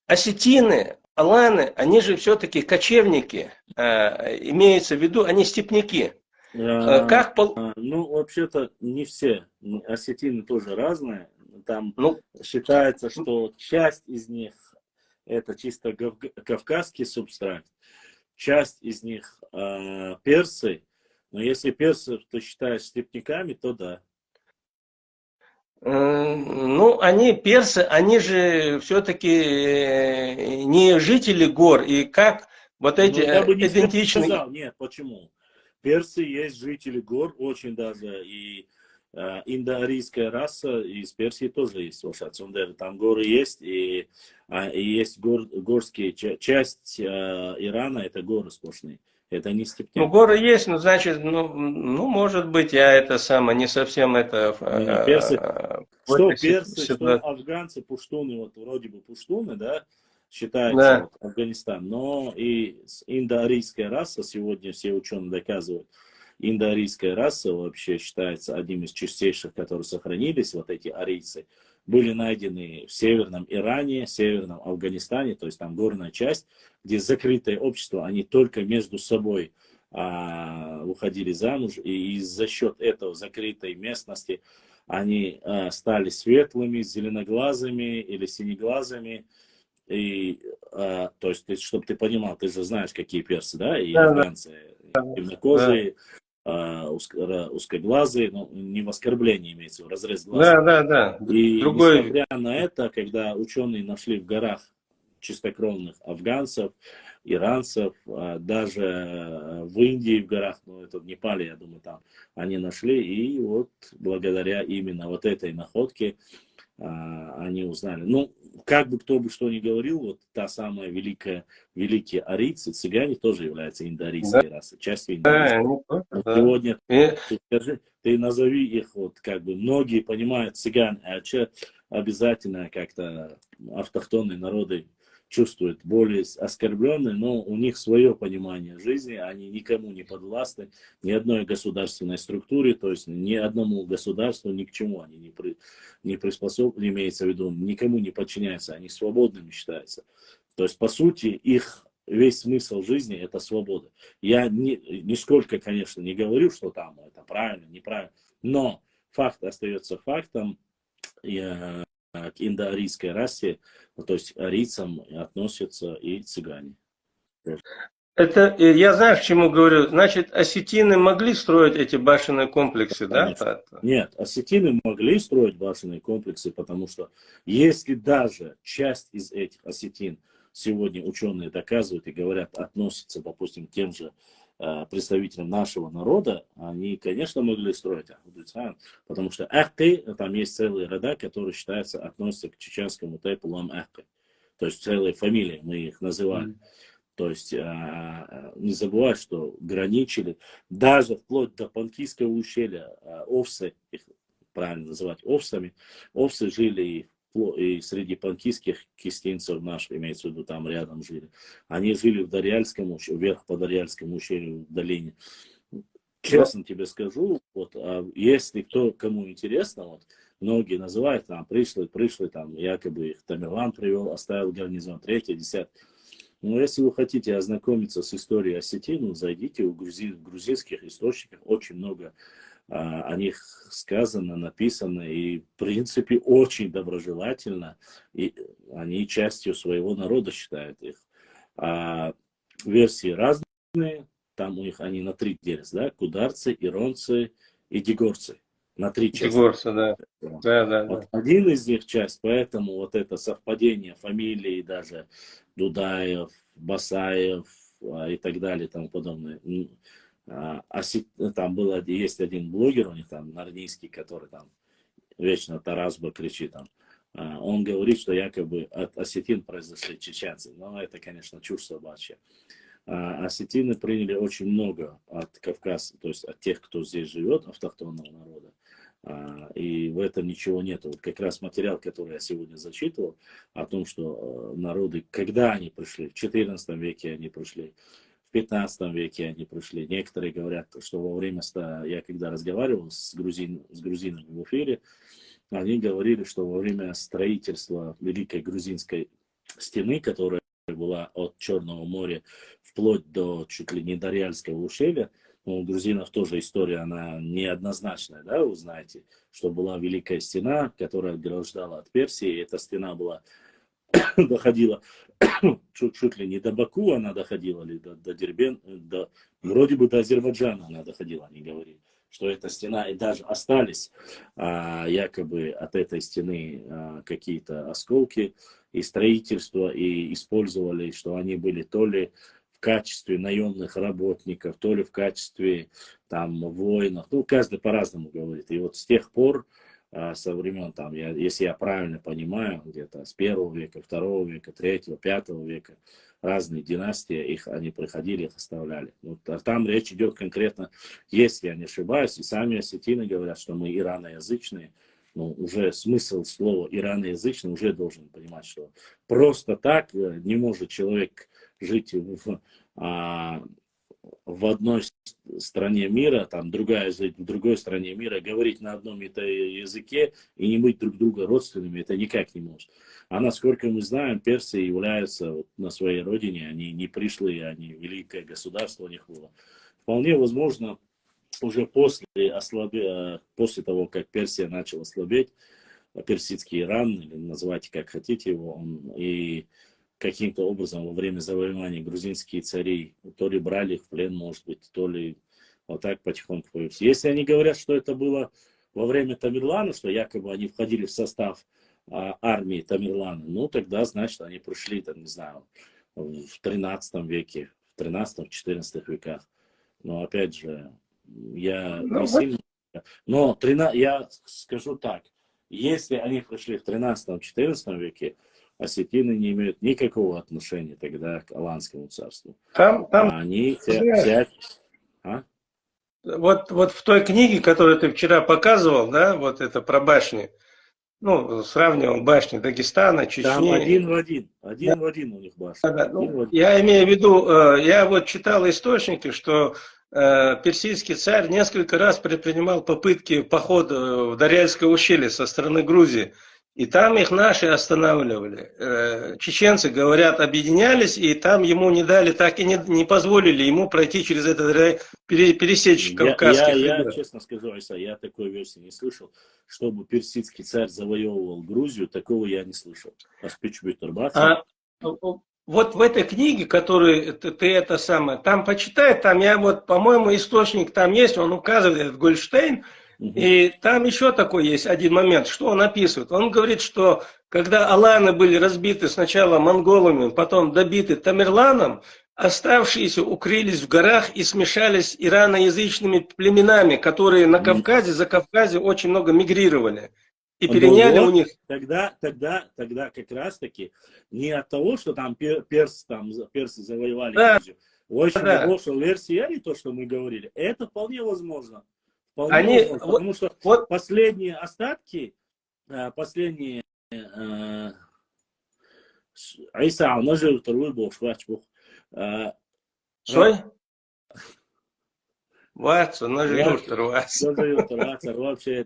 осетины, аланы, они же все-таки кочевники, имеется в виду, они степняки. Вообще-то не все. Осетины тоже разные. Там считается, что часть из них это чисто кавказский субстракт, часть из них персы, Но если персов ты считаешь степняками, то да. Ну, они персы, они же все-таки не жители гор, и как вот эти Но я бы не идентичны. сказал, нет, почему? Персы есть жители гор, очень даже, и индоарийская раса из Персии тоже есть, там горы есть, и есть горские, часть Ирана это горы сплошные, это не Ну, степняк. горы есть, ну, значит, ну, может быть, я это самое, не совсем это Не, персы, в что этой персы, что ситуации. афганцы, пуштуны, вот вроде бы пуштуны, да, считается Да. вот Афганистан, но и индоарийская раса, сегодня все ученые доказывают, индоарийская раса вообще считается одним из чистейших, которые сохранились, вот эти арийцы, были найдены в северном Иране, северном Афганистане, то есть там горная часть, где закрытое общество, они только между собой уходили замуж, и за счет этого закрытой местности они стали светлыми, зеленоглазыми или синеглазыми. И, то есть, чтобы ты понимал, ты же знаешь, какие персы, да, и Да, да, афганцы, да, темнокожие, узкоглазые, ну, не в оскорблении имеется в виду, разрез глаза. да, да, да. И Другой, несмотря на это, когда ученые нашли в горах чистокровных афганцев, иранцев, даже в Индии в горах, ну это в Непале, я думаю, там они нашли, и вот благодаря именно вот этой находке они узнали. Ну, как бы кто бы что ни говорил, вот та самая великие арийцы, цыгане тоже являются да, индоарийской расой, частью да, индоарийской. они тоже, Но да. сегодня И ты скажи, ты назови их, вот как бы многие понимают цыган, а че обязательно как-то автохтонные народы чувствуют более оскорбленные, но у них свое понимание жизни, они никому не подвластны, ни одной государственной структуре, то есть ни одному государству, ни к чему они не приспособлены, имеется в виду, никому не подчиняются, они свободными считаются. То есть, по сути, их весь смысл жизни – это свобода. Я нисколько, конечно, не говорю, что там это правильно, неправильно, но факт остается фактом. К индоарийской расе, ну, то есть арийцам относятся и цыгане. это, я знаю, к чему говорю. Значит, осетины могли строить эти башенные комплексы, да? Конечно. Нет, осетины могли строить башенные комплексы, потому что если даже часть из этих осетин сегодня ученые доказывают и говорят, относятся, допустим, к тем же представителям нашего народа, они, конечно, могли строить Ахдуцхан, потому что Ахты, там есть целые рода, которые считаются, относятся к чеченскому тайпу Лам-Ахты. То есть целые фамилии, мы их называли. То есть не забывай, что граничили даже вплоть до Панкийского ущелья овсы, их правильно называть овсами, овсы жили и среди панкийских кистинцев наших, имеется в виду, там рядом жили. Они жили в Дарьяльском ущелье, вверх по Дарьяльскому ущелью в долине. Честно тебе скажу, вот, если кому интересно, вот, многие называют, там, пришлый, там, якобы их Тамерлан привел, оставил гарнизон, 3, 10. Но если вы хотите ознакомиться с историей Осетии, ну, зайдите в грузинских источниках, очень много о них сказано, написано, и в принципе очень доброжелательно, и они частью своего народа считают их. Версии разные, там у них они на 3 делятся, да, кударцы, иронцы и дегорцы, на 3 части. Дегорцы, да. Да. Вот один из них часть, поэтому вот это совпадение фамилий, даже Дудаев, Басаев и так далее и тому подобное. Там есть один блогер у них там, нарнийский, который там вечно Тарасба кричит там. Он говорит, что якобы от осетин произошли чеченцы. Но это, конечно, чушь собачья. Осетины приняли очень много от Кавказа, то есть от тех, кто здесь живет, автохтонного народа. И в этом ничего нету. Вот как раз материал, который я сегодня зачитывал, о том, что народы, когда они пришли, в XIV веке они пришли, в XV веке они пришли. Некоторые говорят, что во время, я когда разговаривал с грузинами в эфире, они говорили, что во время строительства Великой Грузинской стены, которая была от Черного моря вплоть до чуть ли не Дарьяльского ущелья, у грузинов тоже история, она неоднозначная, да, вы знаете, что была Великая Стена, которая ограждала от Персии, и эта стена была доходила чуть ли не до Баку, она доходила, или до Дербен, вроде бы до Азербайджана она доходила, они говорили, что эта стена, и даже остались якобы от этой стены какие-то осколки и строительство, и использовали, что они были то ли в качестве наемных работников, то ли в качестве там воинов, ну, каждый по-разному говорит. И вот с тех пор, со времен, там, если я правильно понимаю, где-то с 1 века, 2 века, 3, 5 века, разные династии, они приходили, их оставляли. Вот, а там речь идет конкретно, если я не ошибаюсь, и сами осетины говорят, что мы ираноязычные, ну, уже смысл слова ираноязычный уже должен понимать, что просто так не может человек жить в одной стране мира, там другая жить в другой стране мира, говорить на одном языке и не быть друг друга родственными, это никак не может. А насколько мы знаем, персы являются вот на своей родине, они не пришли, они великое государство у них было. Вполне возможно, уже после того, как Персия начала слабеть, персидский Иран, или называйте как хотите его, и каким-то образом во время завоевания грузинские цари то ли брали их в плен, может быть, то ли вот так потихоньку появились. Если они говорят, что это было во время Тамерлана, что якобы они входили в состав армии Тамерлана, ну тогда, значит, они пришли, там, не знаю, в 13 веке, в 13-14 веках. Но опять же, я не сильно... Но я скажу так, если они пришли в 13-14 веке, осетины не имеют никакого отношения тогда к Аланскому царству. Они Вот в той книге, которую ты вчера показывал, да, вот это про башни, ну, сравнивал башни Дагестана, Чечни. Там один в один у них башня. Да, ну, я имею в виду, я вот читал источники, что персидский царь несколько раз предпринимал попытки похода в Дарьяльское ущелье со стороны Грузии. И там их наши останавливали. Чеченцы, говорят, объединялись, и там ему не дали, так и не позволили ему пройти через этот, пересечь Кавказский хребет. Я честно скажу, Айса, я такой версии не слышал, чтобы персидский царь завоевывал Грузию, такого я не слышал. Вот в этой книге, которую ты это самое, там почитай, там я вот, по-моему, источник там есть, он указывает, Гольштейн. И там еще такой есть один момент, что он описывает. Он говорит, что когда аланы были разбиты сначала монголами, потом добиты Тамерланом, оставшиеся укрылись в горах и смешались с ираноязычными племенами, которые на Кавказе, за Кавказе очень много мигрировали. И переняли у них... Тогда как раз таки не от того, что там персы завоевали Грузию. Очень хорошая версия, не то, что мы говорили. Это вполне возможно. Потому что последние остатки, Айса, он же второй был, швачбух. Шой? Ватс, он же второй. Вообще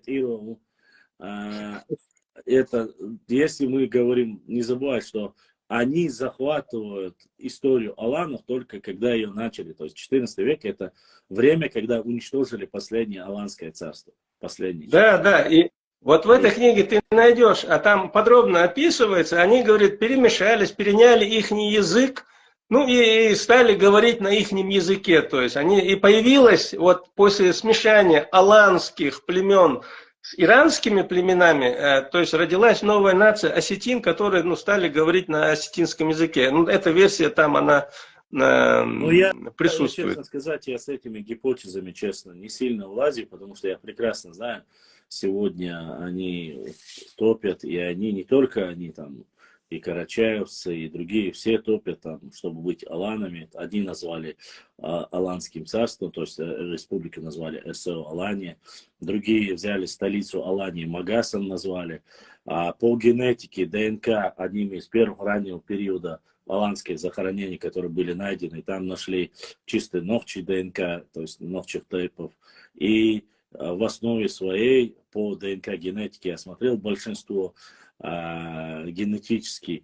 это, если мы говорим, не забывай, что они захватывают историю аланов только когда ее начали. То есть 14 век это время, когда уничтожили последнее аланское царство. Последнее. Да. И вот в этой книге ты найдешь, а там подробно описывается, они, говорят, перемешались, переняли ихний язык, ну и стали говорить на ихнем языке. То есть и появилось вот после смешания аланских племен с иранскими племенами, то есть родилась новая нация осетин, которые стали говорить на осетинском языке. Ну, эта версия там, она присутствует. Честно сказать, я с этими гипотезами, честно, не сильно влазил, потому что я прекрасно знаю, сегодня они топят, и они не только они там, и карачаевцы, и другие, все топят там, чтобы быть аланами. Одни назвали Аланским царством, то есть республику назвали СО Алания. Другие взяли столицу Алании, Магасом назвали. По генетике ДНК одними из первых раннего периода аланских захоронений, которые были найдены, там нашли чистый новчий ДНК, то есть новчих тейпов. И в основе своей по ДНК генетике я смотрел большинство генетически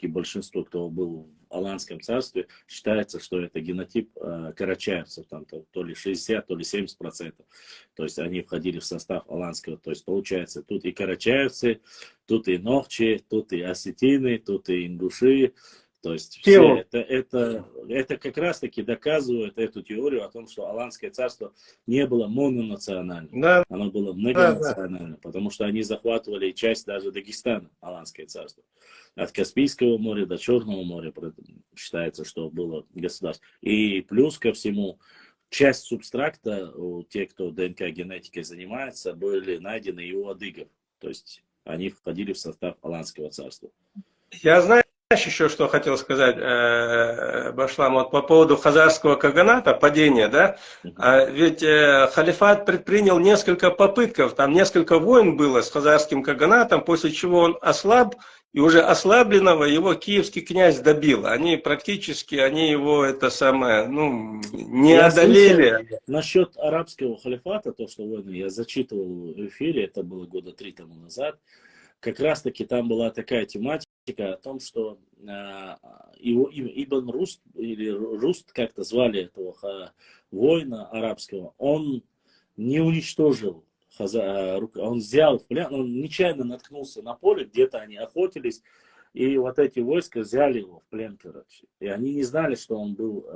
большинство, кто был в Аланском царстве считается, что это генотип карачаевцев, там то ли 60, то ли 70%. То есть они входили в состав аланского. То есть получается, тут и карачаевцы, тут и нохчи, тут и осетины, тут и ингуши. То есть все это как раз таки доказывает эту теорию о том, что Аланское царство не было мононациональным. Да, Оно было да, да. многонациональным, потому что они захватывали часть даже Дагестана, Аланское царство. От Каспийского моря до Черного моря считается, что было государство. И плюс ко всему, часть субстракта у тех, кто ДНК-генетикой занимается, были найдены и у адыгов. То есть они входили в состав Аланского царства. Я знаю еще, что хотел сказать, Башлам, вот по поводу хазарского каганата, падения, да? Ведь халифат предпринял несколько попытков, там несколько войн было с хазарским каганатом, после чего он ослаб, и уже ослабленного его киевский князь добил. Они практически, они его это самое, ну, не одолели. Насчет арабского халифата, то, что войны я зачитывал в эфире, это было года 3 тому назад, как раз таки там была такая тематика о том, что его Ибн Руст, или Руст, как-то звали этого воина арабского, он не уничтожил, он взял в плен, он нечаянно наткнулся на поле, где-то они охотились, и вот эти войска взяли его в плен, короче. И они не знали, что он был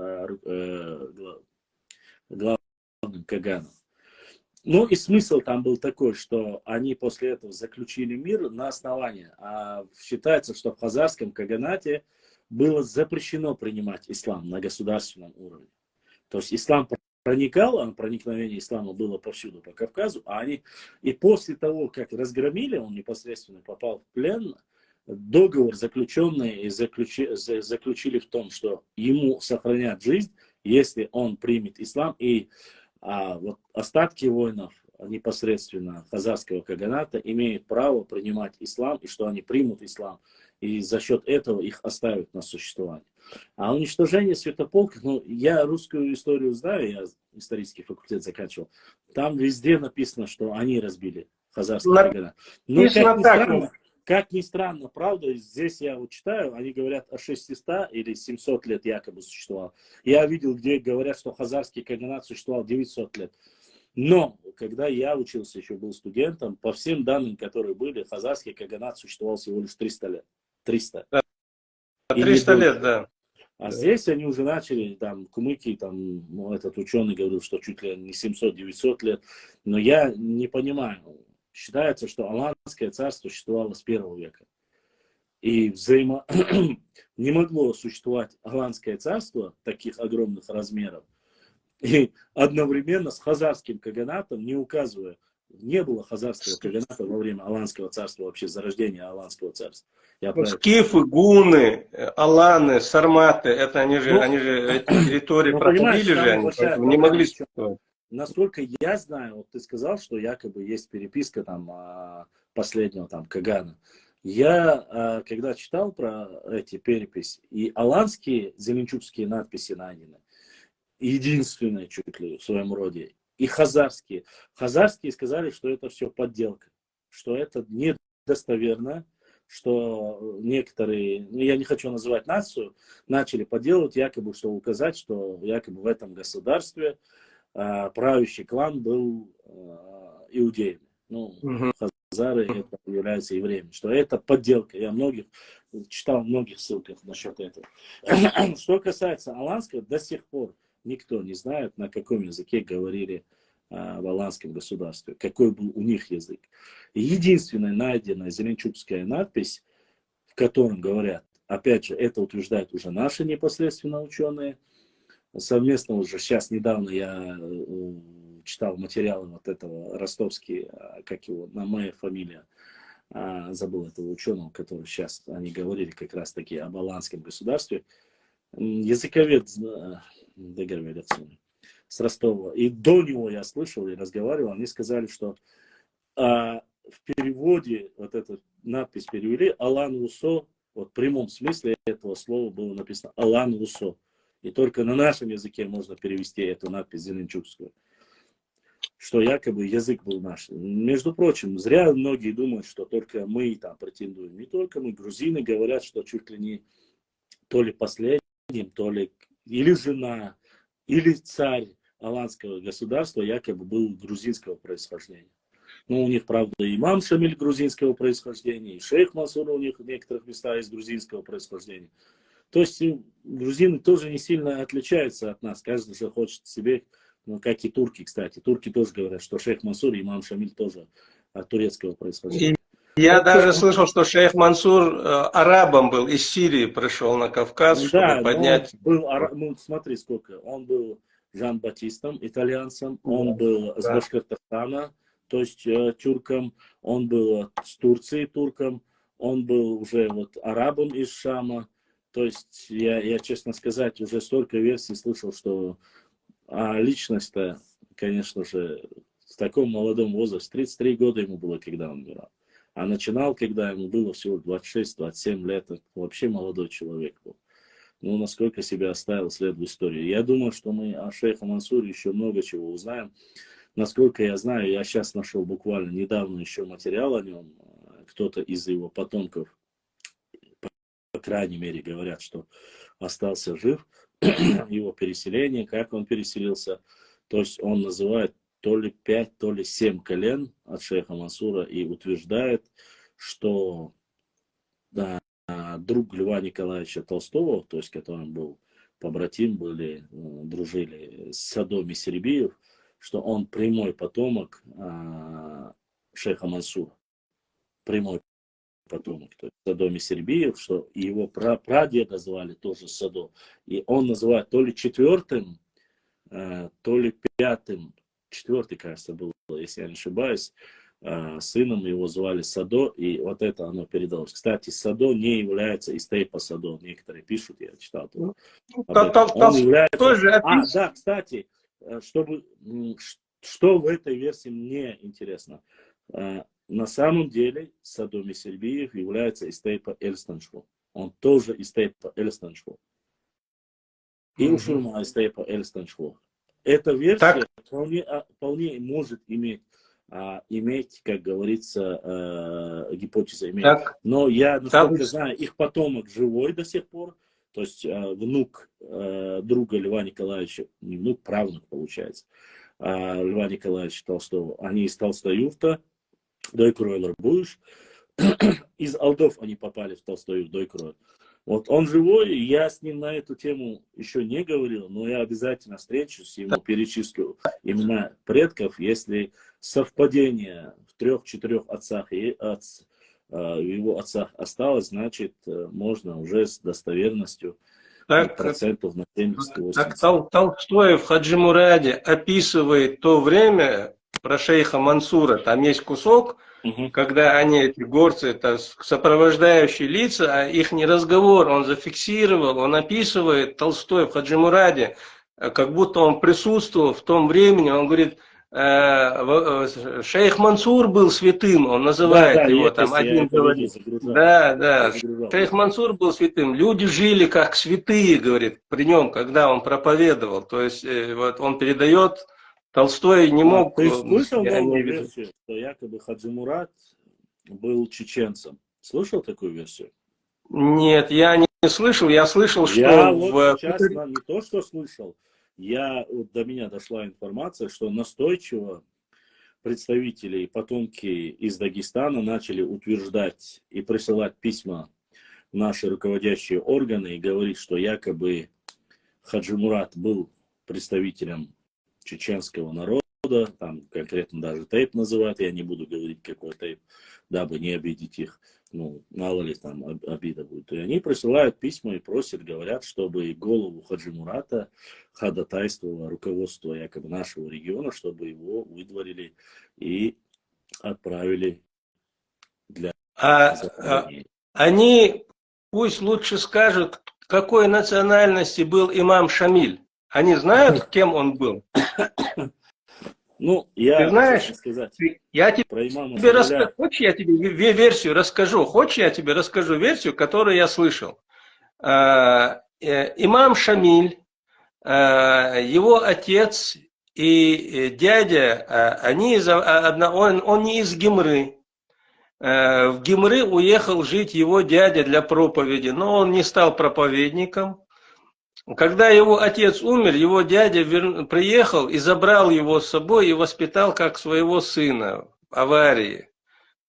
главным каганом. Ну и смысл там был такой, что они после этого заключили мир на основании. Считается, что в хазарском каганате было запрещено принимать ислам на государственном уровне. То есть ислам проникал, проникновение ислама было повсюду по Кавказу, и после того, как разгромили, он непосредственно попал в плен, договор заключенные заключили в том, что ему сохранят жизнь, если он примет ислам, и вот остатки воинов непосредственно хазарского каганата имеют право принимать ислам, и что они примут ислам, и за счет этого их оставят на существование. А уничтожение святополков, ну, я русскую историю знаю, я исторический факультет заканчивал, там везде написано, что они разбили хазарский каганат. Но как ни странно, правда, здесь я вот читаю, они говорят о 600 или 700 лет якобы существовал. Я видел, где говорят, что хазарский каганат существовал 900 лет. Но, когда я учился, еще был студентом, по всем данным, которые были, хазарский каганат существовал всего лишь 300 лет. 300. Да. 300 лет, да. А здесь они уже начали, там, кумыки, там, ну, этот ученый говорил, что чуть ли не 700-900 лет. Но я не понимаю. Считается, что Аланское царство существовало с 1 века. И не могло существовать Аланское царство таких огромных размеров. И одновременно с хазарским каганатом, не указывая, не было хазарского каганата во время Аланского царства, вообще зарождения Аланского царства. Скифы, гуны, аланы, сарматы, это они же эти территории проходили же, они не могли существовать. Насколько я знаю, вот ты сказал, что якобы есть переписка там последнего там Кагана. Я, когда читал про эти переписи, и аланские зеленчукские надписи найдены, единственные чуть ли в своем роде, и хазарские. Хазарские сказали, что это все подделка, что это недостоверно, что некоторые, ну, я не хочу называть нацию, начали подделывать якобы, чтобы указать, что якобы в этом государстве правящий клан был иудеями. Ну, хазары это являются евреями. Что это подделка. Я читал многих ссылках насчет этого. Что касается аланского, до сих пор никто не знает, на каком языке говорили в аланском государстве, какой был у них язык. Единственная найденная зеленчукская надпись, в котором говорят, опять же, это утверждают уже наши непосредственно ученые, совместно уже сейчас недавно я читал материалы вот этого ростовский, как его, на моя фамилия, забыл этого ученого, который сейчас, они говорили как раз таки об аланском государстве, языковед с Ростова. И до него я слышал и разговаривал, они сказали, что в переводе вот эту надпись перевели Алан Усо, вот в прямом смысле этого слова было написано Алан Усо. И только на нашем языке можно перевести эту надпись зеленчукскую. Что якобы язык был наш. Между прочим, зря многие думают, что только мы там претендуем. Не только мы. Грузины говорят, что чуть ли не то ли последним, то ли или жена, или царь аланского государства якобы был грузинского происхождения. Ну, у них, правда, имам Шамиль грузинского происхождения, и шейх Мансур у них в некоторых местах из грузинского происхождения. То есть грузины тоже не сильно отличаются от нас. Каждый же хочет себе, ну, как и турки, кстати. Турки тоже говорят, что шейх Мансур и имам Шамиль тоже от турецкого происхождения. Я даже слышал, что шейх Мансур арабом был, из Сирии пришел на Кавказ, чтобы поднять... Ну, смотри, сколько. Он был Жан-Батистом, итальянцем, он был с Башкортостана, то есть тюрком, он был с Турции турком, он был уже вот арабом из Шама. То есть я, честно сказать, уже столько версий слышал, что личность-то, конечно же, в таком молодом возрасте, 33 года ему было, когда он умирал. А начинал, когда ему было всего 26-27 лет, вообще молодой человек был. Ну, насколько себя оставил след в истории. Я думаю, что мы о шейхе Мансуре еще много чего узнаем. Насколько я знаю, я сейчас нашел буквально недавно еще материал о нем. Кто-то из его потомков, по крайней мере, говорят, что остался жив. Его переселение, как он переселился. То есть он называет то ли 5, то ли 7 колен от шейха Мансура и утверждает, что друг Льва Николаевича Толстого, то есть которым был побратим, дружили с Садо Мисербиев, что он прямой потомок шейха Мансура. Прямой потомок. То есть Садо Мисербиев, что его прадеда звали тоже Садо. И он называет то ли 4-м, то ли 5-м, 4-й, кажется, был, если я не ошибаюсь, сыном его звали Садо, и вот это оно передалось. Кстати, Садо не является из тейпа Садо. Некоторые пишут, я читал. Он является... да, кстати, что в этой версии мне интересно. На самом деле Садо Мисербиев является из тейпа Эльстаншву. Он тоже из тейпа Эльстаншву. И Ушурма из тейпа Эльстаншву. Эта версия вполне может иметь, как говорится, гипотеза иметь. Но я, насколько знаю, их потомок живой до сих пор. То есть внук друга Льва Николаевича, не внук, правнук получается, Льва Николаевича Толстого. Они из Толстоюрта, Дойкройлар Буш. Из Алдов они попали в Толстоюрт, Дойкройлар. Вот он живой, я с ним на эту тему еще не говорил, но я обязательно встречусь, ему перечислю имена предков, если совпадение в 3-4 отцах и в его отцах осталось, значит, можно уже с достоверностью процентов на 70-80. Так Толстой в Хаджи Мураде описывает то время про шейха Мансура, там есть кусок, когда они, эти горцы, это сопровождающие лица, а их не разговор, он зафиксировал, он описывает Толстой в Хаджи Мураде, как будто он присутствовал в том времени, он говорит, шейх Мансур был святым, он называет его, там один говорит. Шейх Мансур был святым, люди жили как святые, говорит, при нем, когда он проповедовал, то есть вот он передает. Толстой не мог... Ты слышал новую версию, что якобы Хаджи Мурат был чеченцем? Слышал такую версию? Нет, я не слышал. Я слышал, что... сейчас не то, что слышал. До меня дошла информация, что настойчиво представители и потомки из Дагестана начали утверждать и присылать письма в наши руководящие органы и говорить, что якобы Хаджи Мурат был представителем чеченского народа, там конкретно даже тейп называют, я не буду говорить, какой тейп, дабы не обидеть их, ну, мало ли там обида будет. И они присылают письма и просят, говорят, чтобы голову Хаджи Мурата ходатайствовало руководство якобы нашего региона, чтобы его выдворили и отправили для захоронения. Они пусть лучше скажут, какой национальности был имам Шамиль. Они знают, кем он был? Ну, я знаешь, сказать, я тебе расскажу. Хочешь, я тебе версию расскажу? Хочешь, я тебе расскажу версию, которую я слышал? Имам Шамиль, его отец и дядя, он не из Гимры. В Гимры уехал жить его дядя для проповеди, но он не стал проповедником. Когда его отец умер, его дядя приехал и забрал его с собой и воспитал как своего сына в аварии.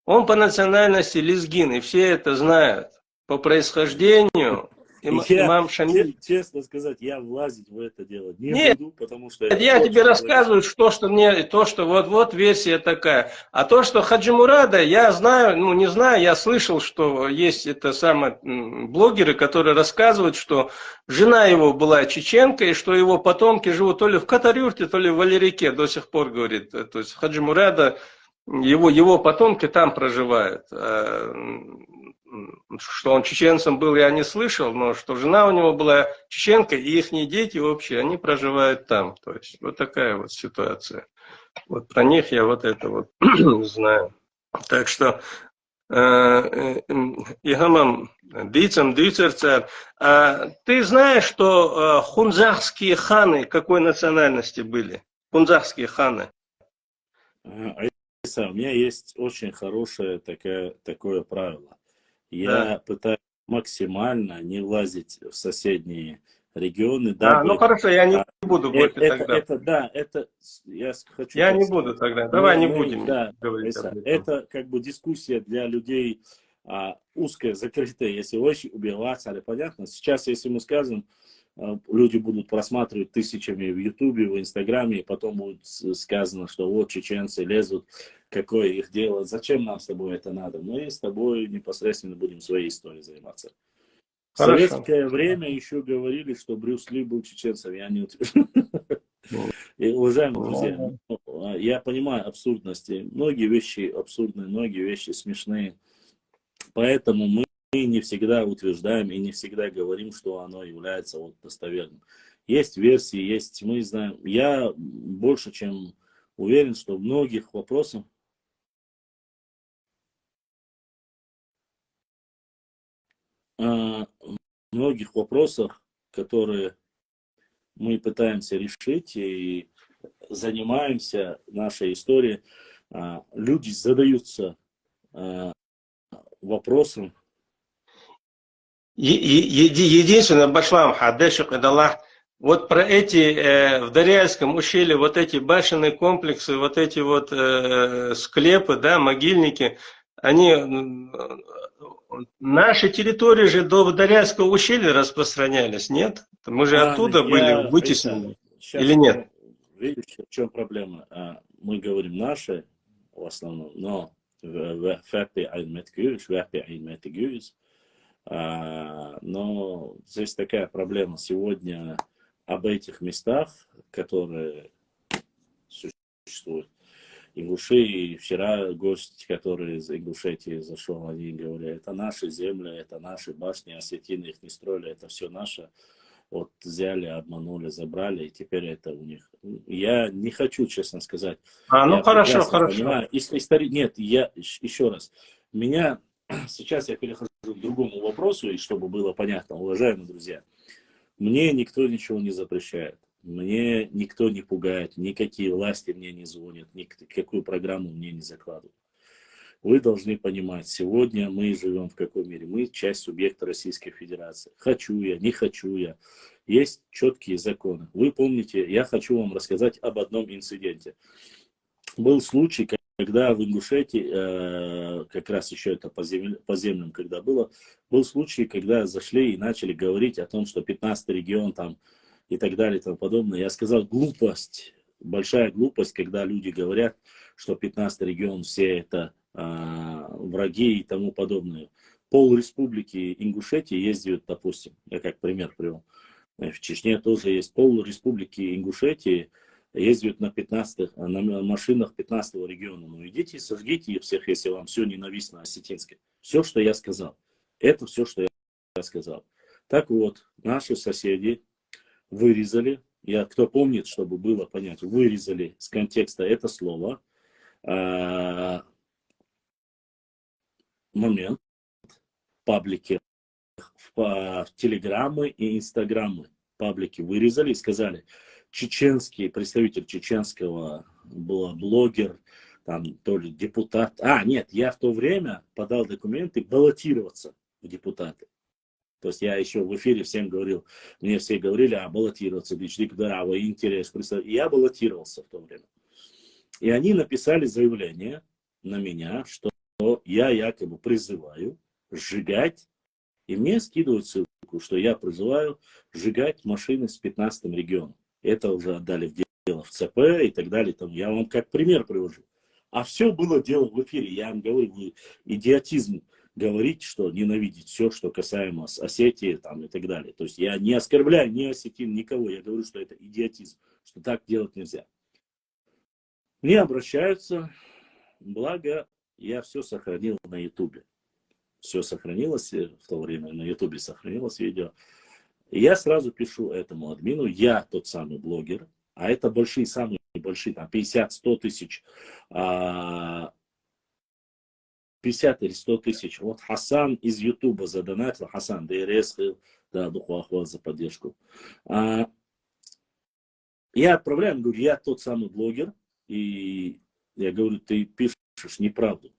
Он по национальности лезгин, и все это знают. По происхождению имам Шамиль. Честно сказать, я влазить в это дело не буду, потому что... Я тебе рассказываю, что вот версия такая. А то, что Хаджи Мурада, я знаю, не знаю, я слышал, что есть это самое блогеры, которые рассказывают, что жена его была чеченка, и что его потомки живут то ли в Катарюрте, то ли в Валерике, до сих пор, говорит. То есть Хаджи Мурада, его потомки там проживают. Что он чеченцем был, я не слышал, но что жена у него была чеченка, и их дети вообще, они проживают там. То есть вот такая вот ситуация. Вот про них я вот это вот знаю. Так что Игамам Дицам Дицерцар, ты знаешь, что хунзахские ханы какой национальности были? Хунзахские ханы. У меня есть очень хорошее такое правило. Я пытаюсь максимально не влазить в соседние регионы. Ну хорошо, я не буду больше тогда. Я не буду тогда. Давай не будем говорить об этом. Это как бы дискуссия для людей узкая, закрытая, если очень убиваться, але понятно. Сейчас, если мы скажем, люди будут просматривать тысячами в Ютубе, в Инстаграме, и потом будет сказано, что вот чеченцы лезут, какое их дело, зачем нам с тобой это надо? Мы с тобой непосредственно будем своей историей заниматься. В советское время еще говорили, что Брюс Ли был чеченцем, я не утверждаю. Уважаемые друзья, я понимаю абсурдности, многие вещи абсурдные, многие вещи смешные, поэтому мы не всегда утверждаем и не всегда говорим, что оно является достоверным. Есть версии, есть, мы знаем. Я больше чем уверен, что в многих вопросах которые мы пытаемся решить и занимаемся нашей историей, люди задаются вопросом. Единственное, Башлам, Хадешик, Эдаллах, вот про эти, в Дарьяльском ущелье, вот эти башенные комплексы, вот эти вот склепы, да, могильники, они, наши территории же до Дарьяльского ущелья распространялись, нет? Мы же оттуда были вытеснены, или нет? Видишь, в чем проблема? Мы говорим наши, в основном, но но здесь такая проблема. Сегодня об этих местах, которые существуют, Ингуши, вчера гость, который из Ингушетии зашел, они говорят, это наши земли, это наши башни, осетины их не строили, это все наше. Вот взяли, обманули, забрали, и теперь это у них. Я не хочу, честно сказать. Хорошо. Нет, я еще раз. Сейчас я перехожу к другому вопросу, и чтобы было понятно, уважаемые друзья, мне никто ничего не запрещает. Мне никто не пугает, никакие власти мне не звонят, никакую программу мне не закладывают. Вы должны понимать, сегодня мы живем в каком мире? Мы часть субъекта Российской Федерации. Хочу я, не хочу я. Есть четкие законы. Вы помните, я хочу вам рассказать об одном инциденте. Был случай, когда в Ингушетии, как раз еще это по землям, когда был случай, когда зашли и начали говорить о том, что 15-й регион там и так далее и тому подобное. Я сказал, глупость, большая глупость, когда люди говорят, что 15-й регион все это враги и тому подобное. Пол республики Ингушетии ездят, допустим, я как пример привел, в Чечне тоже есть пол республики Ингушетии, ездят на машинах 15-го региона. Ну идите и сожгите их всех, если вам все ненавистно осетинское. Все, что я сказал. Это все, что я сказал. Так вот, наши соседи вырезали, кто помнит, чтобы было понятно, вырезали с контекста это слово, момент паблики в телеграммы и инстаграмы паблики вырезали и сказали, представитель чеченского был блогер, там то ли депутат. Нет, я в то время подал документы баллотироваться в депутаты. То есть я еще в эфире всем говорил, мне все говорили, баллотироваться, интерес. И я баллотировался в то время. И они написали заявление на меня, что я якобы призываю сжигать, и мне скидывают ссылку, что я призываю сжигать машины с 15-м регионом. Это уже отдали в дело в ЦП и так далее. Там, я вам как пример привожу. А все было дело в эфире. Я вам говорю, идиотизм говорить, что ненавидеть все, что касаемо Осетии там, и так далее. То есть я не оскорбляю ни осетин, никого. Я говорю, что это идиотизм, что так делать нельзя. Мне обращаются, благо я все сохранил на Ютубе. Все сохранилось в то время, на Ютубе сохранилось видео. И я сразу пишу этому админу, я тот самый блогер, а это большие, самые большие, там 50-100 тысяч, 50 или 100 тысяч. Вот Хасан из Ютуба задонатил, Хасан, ДРС, да, духу ахват за поддержку. Я отправляю, говорю, я тот самый блогер, и я говорю, ты пишешь неправду.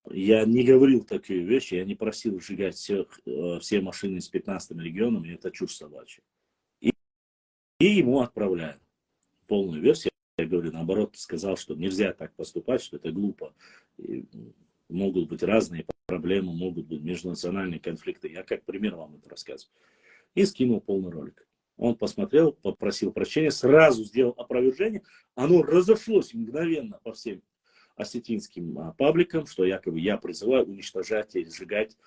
Я не говорил такие вещи, я не просил сжигать все машины с 15-м регионом, и это чушь собачья. И ему отправляю полную версию. Я говорю, наоборот, сказал, что нельзя так поступать, что это глупо. И могут быть разные проблемы, могут быть межнациональные конфликты. Я как пример вам это рассказываю. И скинул полный ролик. Он посмотрел, попросил прощения, сразу сделал опровержение. Оно разошлось мгновенно по всем осетинским пабликам, что якобы я призываю уничтожать и сжигать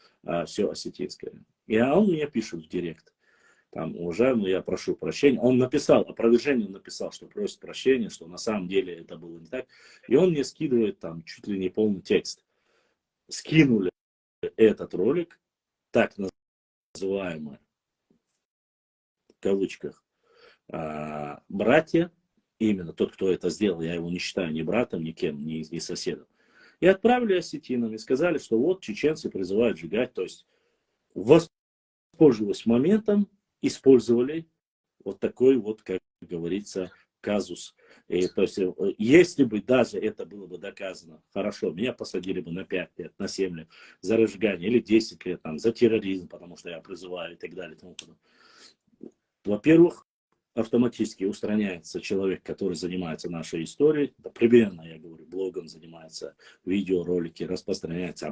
все осетинское. И он мне пишет в директ. Там, уважаемый, я прошу прощения. Он написал, опровержение написал, что просит прощения, что на самом деле это было не так. И он мне скидывает там чуть ли не полный текст. Скинули этот ролик, так называемый, в кавычках, братья, именно тот, кто это сделал, я его не считаю ни братом, ни кем, ни соседом. И отправили осетинам и сказали, что вот чеченцы призывают сжигать, то есть воспользовались моментом, использовали вот такой вот, как говорится, казус. И, то есть, если бы даже это было бы доказано, хорошо, меня посадили бы на 5 лет, на 7 лет за разжигание, или 10 лет там, за терроризм, потому что я призываю и так далее. Во-первых, автоматически устраняется человек, который занимается нашей историей, примерно, я говорю, блогом занимается, видеоролики, распространяется,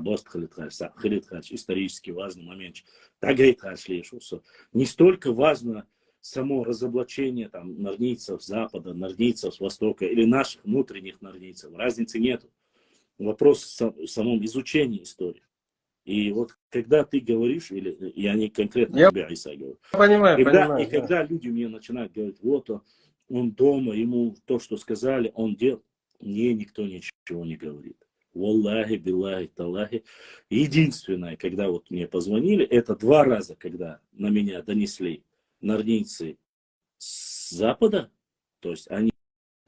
исторически важный момент. Не столько важно само разоблачение там, норнийцев с запада, норнийцев с востока или наших внутренних норнийцев. Разницы нет. Вопрос в самом изучении истории. И вот когда ты говоришь, или я не конкретно тебя, Иса, говорю, когда люди мне начинают говорить, вот он дома, ему то, что сказали, он делал, мне никто ничего не говорит. Валлахи, биллахи, таллахи. Единственное, когда вот мне позвонили, это 2 раза, когда на меня донесли норнийцы с запада, то есть они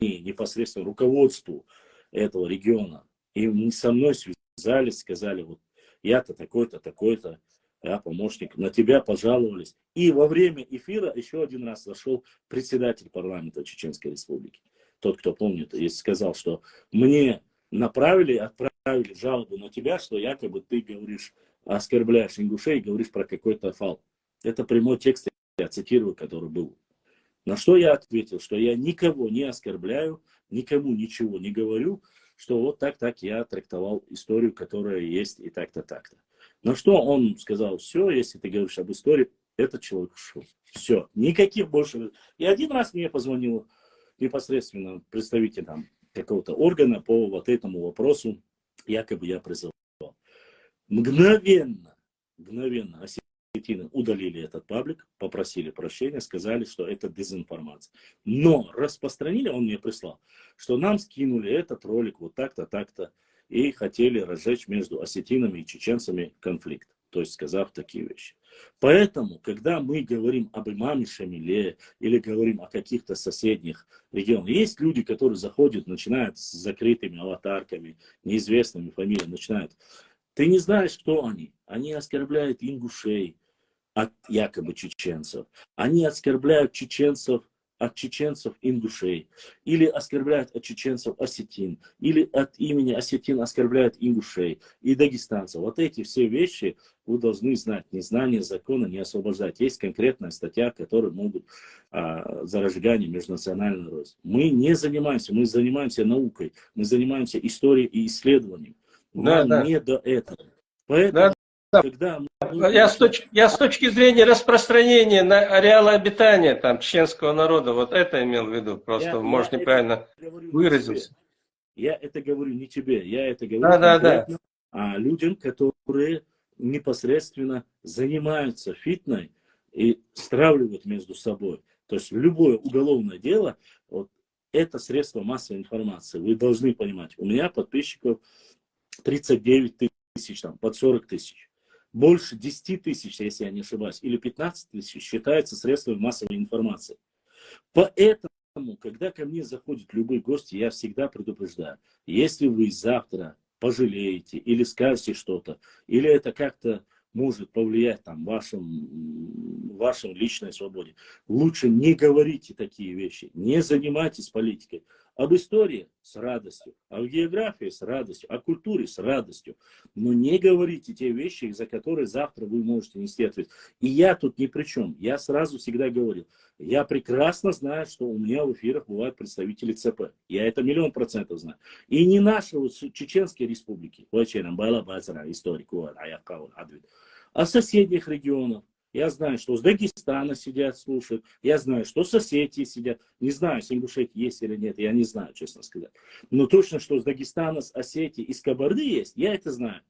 непосредственно руководству этого региона, и со мной связались, сказали, вот я-то такой-то, такой-то, я помощник, на тебя пожаловались. И во время эфира еще один раз зашел председатель парламента Чеченской Республики. Тот, кто помнит, и сказал, что мне отправили жалобу на тебя, что якобы ты говоришь, оскорбляешь ингушей, говоришь про какой-то фал. Это прямой текст, я цитирую, который был. На что я ответил, что я никого не оскорбляю, никому ничего не говорю, что вот так я трактовал историю, которая есть и так-то, так-то. На что он сказал, все, если ты говоришь об истории, этот человек ушел. Все, никаких больше. И один раз мне позвонил непосредственно представитель там, какого-то органа по вот этому вопросу, якобы я призывал. Мгновенно осетины удалили этот паблик, попросили прощения, сказали, что это дезинформация. Но распространили, он мне прислал, что нам скинули этот ролик вот так-то, так-то, и хотели разжечь между осетинами и чеченцами конфликт, то есть сказав такие вещи. Поэтому, когда мы говорим об имаме Шамиле или говорим о каких-то соседних регионах, есть люди, которые заходят, начинают с закрытыми аватарками, неизвестными фамилиями, начинают. Ты не знаешь, кто они. Они оскорбляют ингушей от якобы чеченцев. Они оскорбляют чеченцев от чеченцев ингушей, или оскорбляют от чеченцев осетин, или от имени осетин оскорбляют ингушей и дагестанцев. Вот эти все вещи вы должны знать. Незнание закона не освобождать. Есть конкретная статья, которая могут за разжигание межнационального роста. Мы не занимаемся, мы занимаемся наукой, мы занимаемся историей и исследованием. Да, Нам да. не до этого. Поэтому, Да, когда я с точки зрения распространения на ареала обитания там, чеченского народа, вот это имел в виду, просто, может, неправильно выразился. Я это говорю не тебе, я это говорю Да. конкретно людям, которые непосредственно занимаются фитной и стравливают между собой. То есть любое уголовное дело, вот, это средство массовой информации. Вы должны понимать, у меня подписчиков 39 тысяч, там, под 40 тысяч. Больше 10 тысяч, если я не ошибаюсь, или 15 тысяч считается средством массовой информации. Поэтому, когда ко мне заходят любые гости, я всегда предупреждаю, если вы завтра пожалеете или скажете что-то, или это как-то может повлиять там, вашей личной свободе, лучше не говорите такие вещи, не занимайтесь политикой. Об истории с радостью, о географии с радостью, о культуре с радостью. Но не говорите те вещи, за которые завтра вы можете нести ответственность. И я тут ни при чем. Я сразу всегда говорил, я прекрасно знаю, что у меня в эфирах бывают представители ЦП. Я это 100% знаю. И не нашего Чеченской республики, а соседних регионов. Я знаю, что с Дагестана сидят, слушают. Я знаю, что с Осетии сидят. Не знаю, с Ингушетии есть или нет. Я не знаю, честно сказать. Но точно, что с Дагестана, с Осетии и с Кабарды есть, я это знаю.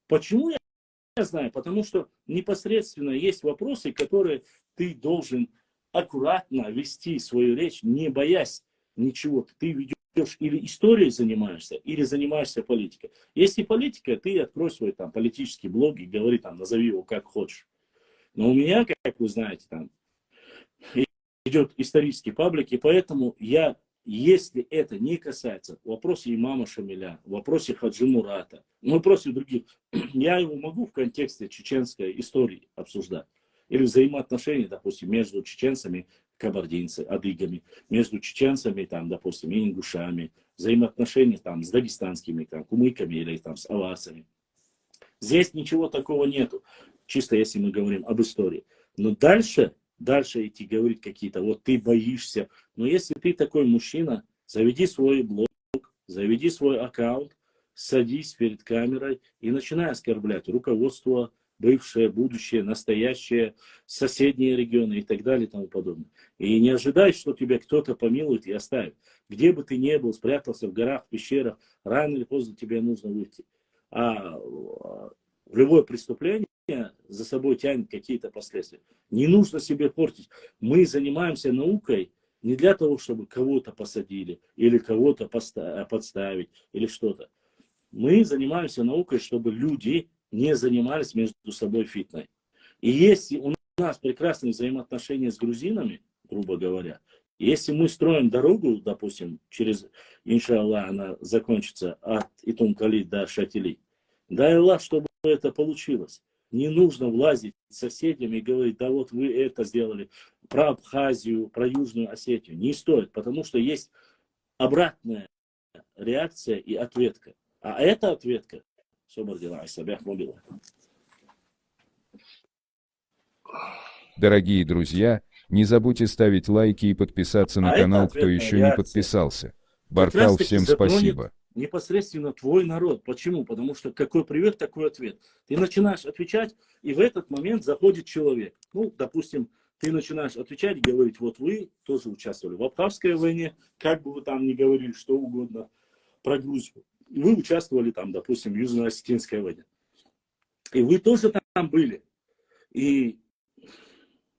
Почему я знаю? Потому что непосредственно есть вопросы, которые ты должен аккуратно вести свою речь, не боясь ничего. Ты ведешь или историей занимаешься, или занимаешься политикой. Если политика, ты открой свой там политический блог и говори там, назови его как хочешь. Но у меня, как вы знаете, там идет исторический паблик, и поэтому я, если это не касается вопроса имама Шамиля, вопросе Хаджи Мурата, вопросе других, я его могу в контексте чеченской истории обсуждать. Или взаимоотношений, допустим, между чеченцами, кабардинцами, адыгами, между чеченцами, там, допустим, и ингушами, взаимоотношения там, с дагестанскими там, кумыками или там, с аварцами. Здесь ничего такого нету, чисто если мы говорим об истории. Но дальше идти говорить какие-то, вот ты боишься. Но если ты такой мужчина, заведи свой блог, заведи свой аккаунт, садись перед камерой и начинай оскорблять руководство, бывшее, будущее, настоящее, соседние регионы и так далее и тому подобное. И не ожидай, что тебя кто-то помилует и оставит. Где бы ты ни был, спрятался в горах, в пещерах, рано или поздно тебе нужно выйти. А любое преступление за собой тянет какие-то последствия. Не нужно себе портить. Мы занимаемся наукой не для того, чтобы кого-то посадили, или кого-то подставить, или что-то. Мы занимаемся наукой, чтобы люди не занимались между собой фитной. И если у нас прекрасные взаимоотношения с грузинами, грубо говоря, если мы строим дорогу, допустим, через, иншаллах, она закончится от Итум-Кали до Шатили, дай Аллах, чтобы это получилось. Не нужно влазить с соседями и говорить, да вот вы это сделали, про Абхазию, про Южную Осетию. Не стоит, потому что есть обратная реакция и ответка. А эта ответка, Дорогие друзья, не забудьте ставить лайки и подписаться на канал, кто еще не подписался. Баркал, всем спасибо. Непосредственно твой народ. Почему? Потому что какой привет, такой ответ. Ты начинаешь отвечать, и в этот момент заходит человек. Ну, допустим, ты начинаешь отвечать и говорить, вот вы тоже участвовали в Абхазской войне, как бы вы там ни говорили, что угодно про Грузию. Вы участвовали там, допустим, в Южно-Осетинской войне. И вы тоже там были. И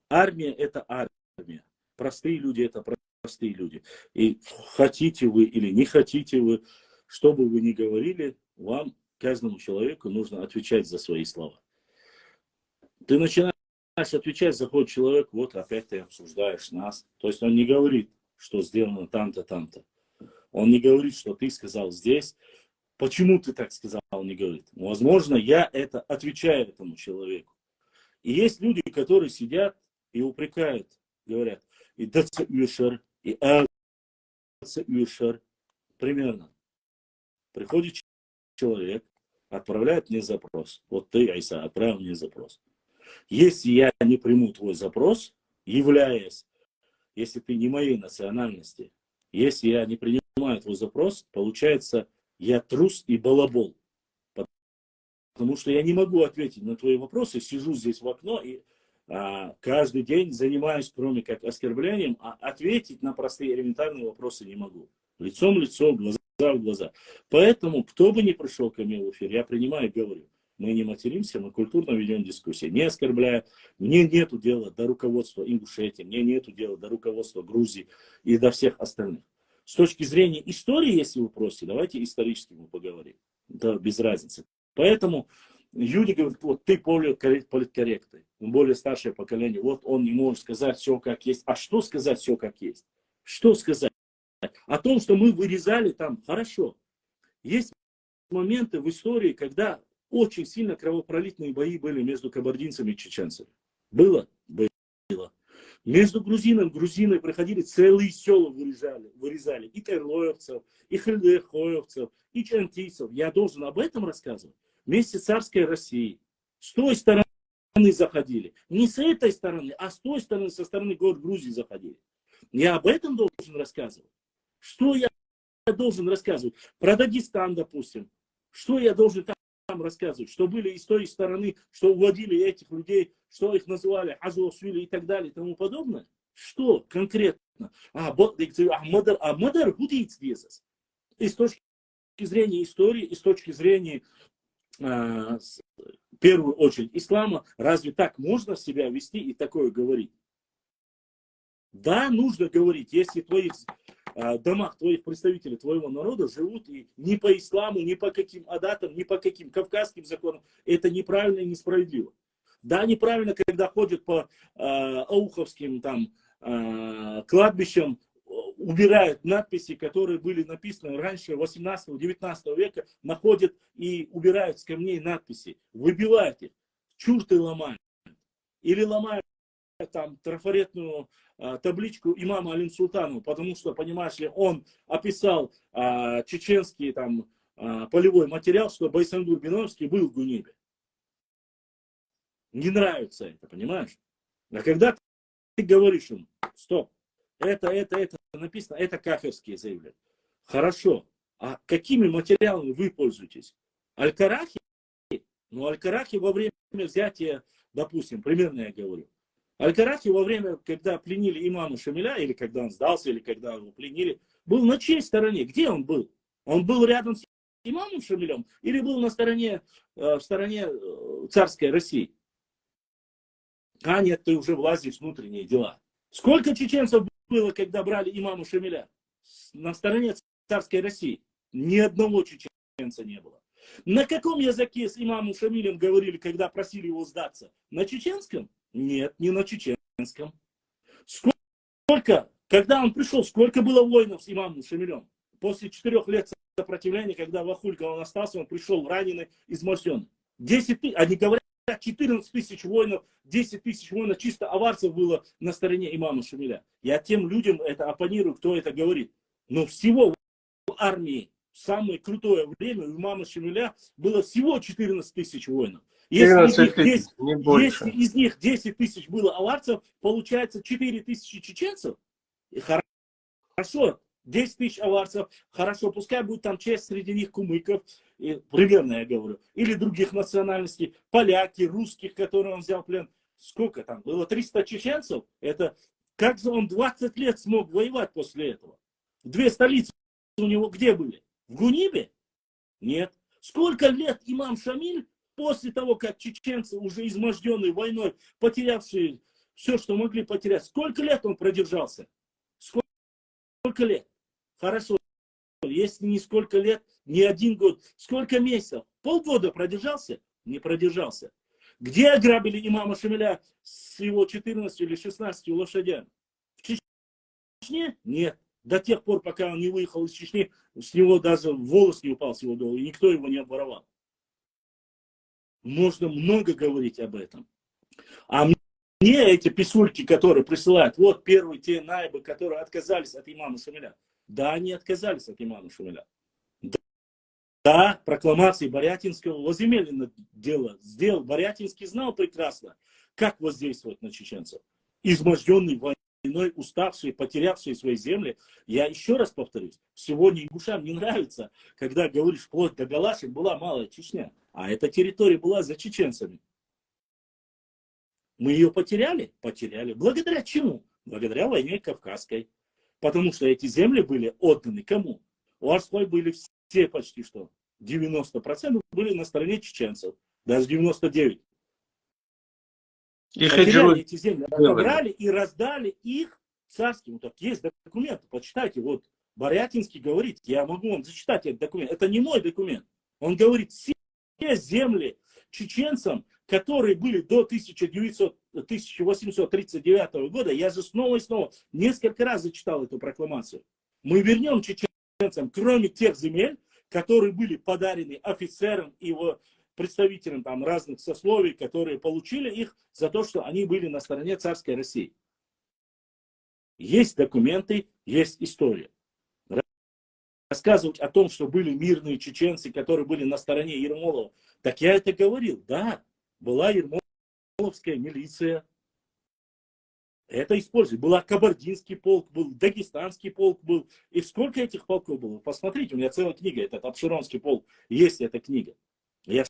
армия — это армия. Простые люди — это простые люди. И хотите вы или не хотите вы, что бы вы ни говорили, вам, каждому человеку, нужно отвечать за свои слова. Ты начинаешь отвечать, заходит человек, вот опять ты обсуждаешь нас. То есть он не говорит, что сделано там-то, там-то. Он не говорит, что ты сказал здесь. Почему ты так сказал, он не говорит. Возможно, я это отвечаю этому человеку. И есть люди, которые сидят и упрекают, говорят, и И примерно. Приходит человек, отправляет мне запрос. Вот ты, Айса, отправил мне запрос. Если я не приму твой запрос, если ты не моей национальности, если я не принимаю твой запрос, получается, я трус и балабол. Потому что я не могу ответить на твои вопросы, сижу здесь в окно и каждый день занимаюсь, кроме как оскорблением, а ответить на простые элементарные вопросы не могу. Лицом в лицо, глаза в глаза. Поэтому, кто бы ни пришел ко мне в эфир, я принимаю и говорю. Мы не материмся, мы культурно ведем дискуссии, не оскорбляя. Мне нету дела до руководства Ингушетии, мне нету дела до руководства Грузии и до всех остальных. С точки зрения истории, если вы просите, давайте исторически мы поговорим. Да, без разницы. Поэтому люди говорят, вот ты политкорректный, более старшее поколение, вот он не может сказать все как есть. А что сказать все как есть? Что сказать? О том, что мы вырезали там, хорошо. Есть моменты в истории, когда очень сильно кровопролитные бои были между кабардинцами и чеченцами. Было? Было. Между грузины проходили целые села вырезали. И терлоевцев, и хельдехоевцев, и чантийцев. Я должен об этом рассказывать. Вместе с царской Россией. С той стороны заходили. Не с этой стороны, а с той стороны, со стороны гор Грузии заходили. Я об этом должен рассказывать. Что я должен рассказывать? Про Дагестан, допустим. Что я должен там рассказывать? Что были и с той стороны, что уводили этих людей, что их называли Азовсвили и так далее и тому подобное? Что конкретно? Мадар Гудиц Дезас. И с точки зрения истории, и с точки зрения, в первую очередь, ислама, разве так можно себя вести и такое говорить? Да, нужно говорить, если в твоих домах, твоих представителей, твоего народа живут и ни по исламу, ни по каким адатам, ни по каким кавказским законам, это неправильно и несправедливо. Да, неправильно, когда ходят по ауховским там кладбищам, убирают надписи, которые были написаны раньше 18-19 века, находят и убирают с камней надписи, выбивают их, чурты ломают. Или ломают там трафаретную табличку имама Алин Султану, потому что, понимаешь ли, он описал чеченский там полевой материал, что Байсангур Биновский был в Гунибе. Не нравится это, понимаешь? А когда ты говоришь им, стоп, это написано, это кафирские заявления. Хорошо, а какими материалами вы пользуетесь? Аль-Карахи? Ну, Аль-Карахи во время взятия, допустим, примерно я говорю, Аль-Карахи во время, когда пленили имама Шамиля, или когда он сдался, или когда его пленили, был на чьей стороне? Где он был? Он был рядом с имамом Шамилем или был в стороне царской России? А нет, ты уже влазишь в внутренние дела. Сколько чеченцев было, когда брали имама Шамиля? На стороне царской России. Ни одного чеченца не было. На каком языке с имамом Шамилем говорили, когда просили его сдаться? На чеченском? Нет, не на чеченском. Сколько, когда он пришел, сколько было воинов с имамом Шамилем? После 4 лет сопротивления, когда в Ахульке он остался, он пришел раненый, изможденный. 10 тысяч, они говорят, 14 тысяч воинов, 10 тысяч воинов, чисто аварцев было на стороне имама Шамиля. Я тем людям это оппонирую, кто это говорит. Но всего в армии в самое крутое время у имама Шамиля было всего 14 тысяч воинов. Если из них 10 тысяч было аварцев, получается 4 тысячи чеченцев. И хорошо, 10 тысяч аварцев, хорошо, пускай будет там часть среди них кумыков, примерно я говорю, или других национальностей, поляки, русских, которые он взял в плен. Сколько там? Было 300 чеченцев? Это как же он 20 лет смог воевать после этого? 2 столицы у него где были? В Гунибе? Нет. Сколько лет имам Шамиль, после того, как чеченцы, уже изможденные войной, потерявшие все, что могли потерять, сколько лет он продержался? Сколько лет? Хорошо. Если не сколько лет, не 1 год. Сколько месяцев? Полгода продержался? Не продержался. Где ограбили имама Шамиля с его 14 или 16 лошадями? В Чечне? Нет. До тех пор, пока он не выехал из Чечни, с него даже волос не упал с его головы, и никто его не обворовал. Можно много говорить об этом. А не эти писульки, которые присылают, вот первые те наибы, которые отказались от имама Шамиля. Да, они отказались от имама Шамиля. Да, прокламации Борятинского возымели дело. Сделал. Борятинский знал прекрасно, как воздействовать на чеченцев. Изможденный войной, уставшие, потерявшие свои земли. Я еще раз повторюсь, сегодня ингушам не нравится, когда говоришь, вплоть до Галашек была Малая Чечня, а эта территория была за чеченцами. Мы ее потеряли? Потеряли. Благодаря чему? Благодаря войне Кавказской. Потому что эти земли были отданы кому? У Арской были все почти что. 90% были на стороне чеченцев. Даже 99%. Потеряли эти земли, отобрали и раздали их царским. Так есть документы, почитайте. Вот Борятинский говорит, я могу вам зачитать этот документ. Это не мой документ. Он говорит, все земли чеченцам, которые были до 1839 года, я же снова и снова несколько раз зачитал эту прокламацию. Мы вернем чеченцам, кроме тех земель, которые были подарены офицерам и его представителям там, разных сословий, которые получили их за то, что они были на стороне царской России. Есть документы, есть история. Рассказывать о том, что были мирные чеченцы, которые были на стороне Ермолова, так я это говорил. Да, была Ермоловская милиция. Это используют. Была Кабардинский полк, был Дагестанский полк был. И сколько этих полков было? Посмотрите, у меня целая книга, этот Абшеронский полк. Есть эта книга. Я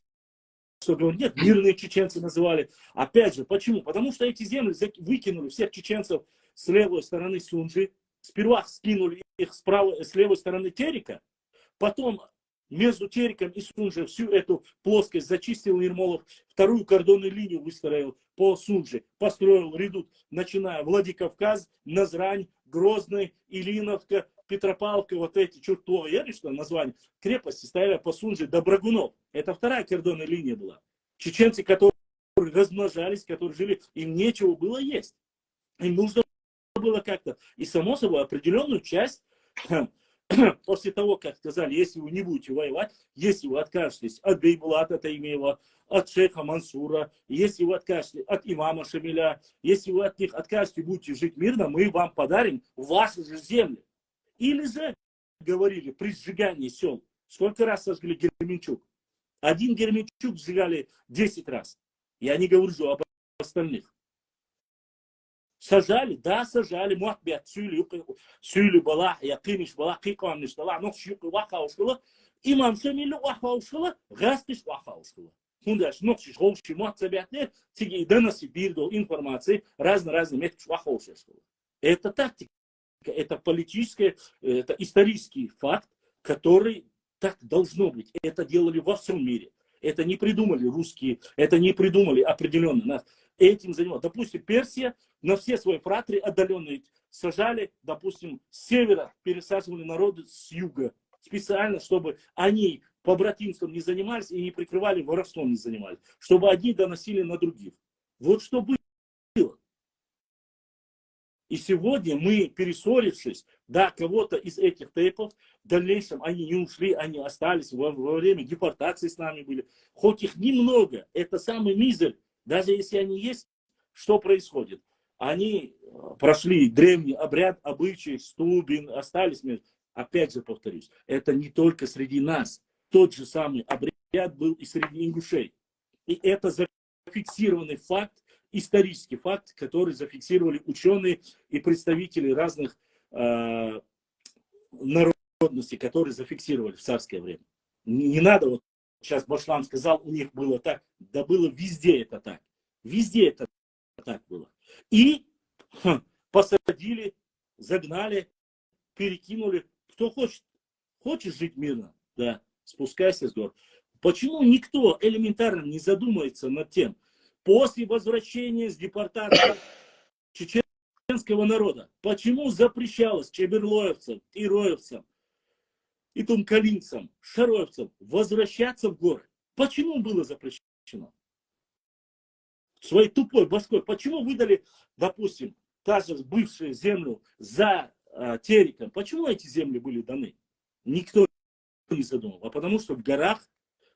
что говорю, нет, мирные чеченцы называли. Опять же, почему? Потому что эти земли выкинули всех чеченцев с левой стороны Сунжи. Сперва скинули их с левой стороны Терека. Потом между Тереком и Сунжей всю эту плоскость зачистил Ермолов. Вторую кордонную линию выстроил по Сунже. Построил редут, начиная Владикавказ, Назрань, Грозный, Ильиновка, Петропавловка, вот эти чертовы, я что название, крепости стояли по Сунже до Брагунов. Это вторая кордонная линия была. Чеченцы, которые размножались, которые жили, им нечего было есть. Им нужно было как-то. И само собой определенную часть, после того, как сказали, если вы не будете воевать, если вы откажетесь от Бейбулата Таймиева, от шейха Мансура, если вы откажетесь от имама Шамиля, если вы от них откажетесь и будете жить мирно, мы вам подарим ваши же земли. Или же, говорили, при сжигании сел, сколько раз сожгли Герменчук? Один Герменчук сжигали 10 раз. Я не говорю об остальных. Сажали, да, сажали. Муатбят, сюлю бала, якимиш бала, кикамиш бала, нохшюк вахаушкала. Имам Шамилю вахаушкала, гастиш вахаушкала. Хундаш, нохшиш, голши, муатсабятне, тиги доноси бирдо информации, разно-разно меткиш вахаушкала. Это тактика. Это политический, это исторический факт, который так должно быть. Это делали во всем мире. Это не придумали русские, это не придумали определенно. Нас этим занимались. Допустим, Персия на все свои фратры отдаленные сажали, допустим, с севера пересаживали народы с юга. Специально, чтобы они побратимством не занимались и не прикрывали, воровством не занимались. Чтобы одни доносили на других. Вот что было. И сегодня мы, перессорившись, да, кого-то из этих тейпов, в дальнейшем они не ушли, они остались во время депортации с нами были. Хоть их немного, это самый мизер, даже если они есть, что происходит? Они прошли древний обряд, обычаи, стубин, остались. Опять же повторюсь, это не только среди нас. Тот же самый обряд был и среди ингушей. И это зафиксированный факт, исторический факт, который зафиксировали ученые и представители разных народностей, которые зафиксировали в царское время. Не надо, вот сейчас Башлам сказал, у них было так, да было везде это так. Везде это так было. И посадили, загнали, перекинули. Кто хочет, хочешь жить мирно, да, спускайся с гор. Почему никто элементарно не задумается над тем, после возвращения с депортации чеченского народа, почему запрещалось чеберлоевцам, ироевцам, и тумкалинцам, шароевцам возвращаться в горы? Почему было запрещено? Своей тупой башкой. Почему выдали, допустим, та же бывшую землю за Тереком? Почему эти земли были даны? Никто не задумал. А потому что в горах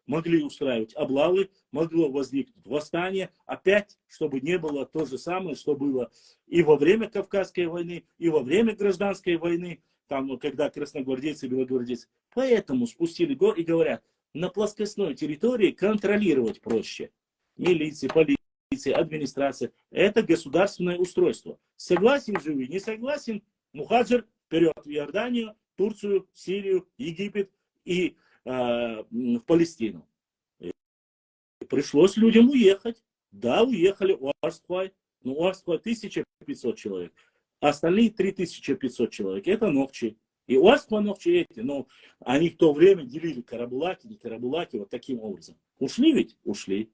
могли устраивать облавы, могло возникнуть восстание, опять, чтобы не было то же самое, что было и во время Кавказской войны, и во время гражданской войны, там, когда красногвардейцы и белогвардейцы. Поэтому спустили гор и говорят, на плоскостной территории контролировать проще. Милиция, полиция, администрация. Это государственное устройство. Согласен же вы, не согласен? Мухаджир вперед в Иорданию, Турцию, Сирию, Египет и в Палестину. И пришлось людям уехать. Да, уехали у Арсквай. Но у Арсквай 1500 человек. А остальные 3500 человек. Это Нохчи. И у Арсквай Нохчи эти. Но они в то время делили Карабулаки, не Карабулаки. Вот таким образом. Ушли ведь? Ушли.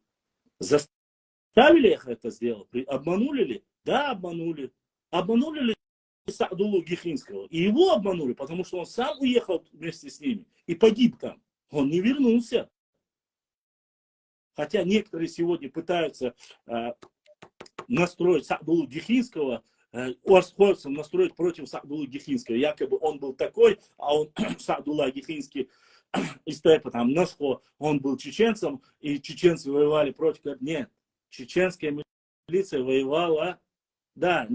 Заставили их это сделать? Обманули ли? Да, обманули. Обманули ли Саадуллу Гихинского? И его обманули, потому что он сам уехал вместе с ними и погиб там. Он не вернулся. Хотя некоторые сегодня пытаются настроить Саадуллу Гихинского, уарсхойцев настроить против Саадуллы Гихинского. Якобы он был такой, а он Саадулла Гихинский из Тайпа, там, Насхо, он был чеченцем, и чеченцы воевали против. Нет, чеченская милиция воевала, да,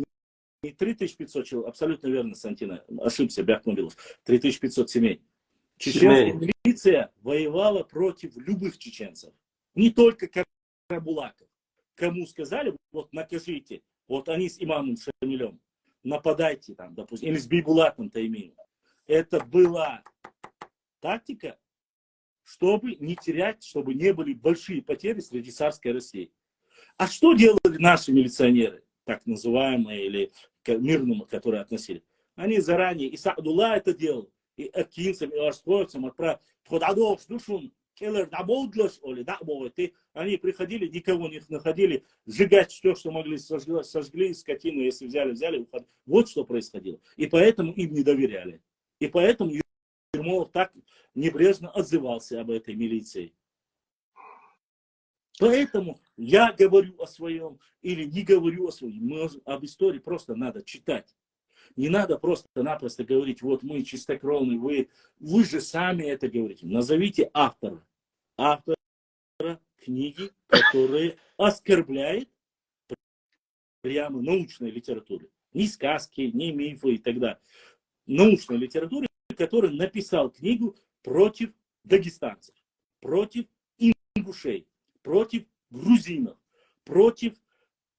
не 3500 человек, абсолютно верно, Сантина, ошибся, Бяхмубилов, 3500 семей. Чеченская милиция воевала против любых чеченцев, не только карабулаков. Кому сказали, вот накажите, вот они с имамом Шамилем, нападайте там, допустим, или с Бейбулатом Таймием. Это была тактика, чтобы не терять, чтобы не были большие потери среди царской России. А что делали наши милиционеры, так называемые, или к мирному, которые относили? Они заранее, и Саадулла это делал, и акинцам, и арскоевцам отправили. Они приходили, никого не находили, сжигать все, что могли, сожгли скотину, если взяли, уходили. Вот что происходило. И поэтому им не доверяли. И поэтому Ермолов так небрежно отзывался об этой милиции. Поэтому я говорю о своем или не говорю о своем. Об истории просто надо читать. Не надо просто-напросто говорить, вот мы чистокровные, вы же сами это говорите. Назовите автора. Автора книги, которая оскорбляет прямо научной литературы. Ни сказки, ни мифы и так далее. Научной литературы, который написал книгу против дагестанцев, против ингушей, против грузинов, против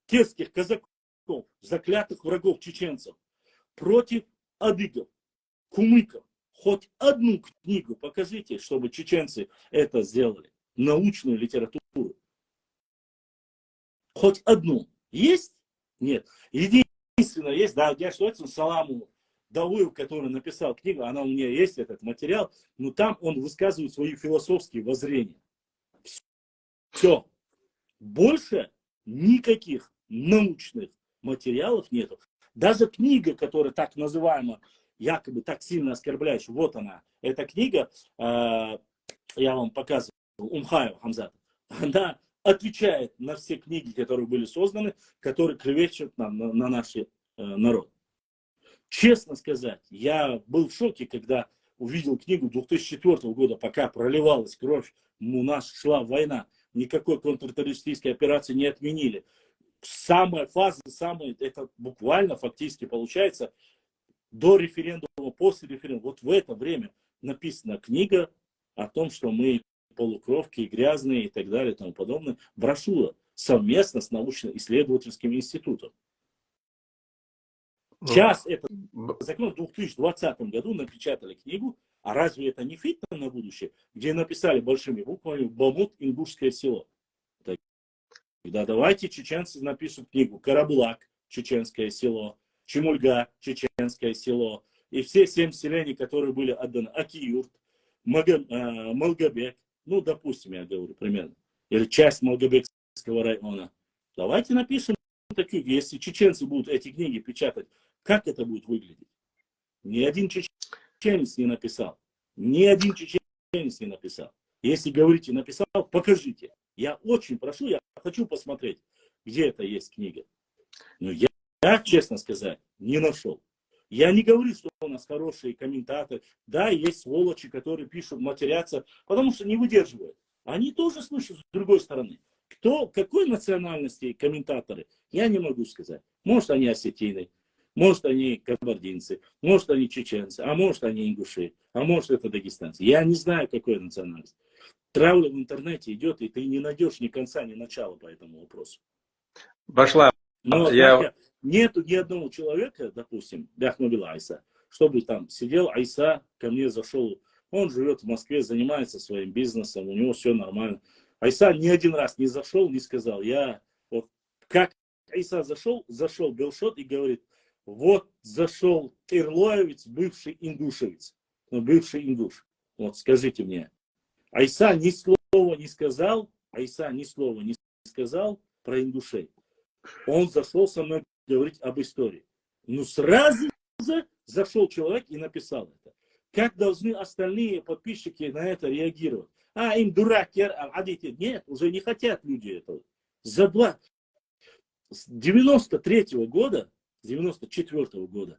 терских казаков, заклятых врагов чеченцев, против адыгов, кумыков. Хоть одну книгу покажите, чтобы чеченцы это сделали. Научную литературу. Хоть одну. Есть? Нет. Единственное есть, да, я что это Саламу Давыев, который написал книгу, она у меня есть, этот материал, но там он высказывает свои философские воззрения. Все. Больше никаких научных материалов нету. Даже книга, которая так называемая, якобы так сильно оскорбляющая, вот она, эта книга, я вам показывал, Умхаева Хамзата, она отвечает на все книги, которые были созданы, которые клевещут на наш народ. Честно сказать, я был в шоке, когда увидел книгу 2004 года, пока проливалась кровь, у нас шла война, никакой контртеррористической операции не отменили. Самая фаза, это буквально фактически получается до референдума, после референдума. Вот в это время написана книга о том, что мы полукровки, грязные и так далее и тому подобное. Брошюра совместно с научно-исследовательским институтом. Сейчас это закон в 2020 году напечатали книгу, а разве это не фитна на будущее, где написали большими буквами Бамут, ингушское село. Да, давайте чеченцы напишут книгу Карабулак, чеченское село, Чемульга, чеченское село, и все 7 селений, которые были отданы, Акиюрт, Малгобек, ну, допустим, я говорю примерно, или часть Малгобекского района. Давайте напишем такую, если чеченцы будут эти книги печатать, как это будет выглядеть? Ни один чеченец не написал. Ни один чеченец не написал. Если говорите, написал, покажите. Я очень прошу, я хочу посмотреть, где это есть книга. Но я, честно сказать, не нашел. Я не говорю, что у нас хорошие комментаторы. Да, есть сволочи, которые пишут, матерятся, потому что не выдерживают. Они тоже слышат с другой стороны. Кто, какой национальности комментаторы, я не могу сказать. Может, они осетины, может, они кабардинцы, может, они чеченцы, а может, они ингуши, а может, это дагестанцы. Я не знаю, какой национальность. Травля в интернете идет, и ты не найдешь ни конца, ни начала по этому вопросу. Башлам, Но я... нету ни одного человека, допустим, Бяхмабил Айса, чтобы там сидел Айса, ко мне зашел, он живет в Москве, занимается своим бизнесом, у него все нормально. Айса ни один раз не зашел, не сказал, я вот как Айса зашел Белшот и говорит, вот зашел Ирлоевец, бывший индушевец, бывший индуш. Вот скажите мне, Айса ни слова не сказал, Айса ни слова не сказал про индушей. Он зашел со мной говорить об истории. Ну сразу же зашел человек и написал это. Как должны остальные подписчики на это реагировать? А, им дурак, нет, уже не хотят люди этого. С 93-го года, с 94-го года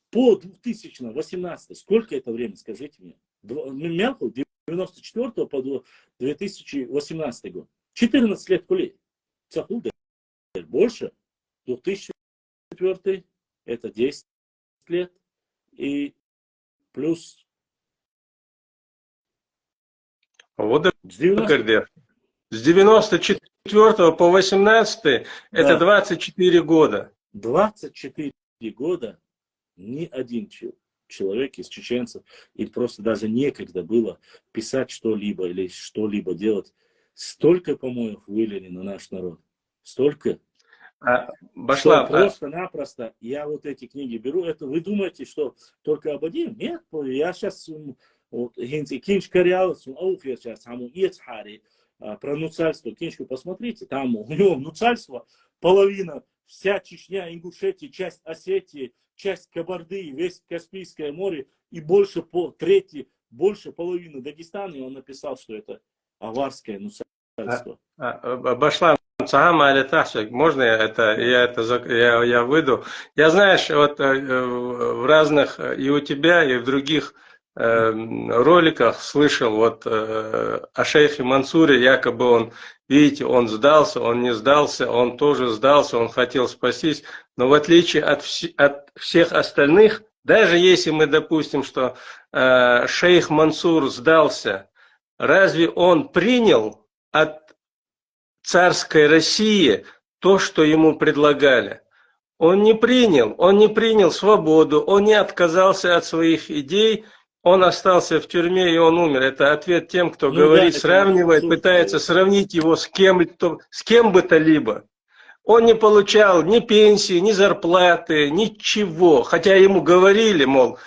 по 2018, сколько это время, скажите мне? 94 по 2018 год. 14 лет кулей. Больше. 2004 это 10 лет. И плюс... Вот с 90... С 94 по 18 это 24 года. 24 года ни один человек из чеченцев, им просто даже некогда было писать что-либо или что-либо делать. Столько помоев вылили на наш народ. Столько. Башлам, просто-напросто я вот эти книги беру. Это вы думаете, что только об один? Нет, я сейчас про нуцальство книжку посмотрите. Там у него нуцальство половина, вся Чечня, Ингушетия, часть Осетии, часть Кабарды, весь Каспийское море и больше половины Дагестана. И он написал, что это аварское нуцальство. Башлам, можно я выйду? Я, знаешь, вот в разных, и у тебя, и в других роликах слышал вот о шейхе Мансуре, якобы он, видите, он сдался, он не сдался, он тоже сдался, он хотел спастись, но в отличие от всех остальных, даже если мы допустим, что шейх Мансур сдался, разве он принял от царской России то, что ему предлагали? Он не принял свободу, он не отказался от своих идей, он остался в тюрьме и он умер. Это ответ тем, кто говорит, сравнивает, пытается сравнить его с кем бы то либо. Он не получал ни пенсии, ни зарплаты, ничего. Хотя ему говорили, мол,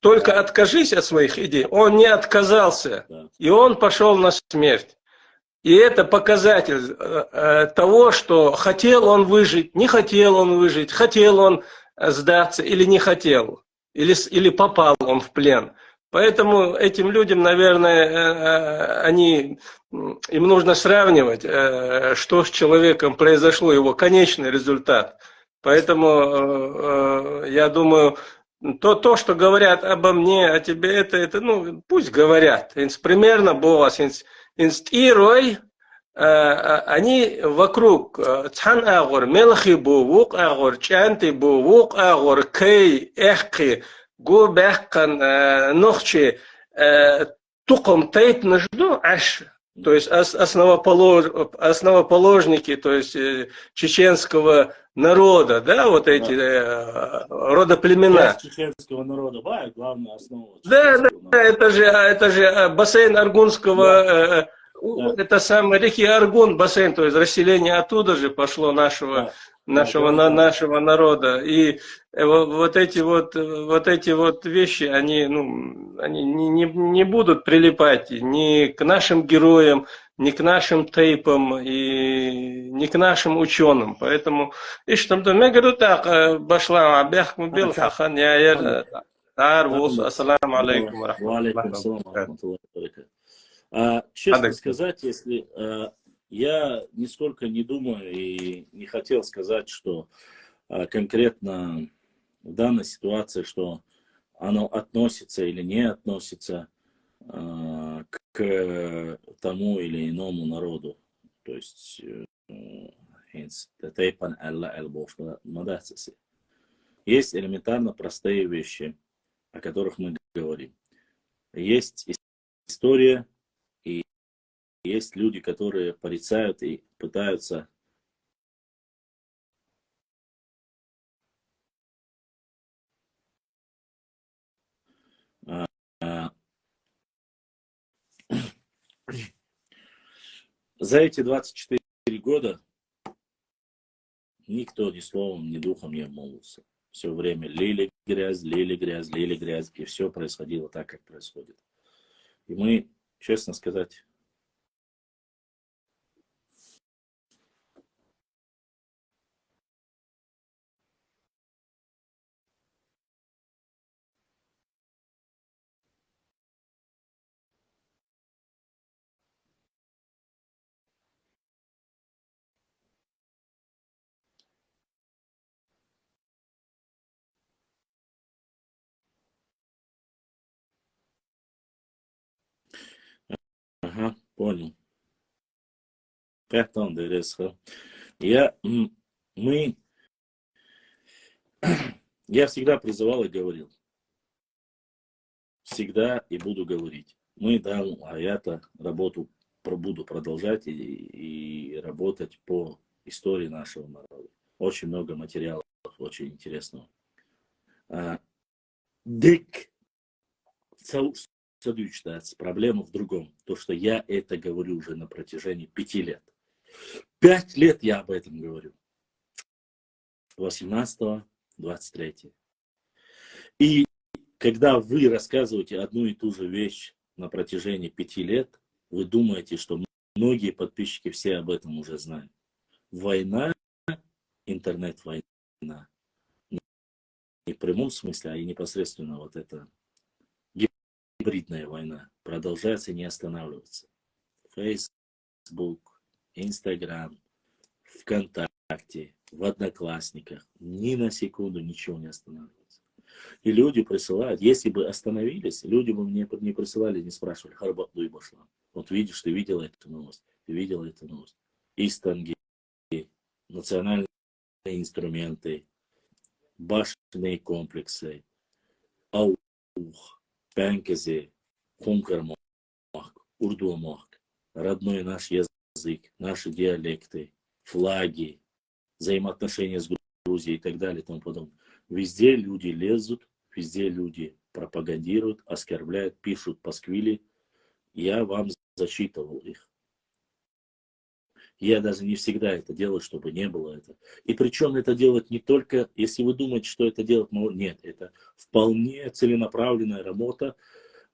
только откажись от своих идей. Он не отказался, и он пошел на смерть. И это показатель того, что хотел он выжить, не хотел он выжить, хотел он сдаться или не хотел, или попал он в плен. Поэтому этим людям, наверное, им нужно сравнивать, что с человеком произошло, его конечный результат. Поэтому я думаю, то, что говорят обо мне, о тебе, это пусть говорят. Примерно было инстирой, они вокруг цан агор, мелхи бувук агор, чанти бувук агор, кей, эхки, губехкан, нохчи, туком тейп нажду аш. То есть основоположники, то есть чеченского народа, да, вот эти родоплемена. Чеченского народа, главная основа. Да, это же бассейн Аргунского, это самый реки Аргун, бассейн, то есть расселение оттуда же пошло нашего народа. И вот эти вот вещи, они не будут прилипать ни к нашим героям, ни к нашим тейпам, и ни к нашим ученым. Поэтому, я говорю так, башла абях мубил хахан яер арвус, ассаламу алейкум ва рахматуллахи. Честно сказать, если я нисколько не думаю и не хотел сказать, что конкретно в данной ситуации, что оно относится или не относится к к тому или иному народу. То есть, есть элементарно простые вещи, о которых мы говорим. Есть история, и есть люди, которые порицают и пытаются а, а, за эти 24 года никто ни словом, ни духом не обмолвился. Все время лили грязь, лили грязь, лили грязь, и все происходило так, как происходит. И мы, честно сказать, ага, понял. Пятон ДРСХ. Я, мы, я всегда призывал и говорил, всегда и буду говорить. Мы дам аята работу буду продолжать и работать по истории нашего народа. Очень много материалов, очень интересного. Дик садуючтается. Проблема в другом. То, что я это говорю уже на протяжении 5 лет. 5 лет я об этом говорю. 18-го, 23-го. И когда вы рассказываете одну и ту же вещь на протяжении 5 лет, вы думаете, что многие подписчики все об этом уже знают. Война, интернет-война, не в прямом смысле, а и непосредственно вот эта гибридная война продолжается и не останавливается. Facebook, Instagram, ВКонтакте, в Одноклассниках. Ни на секунду ничего не останавливается. И люди присылают. Если бы остановились, люди бы мне не присылали, не спрашивали. Харбатду и башла. Вот видишь, ты видела эту новость. Ты видела эту новость. Истанги, национальные инструменты, башенные комплексы, аух, пенкезе, хумкармах, урдуамах, родной наш язык, наши диалекты, флаги, взаимоотношения с Грузией и так далее и тому подобное. Везде люди лезут, везде люди пропагандируют, оскорбляют, пишут пасквили. Я вам зачитывал их. Я даже не всегда это делаю, чтобы не было этого. И причем это делать не только, если вы думаете, что это делать, нет, это вполне целенаправленная работа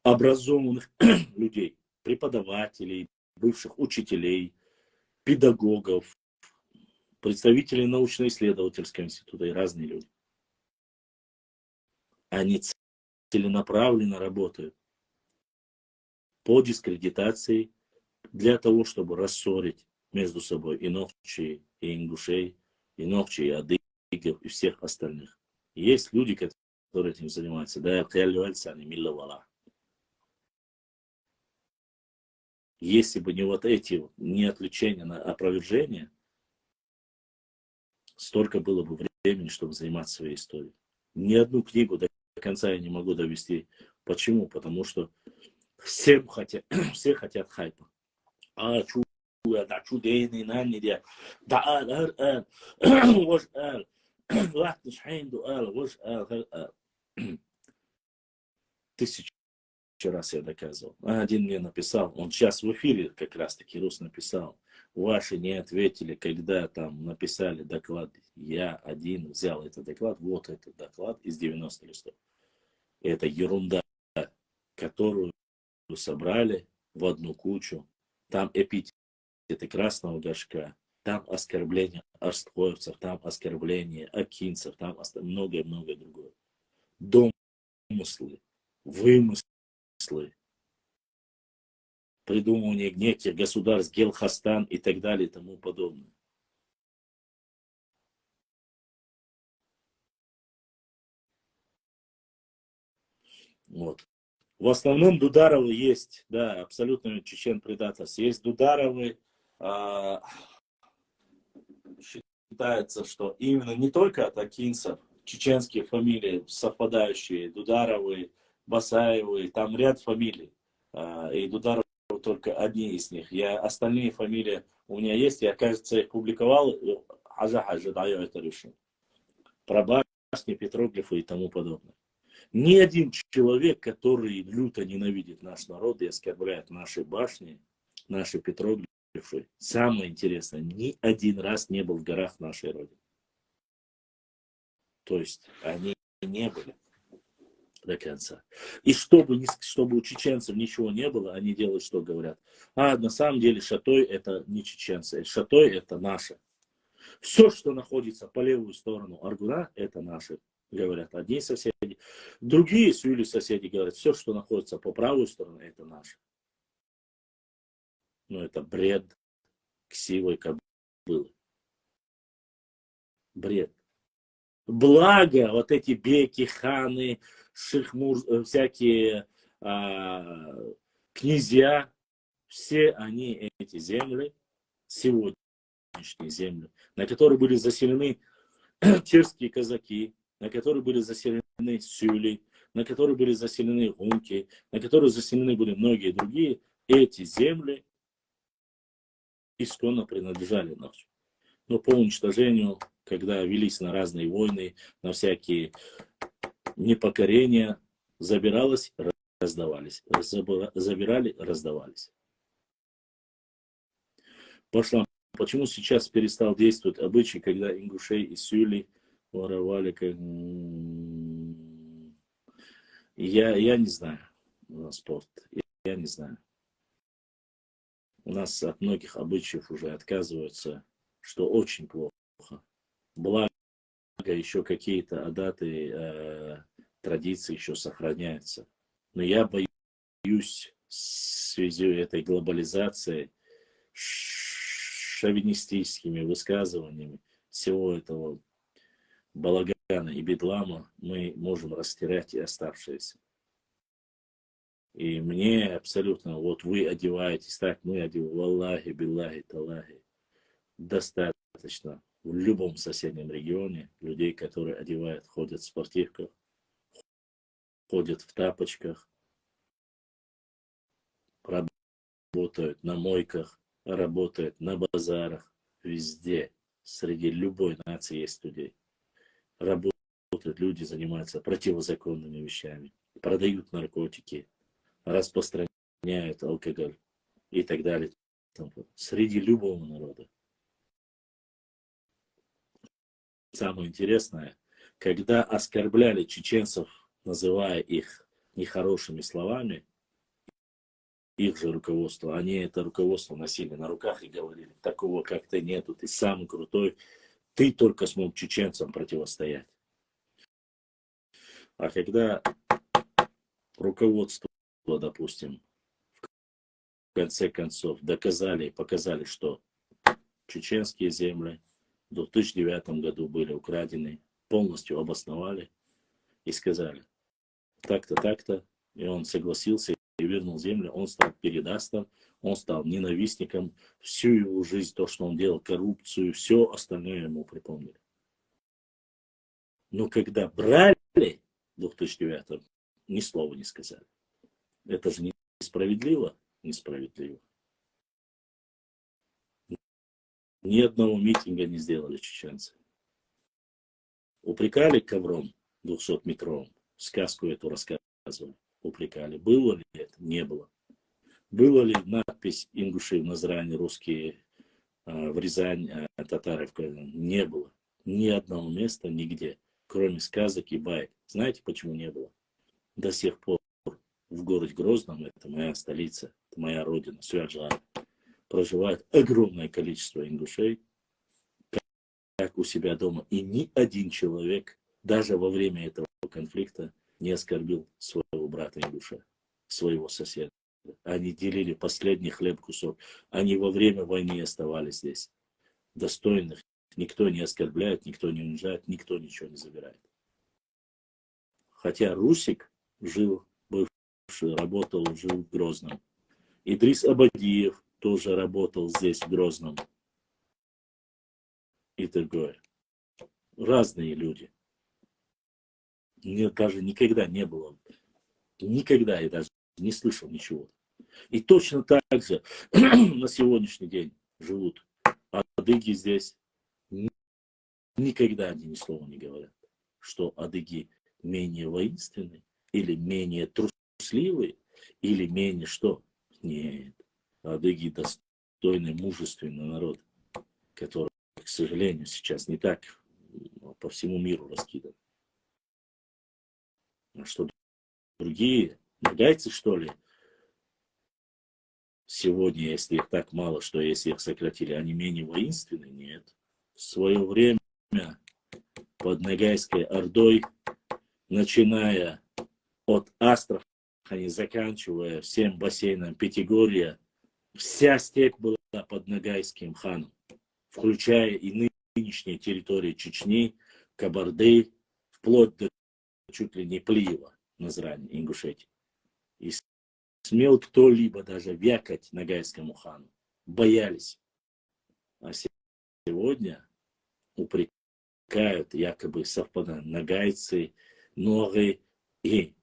образованных людей, преподавателей, бывших учителей, педагогов, представителей научно-исследовательского института и разные люди. Они целенаправленно работают по дискредитации для того, чтобы рассорить между собой и ногчи, и ингушей, и ногчи, и адыгов, и всех остальных. Есть люди, которые этим занимаются. Да, если бы не вот эти, не отвлечения на опровержение, столько было бы времени, чтобы заниматься своей историей. Ни одну книгу до конца я не могу довести. Почему? Потому что все хотят хайпа. Да, чудесный, нанидя. Да, ваш ал. Лахтиш хайнду ал, ваш ал. Тысячу раз я доказывал. Один мне написал, он сейчас в эфире как раз таки Рус написал. Ваши не ответили, когда там написали доклад. Я один взял этот доклад, вот этот доклад из 90 листов. Это ерунда, которую собрали в одну кучу. Там эпитеты красного горшка, там оскорбление арстхоевцев, там оскорбление акинцев, там многое-многое другое. Домыслы, вымыслы, придумывание неких государств, Гелхастан и так далее и тому подобное. Вот. В основном Дударовы есть, да, абсолютно чечен-предаторство. Есть Дударовы, а, считается, что именно не только от акинцев, чеченские фамилии совпадающие, Дударовы, Басаевы, там ряд фамилий. И Дударовы только одни из них. Остальные фамилии у меня есть, я, кажется, их публиковал, даю это решение. Про башни, петроглифы и тому подобное. Ни один человек, который люто ненавидит наш народ и оскорбляет наши башни, наши петроглифы, самое интересное, ни один раз не был в горах нашей Родины. То есть они не были до конца. И чтобы у чеченцев ничего не было, они делают, что говорят. На самом деле Шатой это не чеченцы, Шатой это наше. Все, что находится по левую сторону Аргуна, это наши. Говорят одни соседи. Другие сюли соседи говорят, все, что находится по правую сторону, это наше. Но это бред ксивой кобылы. Бред. Благо, вот эти беки, ханы, шихмур, всякие князья, все они эти земли, сегодняшние земли, на которые были заселены черские казаки, на которые были заселены сюли, на которые были заселены гунки, на которые заселены были многие другие, эти земли исконно принадлежали нам. Но по уничтожению, когда велись на разные войны, на всякие непокорения, забиралось, раздавались. Забирали, раздавались. Почему сейчас перестал действовать обычай, когда ингушей и сюли воровали, я не знаю, спорт, я не знаю. У нас от многих обычаев уже отказываются, что очень плохо. Благо, еще какие-то адаты, традиции еще сохраняются. Но я боюсь в связи с этой глобализацией, шовинистическими высказываниями всего этого балагана и бедлама мы можем растерять и оставшиеся. И мне абсолютно, вот вы одеваетесь так, мы одеваем, валлахи, биллахи, талахи. Достаточно в любом соседнем регионе людей, которые одевают, ходят в спортивках, ходят в тапочках, работают на мойках, работают на базарах, везде, среди любой нации есть людей. Работают люди, занимаются противозаконными вещами, продают наркотики, распространяют алкоголь и так далее. Среди любого народа. Самое интересное, когда оскорбляли чеченцев, называя их нехорошими словами, их же руководство, они это руководство носили на руках и говорили, такого как ты нету, ты самый крутой, ты только смог чеченцам противостоять. А когда руководство, допустим, в конце концов доказали и показали, что чеченские земли в 2009 году были украдены, полностью обосновали и сказали, так-то, так-то, и он согласился и вернул землю, он стал передастом, он стал ненавистником, всю его жизнь, то, что он делал, коррупцию, все остальное ему припомнили. Но когда брали в 2009, ни слова не сказали. Это же несправедливо? Несправедливо. Ни одного митинга не сделали чеченцы. Упрекали ковром 200-метровым, сказку эту рассказывали. Упрекали. Было ли это? Не было. Было ли надпись «Ингуши в Назране, русские в Рязань, татары в Казань»? Не было. Ни одного места, нигде, кроме сказок и баек. Знаете, почему не было? До сих пор в городе Грозном, это моя столица, это моя родина, Сюаджар, проживает огромное количество ингушей, как у себя дома. И ни один человек, даже во время этого конфликта, не оскорбил своего брата ингуша, своего соседа. Они делили последний хлеб, кусок. Они во время войны оставались здесь. Достойных никто не оскорбляет, никто не унижает, никто ничего не забирает. Хотя Русик жил, бывший работал, жил в Грозном. Идрис Абадиев тоже работал здесь, в Грозном. И другое. Разные люди. Мне даже никогда не было. Никогда я даже не слышал ничего. И точно так же на сегодняшний день живут адыги здесь. Никогда они ни слова не говорят, что адыги менее воинственны, или менее трусливы, или менее что. Нет. Адыги достойный, мужественный народ, который, к сожалению, сейчас не так по всему миру раскидан. А что другие, нагайцы, что ли, сегодня, если их так мало, что если их сократили, они менее воинственны? Нет. В свое время под Ногайской Ордой, начиная от Астрахани, заканчивая всем бассейном Пятигорья, вся степь была под Ногайским ханом, включая и нынешние территории Чечни, Кабарды, вплоть до чуть ли не Плиева, Назрани, Ингушетии. И смел кто-либо даже вякать Ногайскому хану. Боялись. А сегодня упрекают, якобы совпадают нагайцы, норы и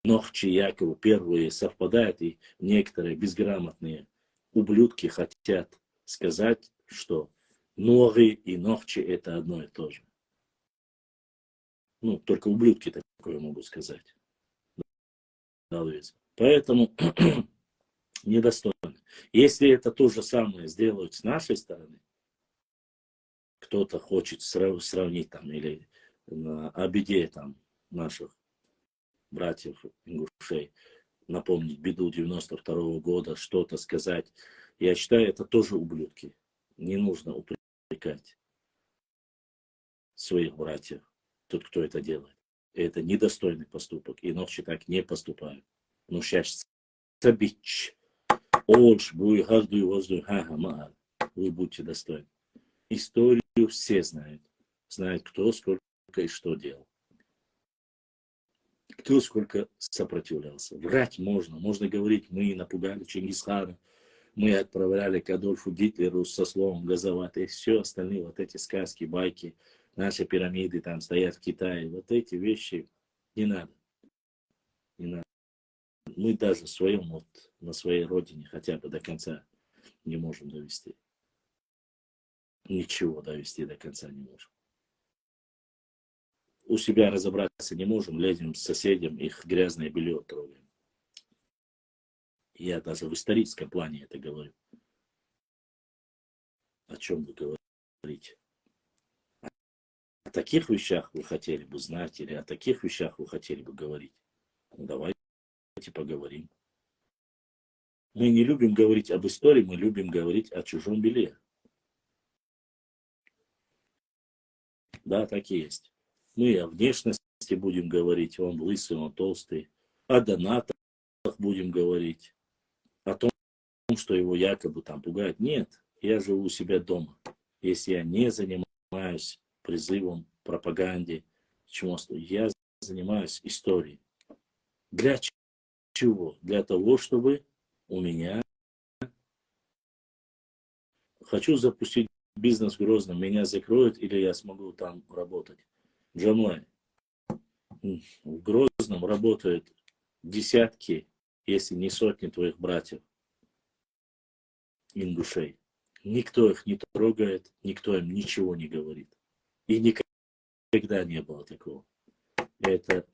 нохчи, якобы первые совпадают, и некоторые безграмотные ублюдки хотят сказать, что норы и нохчи это одно и то же. Ну, только ублюдки такое могут сказать. Поэтому недостойно. Если это то же самое сделают с нашей стороны, кто-то хочет сравнить там или на обиде там наших братьев ингушей, напомнить беду 92-го года, что-то сказать, я считаю, это тоже ублюдки. Не нужно упрекать своих братьев, тот, кто это делает. Это недостойный поступок, иначе так не поступают. Но сейчас бич, олш, буй, гаждуй, воздуй, ха-ха, вы будьте достойны. Историю все знают. Знают, кто сколько и что делал. Кто сколько сопротивлялся. Врать можно. Можно говорить, мы напугали Чингисхана, мы отправляли к Адольфу Гитлеру со словом газовать. И все остальные вот эти сказки, байки, наши пирамиды там стоят в Китае. Вот эти вещи не надо. Не надо. Мы даже в своем, вот, на своей родине хотя бы до конца не можем довести. Ничего довести до конца не можем. У себя разобраться не можем, лезем с соседям, их грязное белье трогаем. Я даже в историческом плане это говорю. О чем вы говорите? О таких вещах вы хотели бы знать или о таких вещах вы хотели бы говорить? Ну, давайте поговорим. Мы не любим говорить об истории, мы любим говорить о чужом белье. Да, так и есть. Мы о внешности будем говорить, он лысый, он толстый. О донатах будем говорить. О том, что его якобы там пугает. Нет, я живу у себя дома. Если я не занимаюсь призывом, пропаганде, чему-то, я занимаюсь историей. Для чего? Для того, чтобы у меня... Хочу запустить бизнес в Грозном, меня закроют или я смогу там работать. Джамлай, в Грозном работают десятки, если не сотни твоих братьев, ингушей. Никто их не трогает, никто им ничего не говорит. И никогда не было такого. Это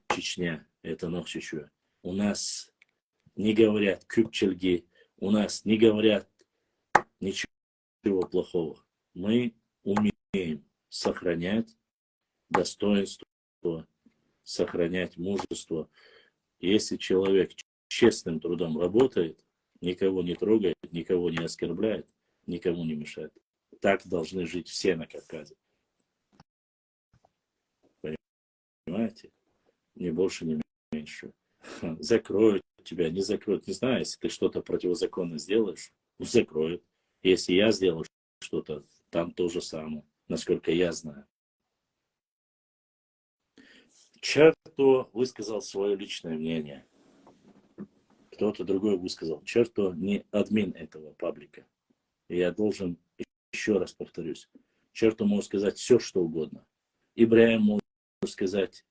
Чечня, это Нохчичуя. У нас не говорят кюпчельги, у нас не говорят ничего плохого. Мы умеем сохранять достоинство, сохранять мужество. Если человек честным трудом работает, никого не трогает, никого не оскорбляет, никому не мешает. Так должны жить все на Кавказе. Понимаете? Ни больше, ни меньше. Закроют тебя, не закроют. Не знаю, если ты что-то противозаконно сделаешь, закроют. Если я сделаю что-то, там то же самое, насколько я знаю. Чарто высказал свое личное мнение. Кто-то другой высказал, черто не админ этого паблика. И я должен, еще раз повторюсь, черто может сказать все, что угодно. Ибраим может сказать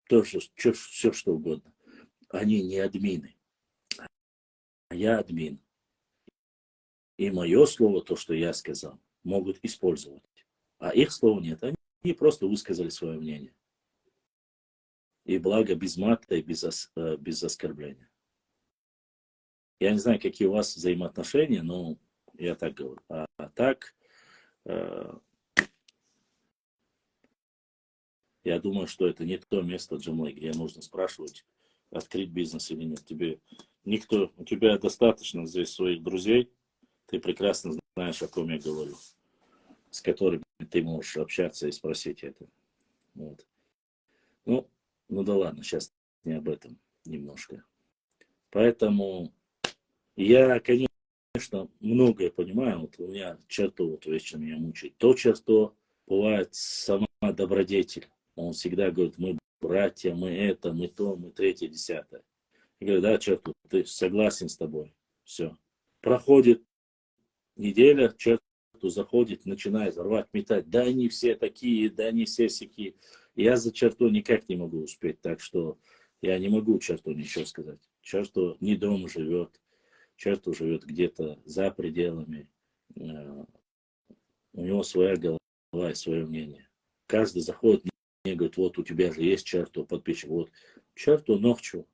тоже все, что угодно. Они не админы. А я админ. И мое слово, то, что я сказал, могут использовать. А их слова нет. Они просто высказали свое мнение. И благо без мата и без оскорбления. Я не знаю, какие у вас взаимоотношения, но я так говорю. А так, я думаю, что это не то место, Джамлей, где нужно спрашивать, открыть бизнес или нет. У тебя достаточно здесь своих друзей, ты прекрасно знаешь, о ком я говорю, с которыми ты можешь общаться и спросить это. Вот. Ну да ладно, сейчас не об этом немножко. Поэтому я, конечно, многое понимаю. Вот у меня черто вот вечно меня мучает. То черто бывает сама добродетель. Он всегда говорит, мы братья, мы это, мы то, мы третье, десятое. Я говорю, да, черто, ты согласен с тобой. Все. Проходит неделя, черто заходит, начинает рвать, метать. Да они все такие, да они все сякие. Я за черту никак не могу успеть, так что я не могу черту ничего сказать. Черту не дома живет, черту живет где-то за пределами. У него своя голова и свое мнение. Каждый заходит мне говорит, вот у тебя же есть черту, подписчик, вот. Черту ногчу.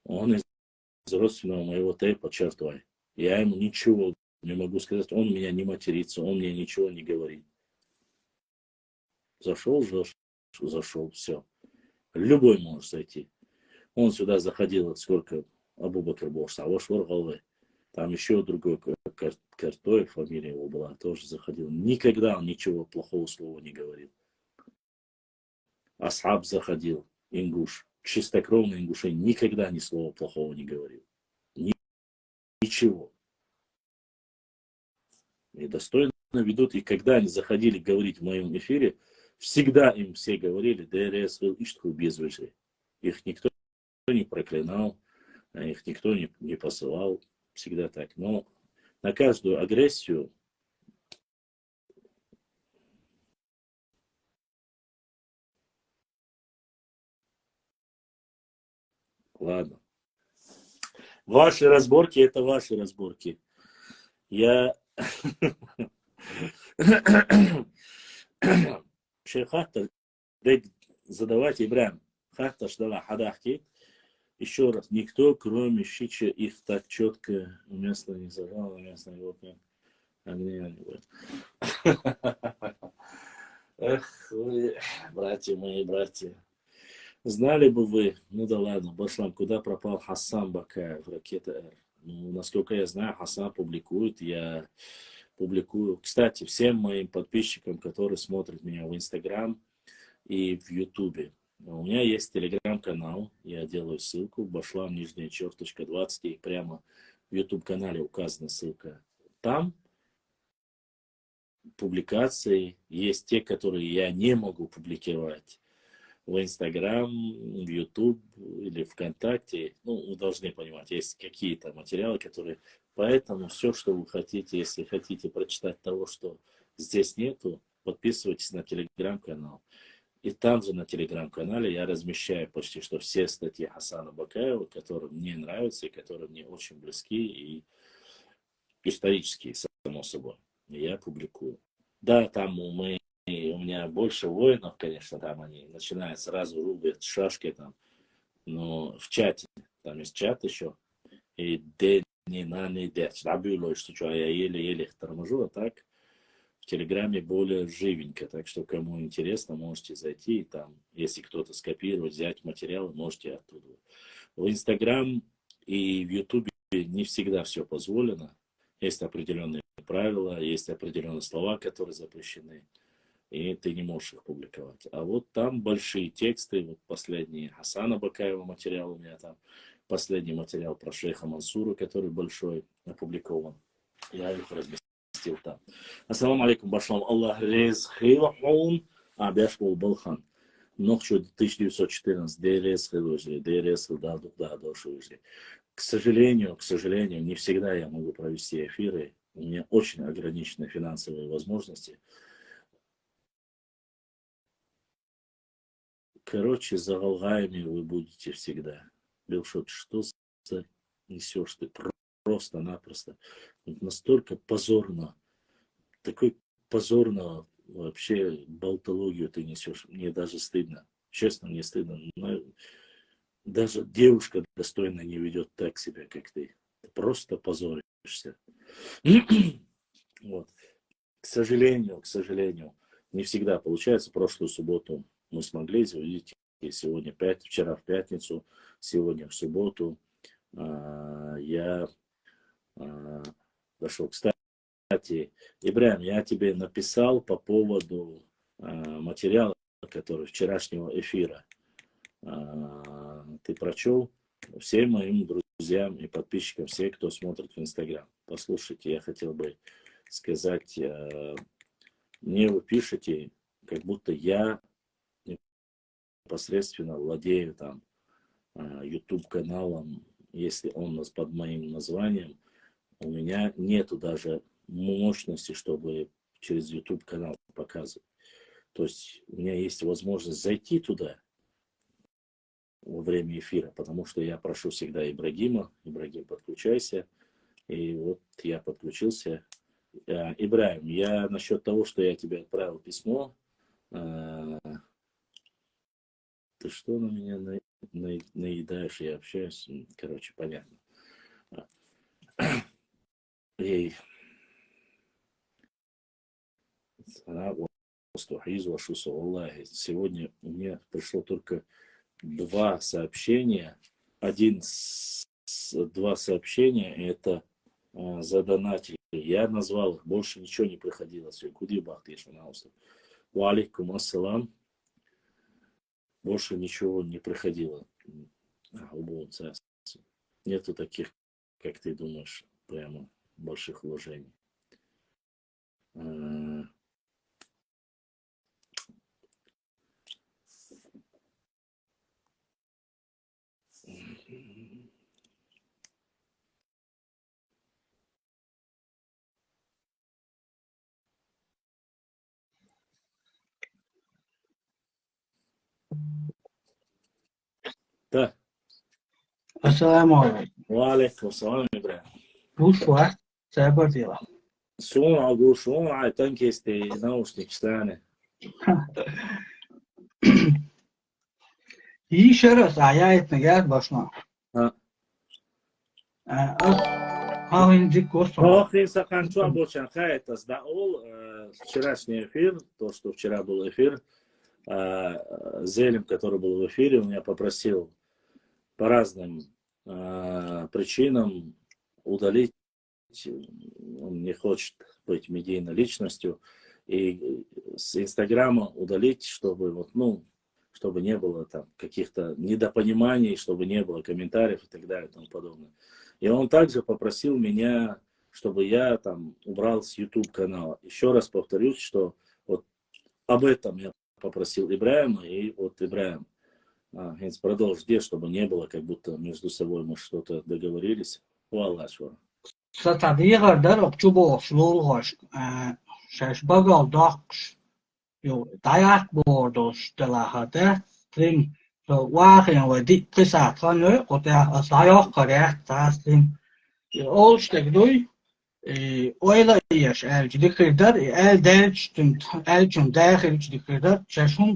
Он из родственного моего тейпа чертвой. Я ему ничего не могу сказать, он меня не матерится, он мне ничего не говорит. Зашел, все. Любой может зайти. Он сюда заходил, вот сколько Абу Бакр Бош, а ваш головы. Там еще другой Картой, фамилия его была, тоже заходил. Никогда он ничего плохого слова не говорил. Асхаб заходил, ингуш. Чистокровный ингушей никогда ни слова плохого не говорил. Ничего. И достойно ведут. И когда они заходили говорить в моем эфире, всегда им все говорили, ДРС был иштху без выжи. Их никто не проклинал, их никто не посылал. Всегда так. Но на каждую агрессию ладно. Ваши разборки это ваши разборки. Я Шейхата, задавайте Ибраим. Хата ждала хадахки. Еще раз, никто, кроме Шича, их так четко уместно не зажал, уместно его Эх, вы, братья мои, братья. Знали бы вы, ну да ладно, Башлам, куда пропал Хасан Бакаев, Ракета Р? Ну, насколько я знаю, Хасан публикует, я публикую. Кстати, всем моим подписчикам, которые смотрят меня в Инстаграм и в Ютубе, у меня есть телеграм-канал, я делаю ссылку, Башлам, нижняя черточка 20, и прямо в Ютуб-канале указана ссылка. Там публикации есть те, которые я не могу публиковать в Инстаграм, в Ютуб или ВКонтакте. Ну, вы должны понимать, есть какие-то материалы, которые... Поэтому все, что вы хотите, если хотите прочитать того, что здесь нету, подписывайтесь на телеграм-канал. И там же на телеграм-канале я размещаю почти что все статьи Хасана Бакаева, которые мне нравятся и которые мне очень близки и исторические, само собой. И я публикую. Да, там у меня больше воинов, конечно, там они начинают сразу рубят шашки там, но в чате, там есть чат еще, и дни на неделю, что я еле-еле их торможу, а так в Телеграме более живенько, так что кому интересно, можете зайти, и там, если кто-то скопировать, взять материалы, можете оттуда. В Инстаграм и в Ютубе не всегда все позволено, есть определенные правила, есть определенные слова, которые запрещены, и ты не можешь их публиковать. А вот там большие тексты, вот последний Хасана Бакаева материал у меня там, последний материал про шейха Мансура, который большой, опубликован. Я их разместил там. Ассаламу алейкум, башлам Аллах рез хейлахун, абяш бол балхан. Ночью 1914, ДРС, да, дошел. К сожалению, не всегда я могу провести эфиры. У меня очень ограничены финансовые возможности. Короче, за волгаями вы будете всегда. Билшот, что несешь ты? Просто-напросто. Настолько позорно. Такой позорно вообще болтологию ты несешь. Мне даже стыдно. Честно, мне стыдно. Но даже девушка достойно не ведет так себя, как ты. Ты просто позоришься. Вот. К сожалению, не всегда получается. Прошлую субботу мы смогли, видите, сегодня вчера в пятницу, сегодня в субботу я дошел. Кстати, Ибрahim, я тебе написал по поводу материала, который вчерашнего эфира. Ты прочел? Всем моим друзьям и подписчикам, все, кто смотрит в Инстаграм. Послушайте, я хотел бы сказать, мне вы пишете, как будто я непосредственно владею там YouTube каналом, если он под моим названием. У меня нету даже мощности, чтобы через YouTube канал показывать. То есть у меня есть возможность зайти туда во время эфира, потому что я прошу всегда Ибрагима: Ибрагим, подключайся. И вот я подключился. Ибрahim, я насчет того, что я тебе отправил письмо. Ты что на меня наедаешь? Я общаюсь. Короче, понятно. И сегодня мне пришло только 2 сообщения. Два сообщения это задонатили. Я назвал их, больше ничего не приходило. Куди бахтиш, ва алейкум ассалам. Больше ничего не приходило. Нету таких, как ты думаешь, прямо больших вложений. Да. Assalamu alaikum. Ва алейкум ассалам, Ибрahim. Bonsoir, ça va bien. Шо танкисты наушники стане. Еще раз аят нагад башна. Охрин саканчуа бочан хайта сдаул вчерашний эфир, то, что вчера был эфир, Зелим, который был в эфире, он меня попросил по разным причинам удалить. Он не хочет быть медийной личностью. И с Инстаграма удалить, чтобы чтобы не было там каких-то недопониманий, чтобы не было комментариев и так далее и тому подобное. И он также попросил меня, чтобы я там убрал с YouTube канала. Еще раз повторюсь, что вот об этом я попросил Ибрahima, и вот Ибрahim, продолжи, чтобы не было, как будто между собой мы что-то договорились. Валашва. ستدقيق در اکتبر شلوغش شش بگل داخش یو دایق بردوش دلاهده تیم واقعا و دی قصد خانه قطع اصلاح کرده تاسیم اول شتگوی oylayış elçilikler elçin dahilçilikler şaşum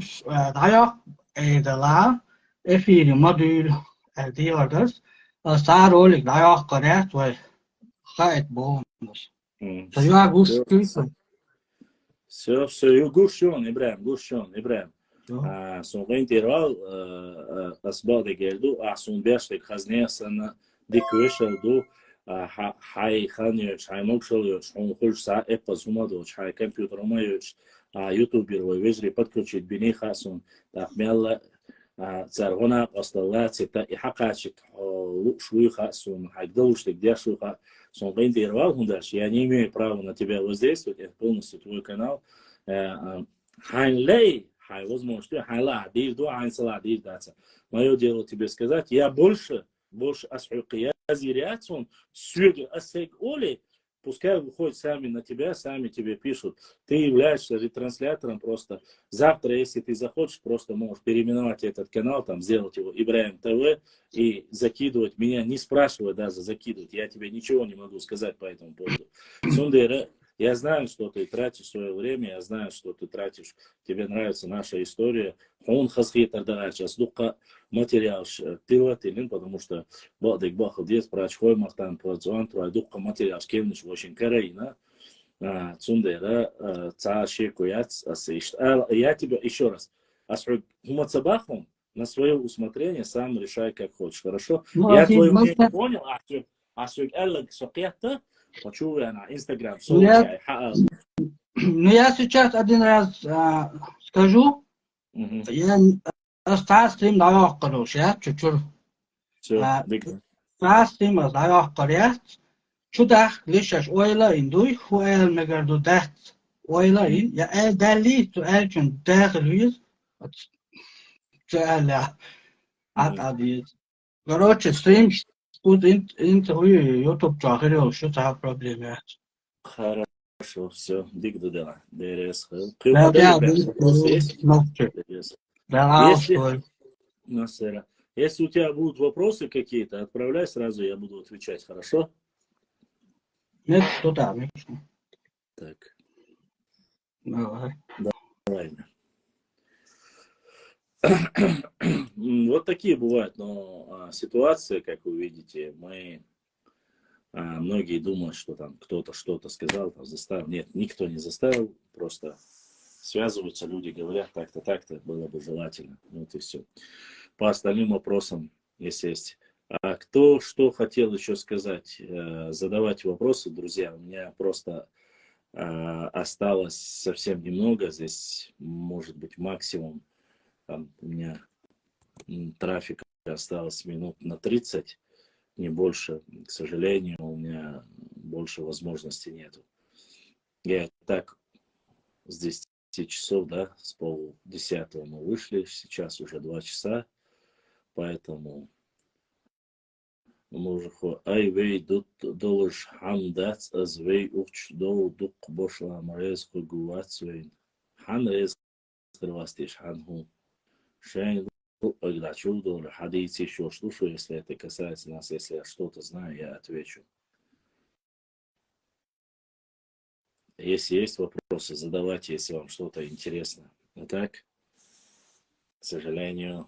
dayak edela efiri modül diyorlar sarıolik dayak karet ve gayet bonus. Saya gusto. Все, гушон, Ибрahim. Son interval asbade geldi. Son beşlik hazneye sana dikveş oldu. Hay xanıyor, hay mokşalıyor, он хочет эпозумадо, hay компьютеромаёч, ютубер вы везли подключить бини хасон, так мелла царгона осталась, это и хакачик шуй хасон, hay долуштик дяшуха, сон интервал хундаш, я не имею права на тебя воздействовать, это полностью твой канал. хай возможно, хай ладир, дуа айн саладир даться. Мое дело тебе сказать, я больше асхук, я зирят, он сюги асек оли, пускай выходят сами на тебя, сами тебе пишут. Ты являешься ретранслятором просто. Завтра, если ты захочешь, просто можешь переименовать этот канал, там, сделать его Ибрагим ТВ и закидывать меня, не спрашивая даже, закидывать. Я тебе ничего не могу сказать по этому поводу. Сундера, я знаю, что ты тратишь свое время, я знаю, что ты тратишь, тебе нравится наша история. Он хасхитар дарача, сдука материал тилатилин, потому что бадик бахал дес прачхой махтан пазуан, дука материал скемниш очень караина. Сундера, цааши куяц, асишт. Я тебя еще раз, асхук мацабахом на свое усмотрение сам решай как хочешь, хорошо? Я твое мнение понял, асхук эллаг сокьята. Почему я на Инстаграм Ну, я сейчас один раз скажу. Я старстрим давай короче, я чуть-чуть. Старстрим давай короче. Чудах лишь ойла индуй, хуэл мегарду дат ойла ин. Я дали то элчен дарлюз. Чаля. Адис. Короче, стрим тут интервью YouTube чахрел, что за проблема? Хорошо, все, дигду дела. ДРС. Если у тебя будут вопросы какие-то, отправляй сразу, я буду отвечать, хорошо? Нет, что там? Так. Давай. Давай. Вот такие бывают, но ситуации, как вы видите, многие думают, что там кто-то что-то сказал, там, заставил. Нет, никто не заставил, просто связываются люди, говорят так-то, было бы желательно. Вот и все. По остальным вопросам, если есть. А кто что хотел еще сказать? Задавайте вопросы, друзья. У меня просто осталось совсем немного. Здесь может быть максимум. Там у меня трафика осталось минут на 30, не больше. К сожалению, у меня больше возможностей нету. Я так с 10 часов, да, с 9:30 мы вышли, сейчас уже 2 часа, поэтому мы уже айвей долж хамдац азвей уч дол дук бошла марез хугуацвей хан рез скрывастиш ханху шейн. Хадийцы еще слушаю, если это касается нас, если я что-то знаю, я отвечу. Если есть вопросы, задавайте, если вам что-то интересно. А так, к сожалению,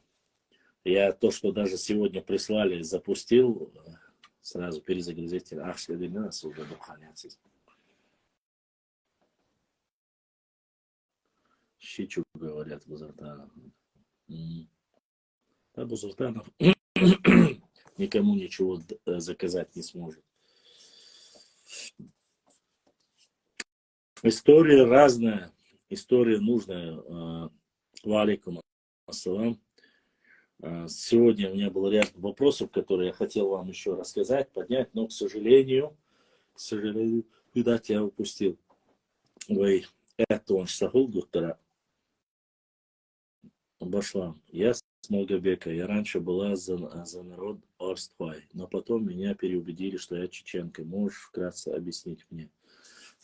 я то, что даже сегодня прислали, запустил, сразу перезагрузитель. Ах, следует нас уже духаняться. Щичу, говорят, Бузартанов. А Бузартанов никому ничего заказать не сможет. История разная, история нужная. Валикум ассалам. Сегодня у меня был ряд вопросов, которые я хотел вам еще рассказать, поднять, но, к сожалению, видать, я упустил. Ой, это он шахул доктора. Башлам. Я с Малгобека. Я раньше была за народ Арствай, но потом меня переубедили, что я чеченка. Можешь вкратце объяснить мне?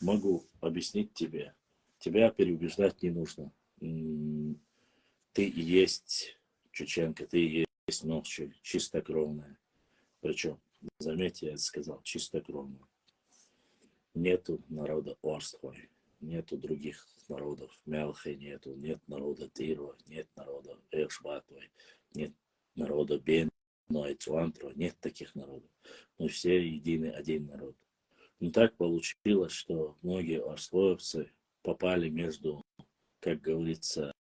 Могу объяснить тебе. Тебя переубеждать не нужно. Ты и есть чеченка, ты и есть ногчи, чистокровная. Причем, заметьте, я это сказал, чистокровная. Нету народа Арствай. Нету других народов. Мялхи нету. Нет народа Тирва. Нет народа Эшбатвай. Нет народа Бен. Нет таких народов. Мы все единый один народ. Но так получилось, что многие арслоевцы попали между, как говорится,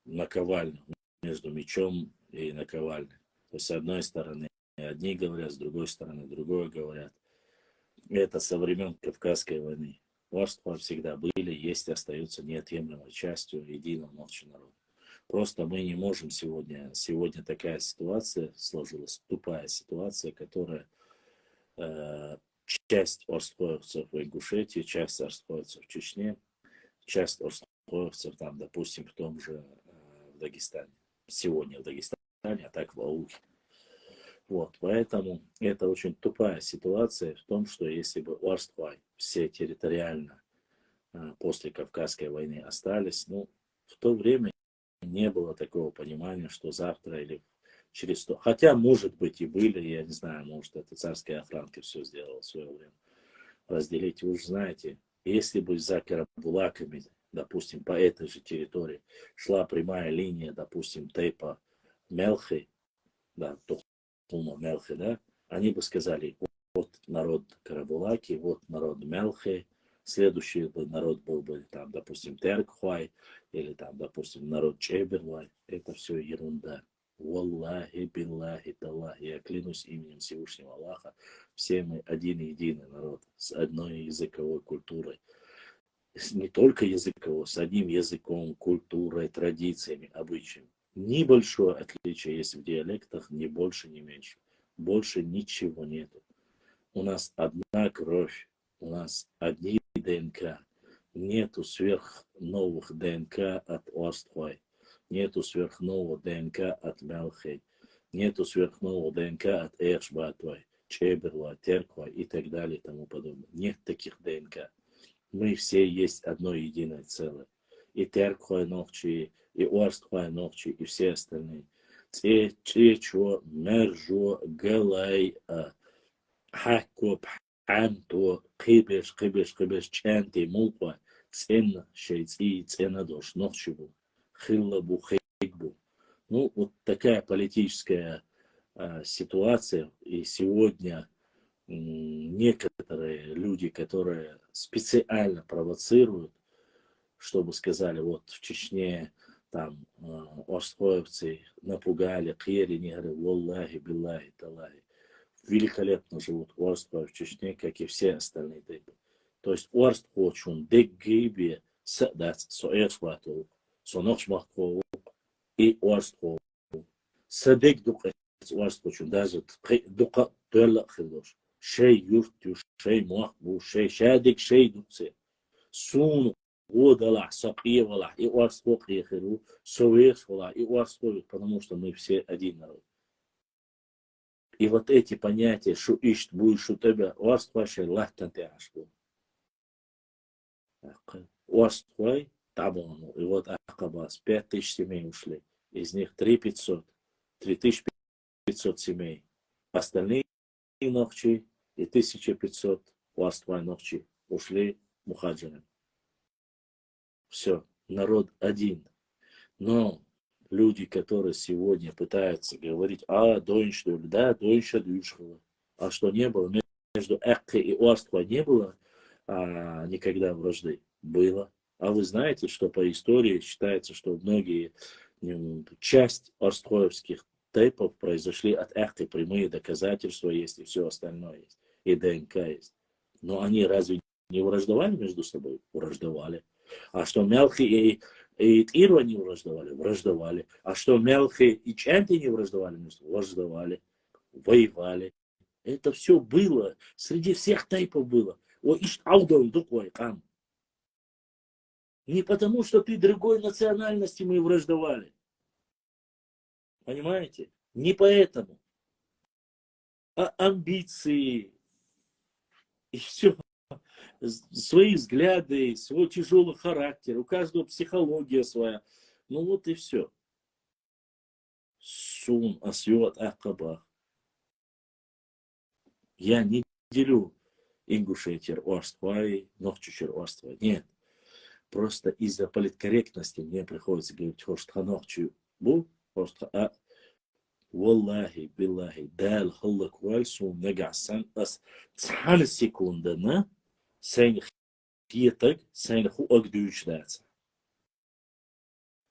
наковальню. Между мечом и наковальней. То есть с одной стороны одни говорят, с другой стороны другое говорят. Это со времен Кавказской войны. Варства всегда были, есть и остаются неотъемлемой частью единого ночи народа. Просто мы не можем сегодня такая ситуация сложилась, тупая ситуация, которая часть арстхоевцев в Ингушетии, часть арстхоевцев в Чечне, часть орстхоевцев, там, допустим, в том же в Дагестане. Сегодня в Дагестане, а так в Аухе. Вот, поэтому это очень тупая ситуация в том, что если бы Орстхой все территориально после Кавказской войны остались, ну, в то время не было такого понимания, что завтра или через 100. Хотя, может быть, и были, я не знаю, может, это царская охранка все сделала в свое время. Разделить, вы же знаете, если бы за Карабулаками, допустим, по этой же территории шла прямая линия, допустим, Тейпа Мелхи, да, Тухума Мелхи, да, они бы сказали, вот народ Карабулаки, вот народ Мелхи, следующий бы народ был бы, там, допустим, Теркхуай, или там, допустим, народ Чеберлай. Это все ерунда. Валлахи, биллахи, таллахи, я клянусь именем Всевышнего Аллаха, все мы один единый народ, с одной языковой культурой. Не только языковой, с одним языком, культурой, традициями, обычаями. Небольшое отличие есть в диалектах, ни больше, ни меньше. Больше ничего нету. У нас одна кровь, у нас одни ДНК. Нету сверхновых ДНК от Орстхой. Нету сверхнового ДНК от Мелхей. Нету сверхнового ДНК от Эшбатвай, Чеберла, Терква и так далее и тому подобное. Нет таких ДНК. Мы все есть одно единое целое. И Теркхой ногчи, и Орстхой ногчи, и все остальные. Чечо, Мержо, Галай, Хакоп, Анто, Кибеш, Чанти, Мулпа, Цен, Шейци, Ценадош, Нохчебу, Хиллабу, Хейкбу. Ну, вот такая политическая ситуация. И сегодня некоторые люди, которые специально провоцируют, чтобы сказали, вот в Чечне там орстхоевцы напугали, кьери, негры, валлахи, биллахи, талахи. Великолепно живут Орстхой в Чечне, как и все остальные типы. То есть Орстхочун, Деггибе, Садац, Соэршвату, Сонохшмахков и Орстхов. Садек дукет Орстхочун, даже дука туэлла хидош. Шей юртю, шей махбу, шей шадик, шей дуксе. Сун водала, сакиевала, и Орстхох ехеру, Соэршвала, и Орстхов, потому что мы все один народ. И вот эти понятия, что ищет, будешь у тебя, Орстхой, лахтанте ашбу. Орстхой, табану, и вот Акабас, 5000 семей ушли. Из них 3500 семей. Остальные ногчи и 1500 Орстхой ногчи ушли мухаджирам. Все, народ один. Но люди, которые сегодня пытаются говорить, Дойнш, да, Дойнша Дюшхова. А что не было? Между Эккой и Орстхой не было никогда вражды? Было. А вы знаете, что по истории считается, что многие, часть орстхоевских тейпов произошли от Эккой, прямые доказательства есть и все остальное есть. И ДНК есть. Но они разве не враждовали между собой? Враждовали. А что Мелхи и Тирва не враждовали? Враждовали. А что Мелхи и Чанти не враждовали? Враждовали. Воевали. Это все было. Среди всех тайпов было. Не потому, что ты другой национальности мы враждовали. Понимаете? Не поэтому. А амбиции. И все. Свои взгляды, свой тяжелый характер. У каждого психология своя. Ну вот и все. Сун, асьот, акабах. Я не делю ингушетер Орстхой, Нохчучер Орстхой. Нет. Просто из-за политкорректности мне приходится говорить Орстханохчу бу, Орстха. Валлахи, биллахи, дал халлак вальсун нагасан ас цхан секундана сайн хиетак, сайн хуак дючдаться.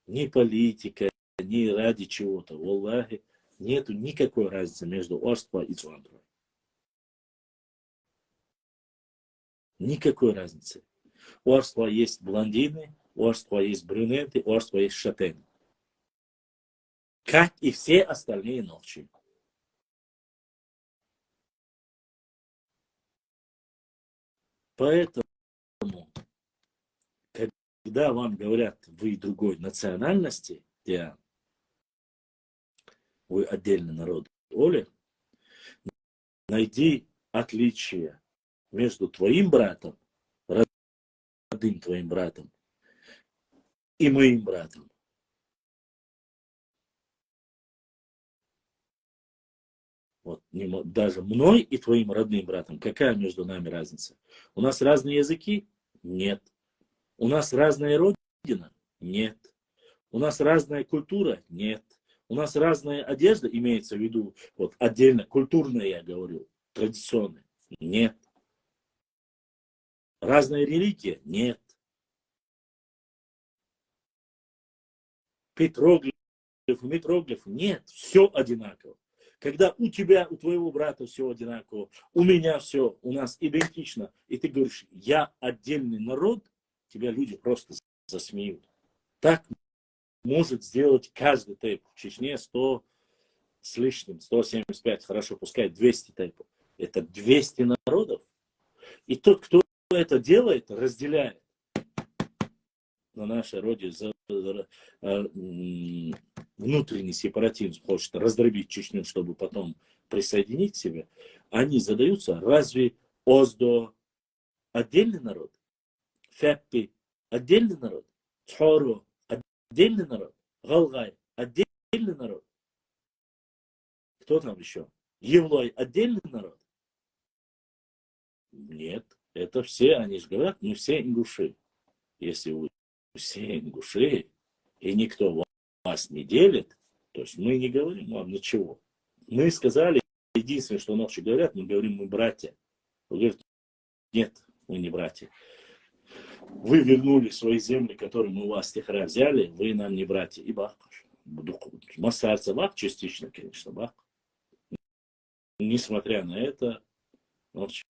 Ни политика, ни ради чего-то. Валлахи, нету никакой разницы между Орстхой и Цуантрой. Никакой разницы. У Орстхва есть блондины, у Орстхва есть брюнеты, у Орстхва есть шатены. Как и все остальные ногчи. Поэтому, когда вам говорят, вы другой национальности, вы отдельный народ, Оля, найди отличие между твоим братом, родным твоим братом, и моим братом. Вот, даже мной и твоим родным братом, какая между нами разница? У нас разные языки? Нет. У нас разная родина? Нет. У нас разная культура? Нет. У нас разная одежда, имеется в виду, вот отдельно, культурная я говорю, традиционная? Нет. Разная религия? Нет. Петроглифы, метроглифы? Нет. Все одинаково. Когда у тебя, у твоего брата все одинаково, у меня все, у нас идентично, и ты говоришь, я отдельный народ, тебя люди просто засмеют. Так может сделать каждый тейп. В Чечне 100 с лишним, 175, хорошо, пускай 200 тейпов. Это 200 народов. И тот, кто это делает, разделяет на нашей родине внутренний сепаратизм, хочет раздробить Чечню, чтобы потом присоединить к себе, они задаются, разве Оздо отдельный народ? Фяппи отдельный народ? Тхоро отдельный народ? Галгай отдельный народ? Кто там еще? Евлой отдельный народ? Нет, это все, они же говорят, мы все ингуши. Если вы все ингуши, и никто вас не делит, то есть мы не говорим вам ничего. Мы сказали, единственное, что ночью говорят, мы говорим, мы братья. Вы говорите, нет, мы не братья. Вы вернули свои земли, которые мы у вас стихара взяли, вы нам не братья. И бах. Масарца бах, частично, конечно, бах. Несмотря на это, ночью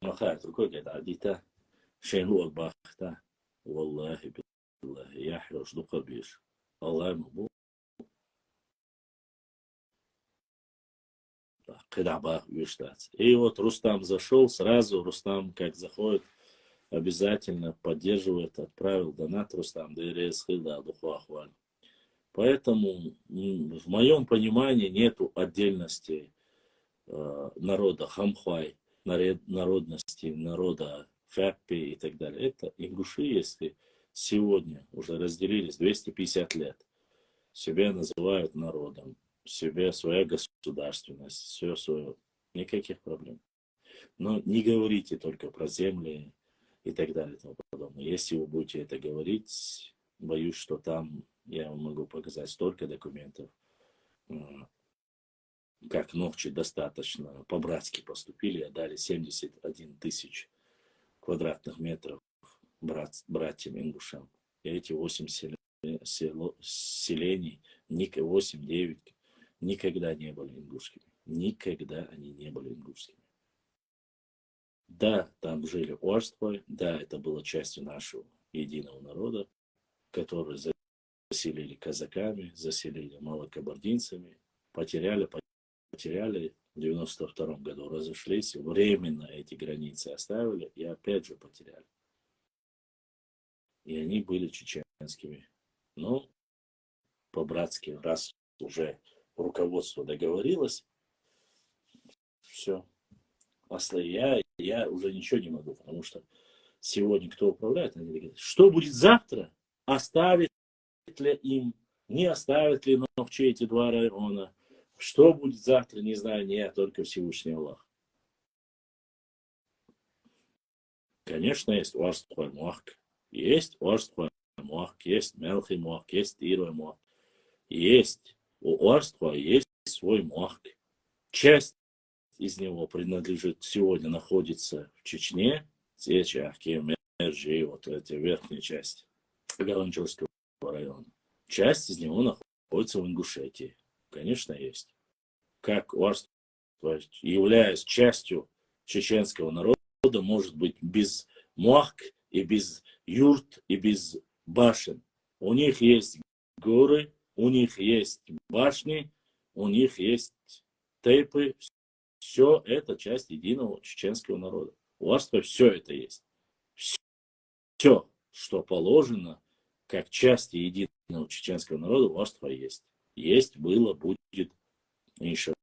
махает рукой, говорит, адита, шейнлуак бахта, валлахи, биллахи, яхра, жду кабиш. Аллах мабу. И вот Рустам зашел, сразу Рустам, как заходит, обязательно поддерживает, отправил донат Рустам. Поэтому в моем понимании нету отдельности народа Хамхвай, народности народа Фяппи и так далее. Это ингуши, если сегодня уже разделились 250 лет, себя называют народом, себе своя государственность, все свое, никаких проблем. Но не говорите только про земли и так далее и тому подобное. Если вы будете это говорить, боюсь, что там я вам могу показать столько документов, как Нохчи достаточно по-братски поступили, отдали 71 тысяч квадратных метров братьям ингушам. И эти 8 селений, 8-9, никогда не были ингушскими. Никогда они не были ингушскими. Да, там жили орства, да, это было частью нашего единого народа, который заселили казаками, заселили малокабардинцами, потеряли, в 92 году разошлись, временно эти границы оставили и опять же потеряли. И они были чеченскими. Но по-братски, раз уже руководство договорилось, все. Я уже ничего не могу, потому что сегодня кто управляет, они говорят, что будет завтра, оставит ли им, не оставит ли Нохчи эти два района, что будет завтра, не знаю, не я, только Всевышний Аллах. Конечно, есть Уарствой Муахк, есть Уарствой Муахк, есть Мелхи Муахк, есть Ирой Муахк, есть у Уарства есть свой Муахк. Часть из него принадлежит, сегодня находится в Чечне, Сечахке, Мержи, вот эти верхние части Галанчевского района. Часть из него находится в Ингушетии. Конечно, есть. Как Уарство, являясь частью чеченского народа, может быть без Муахк и без юрт и без башен. У них есть горы, у них есть башни, у них есть тейпы. Все это часть единого чеченского народа. У Уарства все это есть. все, что положено, как часть единого чеченского народа, у вас есть. Есть, было, будет, иншалла.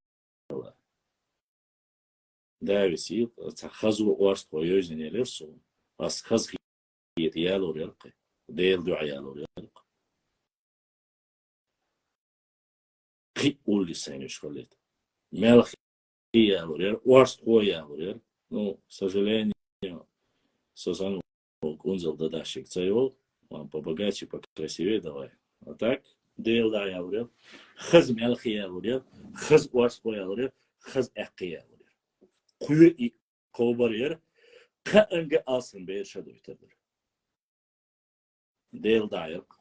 Да, висит, хазу уарст поёзин елерсу, ас хаз хиет ялур яркы, дейр дуа ялур яркы. Хи улли сайниш халет. Мелх ялур яр, уарст по ялур яр. Ну, к сожалению, Созану Кунзел дадашик цайол, вам побогаче, покрасивее давай. А так, дейр дуа ялур яр, хаз мелх ялур яр, хаз уарст по ялур яр, хаз эққи ялур. Kuyu kovarıyor, kaınga alsın bir şey duytadır. Değil dayak.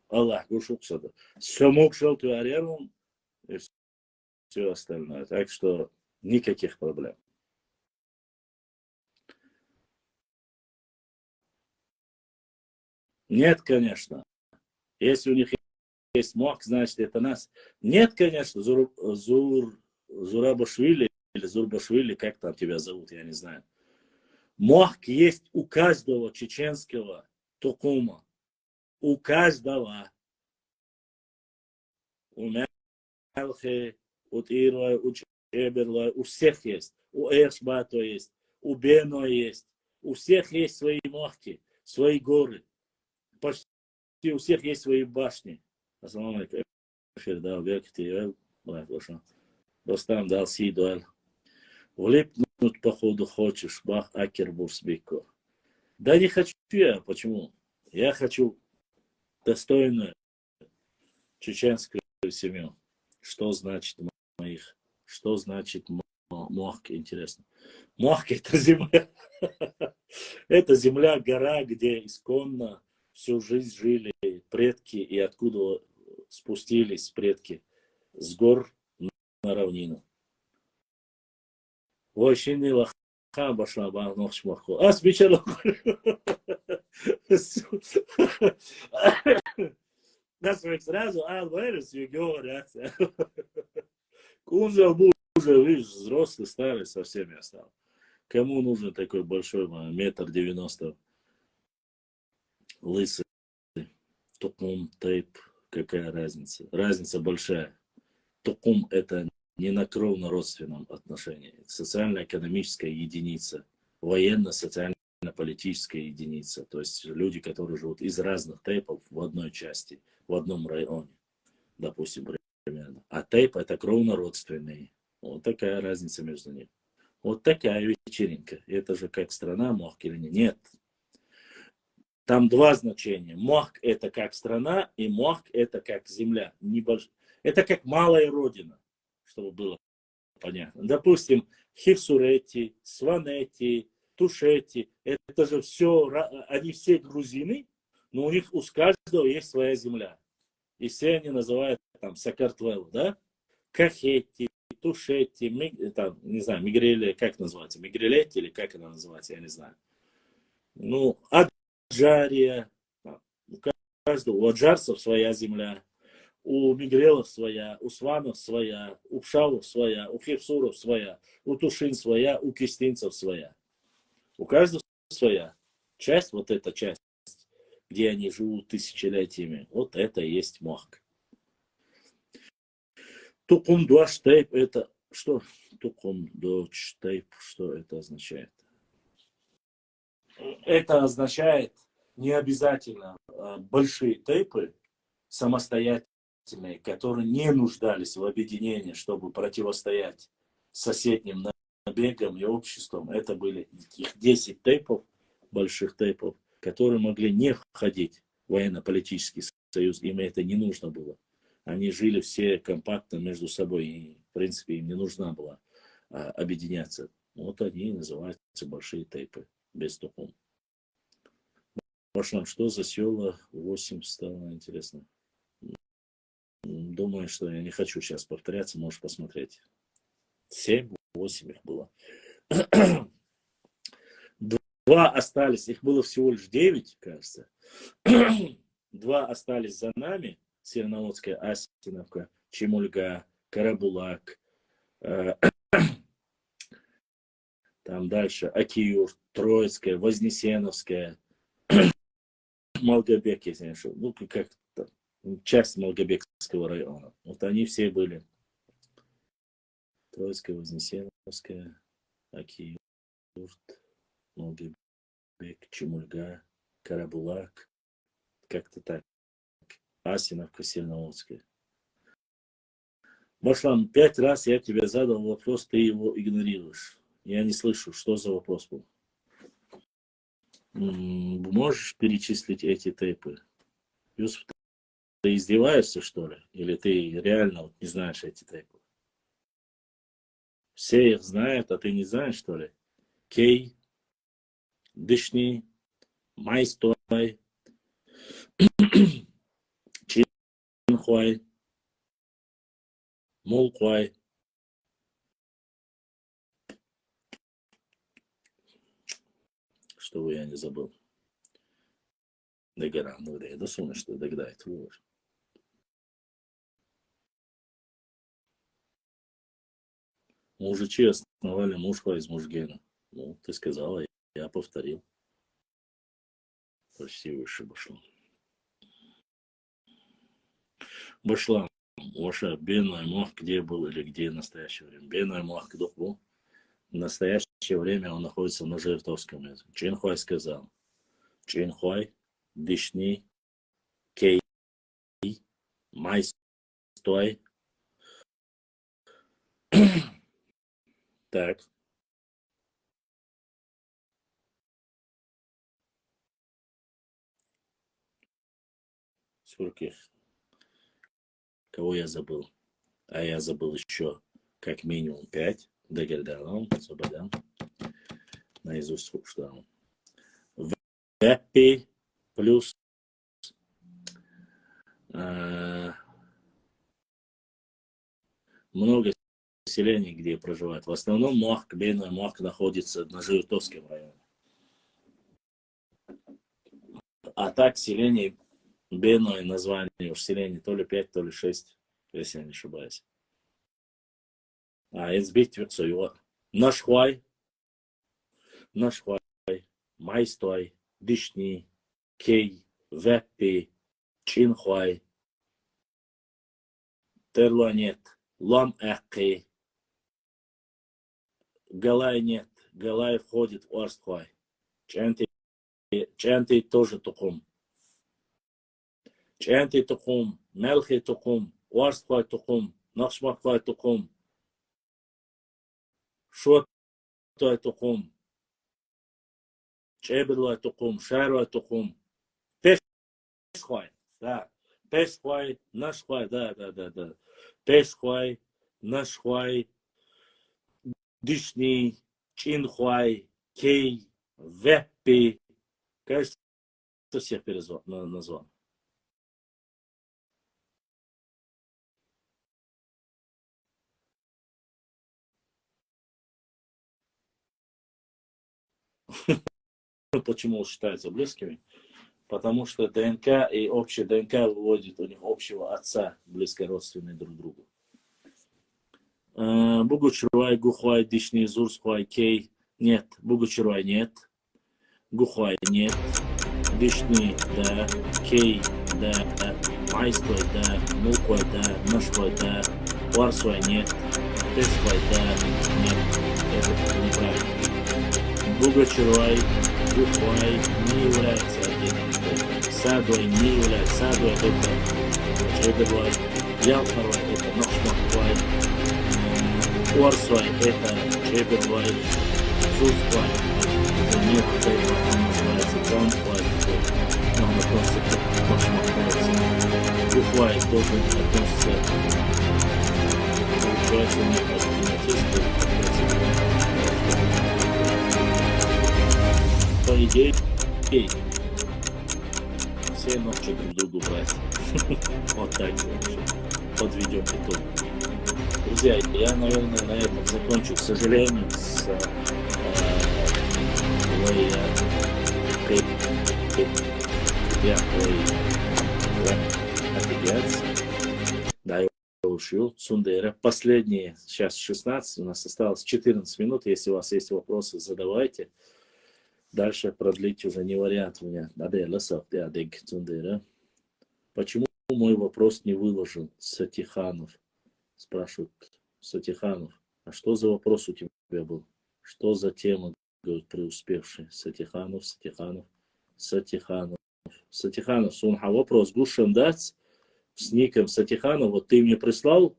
Allah кушуксады. Самок шел творяром и все остальное. Так что никаких проблем. Нет, конечно. Если у них есть мог, значит это нас. Нет, конечно, Зурабашвили или Зурбашвили, как там тебя зовут, я не знаю. Мохк есть у каждого чеченского тукума. У каждого. У Мелхи, у Тирой, у Чеберлой, у всех есть. У Эршбато есть, у Бено есть. У всех есть свои мохки, свои горы. Почти у всех есть свои башни. Ассаламу алейкум. Рустам дал Сидуэль. Влипнуть, походу, хочешь, бах, акер, бурсбико. Да не хочу я. Почему? Я хочу достойную чеченскую семью. Что значит моих? Что значит Мохк? Интересно. Мохк — это земля. Это земля, гора, где исконно всю жизнь жили предки, и откуда спустились предки с гор на равнину. Войшины лаха башла бахнохш маху. А спичало. Нас сразу алвайрес и говорят. Кунзел был уже, видишь, взрослый, старый, со всеми остался. Кому нужен такой большой 1,90 м, лысый, тукум, тейп, какая разница? Разница большая. Тукум — это не на кровно-родственном отношении. Социально-экономическая единица, военно-социально-политическая единица. То есть люди, которые живут из разных тейпов в одной части, в одном районе, допустим, примерно. А тейп — это кровно-родственные. Вот такая разница между ними. Вот такая вечеринка. Это же как страна, Мохк или нет? Нет. Там два значения. Мохк — это как страна, и Мохк — это как земля. Это как малая родина, чтобы было понятно. Допустим, Хивсурети, Сванети, Тушети, это же все, они все грузины, но у них у каждого есть своя земля. И все они называют там Сакартвел, да? Кахети, Тушети, там, не знаю, Мигреле, как называется? Мигрелети или как она называется, я не знаю. Ну, Аджария, у каждого, у аджарцев своя земля. У Мигрелов своя, у Сванов своя, у Пшалов своя, у Хевсуров своя, у Тушин своя, у Кистинцев своя. У каждого своя. Часть, вот эта часть, где они живут тысячелетиями, вот это и есть Мохк. Тукум дуаштейп — это что? Тукум дуаштейп, что это означает? Это означает не обязательно большие тейпы, самостоятельные, которые не нуждались в объединении, чтобы противостоять соседним набегам и обществам. Это были их 10 тейпов, больших тейпов, которые могли не входить в военно-политический союз. Им это не нужно было. Они жили все компактно между собой, и, в принципе, им не нужна была объединяться. Вот они и называются большие тейпы, без тукум. Пошлам, что за села 8 стало, интересно. Думаю, что я не хочу сейчас повторяться, можешь посмотреть. 7, 8 их было. 2 остались, их было всего лишь 9, кажется. 2 остались за нами. Северноводская, Асиновка, Чемульга, Карабулак. Там дальше Акиюр, Троицкая, Вознесеновская. Малгобек, если не ошибаюсь. Ну, как-то часть Малгобекского района. Вот они все были. Троицкая, Вознесеновская, Акиюрт, Малгобек, Чемульга, Карабулак. Как-то так. Асиновка, Сильноводская. Башлан, 5 раз я тебе задал вопрос, ты его игнорируешь. Я не слышу, что за вопрос был. Можешь перечислить эти тейпы? Юсуф, ты издеваешься, что ли? Или ты реально вот не знаешь эти тейпы? Все их знают, а ты не знаешь, что ли? Кей, Дышни, Майстой, Чинхуай, Мулкуай. Чтобы я не забыл. Дегара, ну да, да сумма, что догадает. Мужичи основали Мушхуай из Мужгена. Ну, ты сказала, я повторил. Почти выше Башлан. Башлан, Ваша Беной Мох где был или где в настоящее время? Беной Мох где был? В настоящее время он находится на Жертовском языке. Чинхуай сказал. Чинхуай, Дышни, Кей, Майстой. Так. Сколько их? Кого я забыл? А я забыл еще как минимум 5. Дагерданом, Сободан. Наизусть что? Веппи плюс много селений, где проживают. В основном Мохк, Бейной Мохк находится на Жиртовском районе. А так селение Бейной название уж селение то ли 5, то ли 6, если я не ошибаюсь. А избить его. Нашхуай, Майстой, Дышни, Кей, Веппи, Чинхуай, Терлонет, Лом Эхки, Галай нет. Галай входит в Орстхуай. Ченты тоже Тукум. Ченты Тукум, Мелхи Тукум, Орстхуай Тукум, Нахшмаххуай Тукум, Шотхуай Тукум, Чеберлуай Тукум, Шаруай Тукум, Пешхуай, да. Пешхуай, Нашхуай, да. Пешхуай, Нашхуай, Дышни, Чинхуай, Кей, Веппи. Кажется, всех назвал. Почему считаются близкими? Потому что ДНК и общая ДНК выводит у них общего отца, близко родственные друг другу. Бугучруай, Гухуай, Дышни, Зурсхуай, Кей. Нет. Бугучруай нет. Гухуай нет. Дышни, да. Кей, да. Майстой, да. Мулкуай, да. Нашхуай, да. Варсуай нет. Пешхуай, да. Нет. Это неправильно. Бугучруай, Гухуай не является отдельным. Садуай не является. Садуай это Чеберлуай. Ялхаруай это Нахшмаххуай. Орсуай это Чеберлуай. Зурсхуай это нет. Это называется Джанхуай. Но он относится к Нахшмаххуай. Гухуай тоже относится. Получается у них по идее, все ночи друг другу брать. Вот так вообще. Подведем итог. Друзья, я, наверное, на этом закончу, к сожалению, с да, я ушел. Цундера. Последние, сейчас 16, у нас осталось 14 минут. Если у вас есть вопросы, задавайте. Дальше продлить уже не вариант у меня. Почему мой вопрос не выложил Сатиханов? Спрашивает Сатиханов. А что за вопрос у тебя был? Что за тема, говорит, преуспевший? Сатиханов. Сатиханов, сунха вопрос. Гушандац с ником Сатиханов. Вот ты мне прислал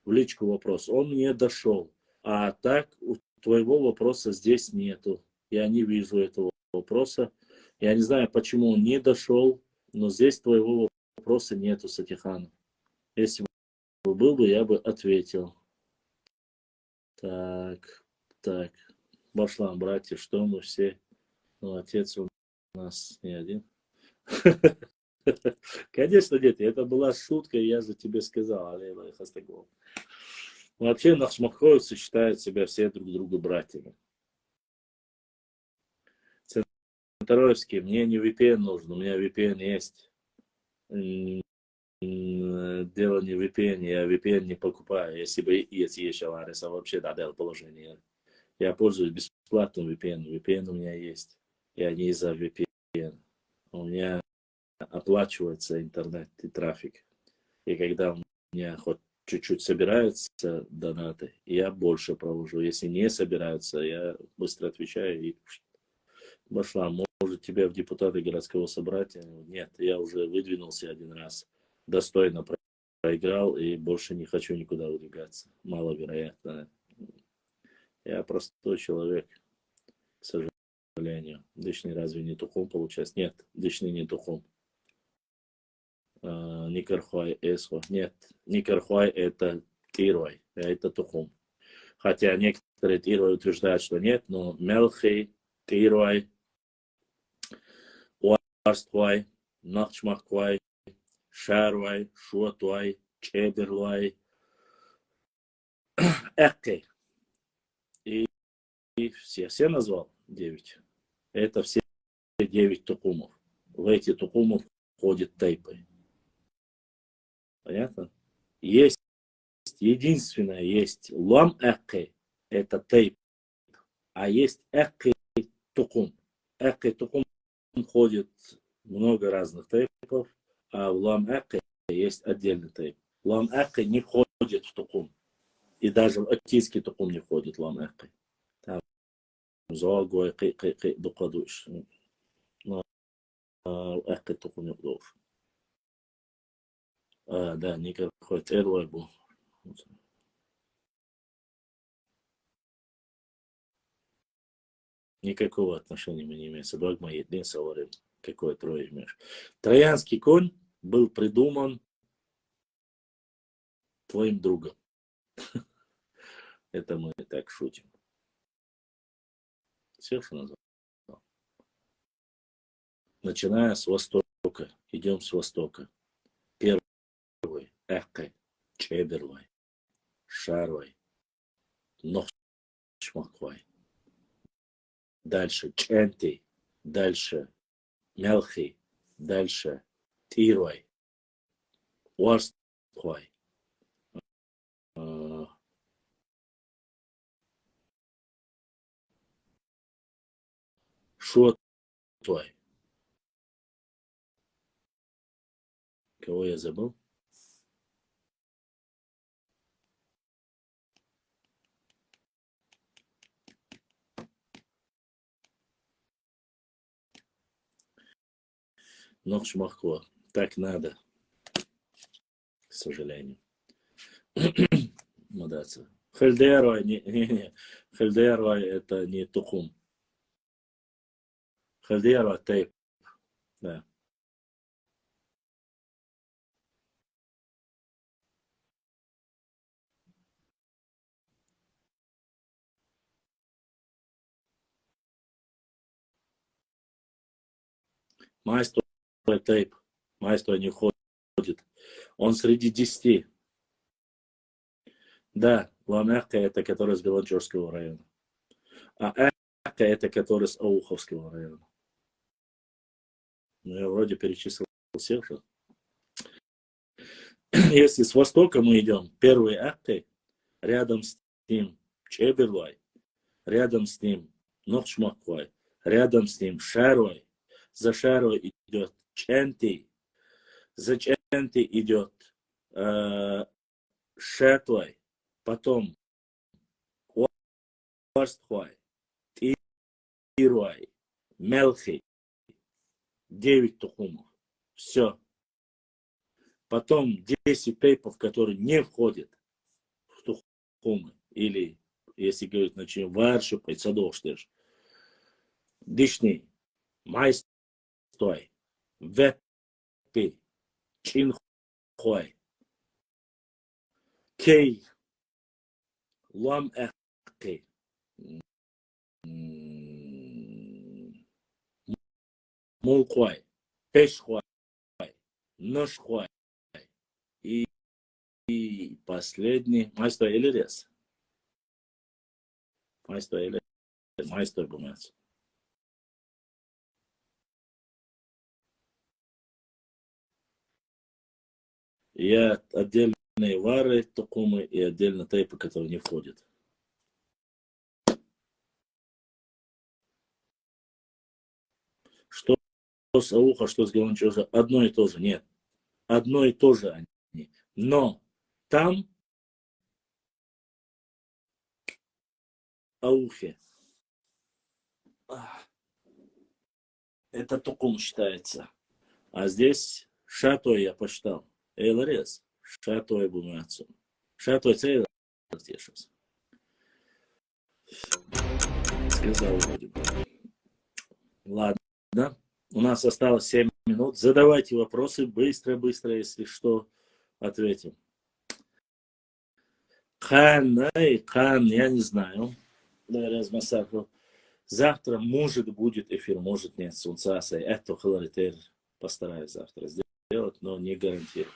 в личку вопрос. Он мне дошел. А так у твоего вопроса здесь нету. Я не вижу этого вопроса. Я не знаю, почему он не дошел. Но здесь твоего вопроса нету, Сатиханов. Если бы был бы, я бы ответил. Так. Башлам, братья, что мы все? Ну, отец у нас не один. Конечно, дети, это была шутка, я за тебе сказал. Вообще, нахшмаховцы считают себя все друг друга братьями. Центроевский, мне не VPN нужен, у меня VPN есть. Дело не в VPN, я VPN не покупаю. Если бы есть Аларис, а вообще дадел положение. Я пользуюсь бесплатным VPN. VPN у меня есть. Я не из-за VPN. У меня оплачивается интернет и трафик. И когда у меня хоть чуть-чуть собираются донаты, я больше провожу. Если не собираются, я быстро отвечаю и пошла. Может, тебя в депутаты городского собрания? Нет, я уже выдвинулся один раз. Достойно проиграл и больше не хочу никуда выдвигаться. Маловероятно. Я простой человек, к сожалению. Дышный разве не тухом получается? Нет, дышный не тухом. Никархуай эсхо. Нет, Никархуай это тирой, это тухом. Хотя некоторые тирой утверждают, что нет, но мелхи, тирой, уарствай, нахчмахквай, шарвай, шуатвай, чеберлвай, эккей. И все назвал 9. Это все 9 тукумов. В эти тукумов входят тейпы. Понятно? Есть единственное, есть лам эккей, это тейп. А есть эккей тукум. Эккей тукум входит много разных тейпов. А в лам-экке есть отдельный тейп. Лам-экке не входит в тукум. И даже в актийский тукум не входит лам-экке. Там зоагой, кы-кы-кы, докладуешь. Но экке тукум не входит. Да, никакой эрлой был. Никакого отношения мы не имеем. Догма единства говорим. Какое трое имеешь? Троянский конь был придуман твоим другом. Это мы так шутим. Все, что назвал. Начиная с востока. Идем с востока. Первый. Эккай. Чеберлай. Шарвай. Нохшмаквай. Дальше Ченти. Дальше Мелхи, дальше Тирвай, Уарствай, Шуатвай. Кого я забыл? Нохшмахква. Так надо. К сожалению. Мадаться. Хальдервай, не. Хальдервай это не тухум. Хальдервай тейп. Да. Майстер тейп. Майстер не ходит. Он среди 10. Да, Ламяхка это который с Белончорского района. А Эхка это который с Ауховского района. Ну, я вроде перечислил всех же. Если с востока мы идем, первый Эхка, рядом с ним Чеберлай, рядом с ним Нохшмаквай, рядом с ним шарой, за шарой идет ченти, за ченти идет шетлой, потом Орстхуай, Тируай, Мелхи, 9 тухумов. Все. Потом 10 тейпов, которые не входят в тухумы. Или, если говорить, начнем, варшу, пайцадоштеш. Дишни, майстой, веппи, чинхуай, кей, лам эхки, мулхуай, пешхуай, ношхуай. И последний, майстой или рез? Майстой или рез? Майстой бумец. Я отдельные вары, тукумы и отдельно тейпы, которые не входят. Что с ауха, что с геланчожа, одно и то же. Нет. Одно и то же они. Но там аухе. Это тукум считается. А здесь шатой я почитал. Эйларес. Шатой бумацу. Шатой цей сейчас. Сказал вроде бы. Ладно. У нас осталось 7 минут. Задавайте вопросы быстро, если что, ответим. Хан, я не знаю. Завтра может будет эфир, может нет. Сунцаса. Это хлоритер. Постараюсь завтра сделать, но не гарантирую.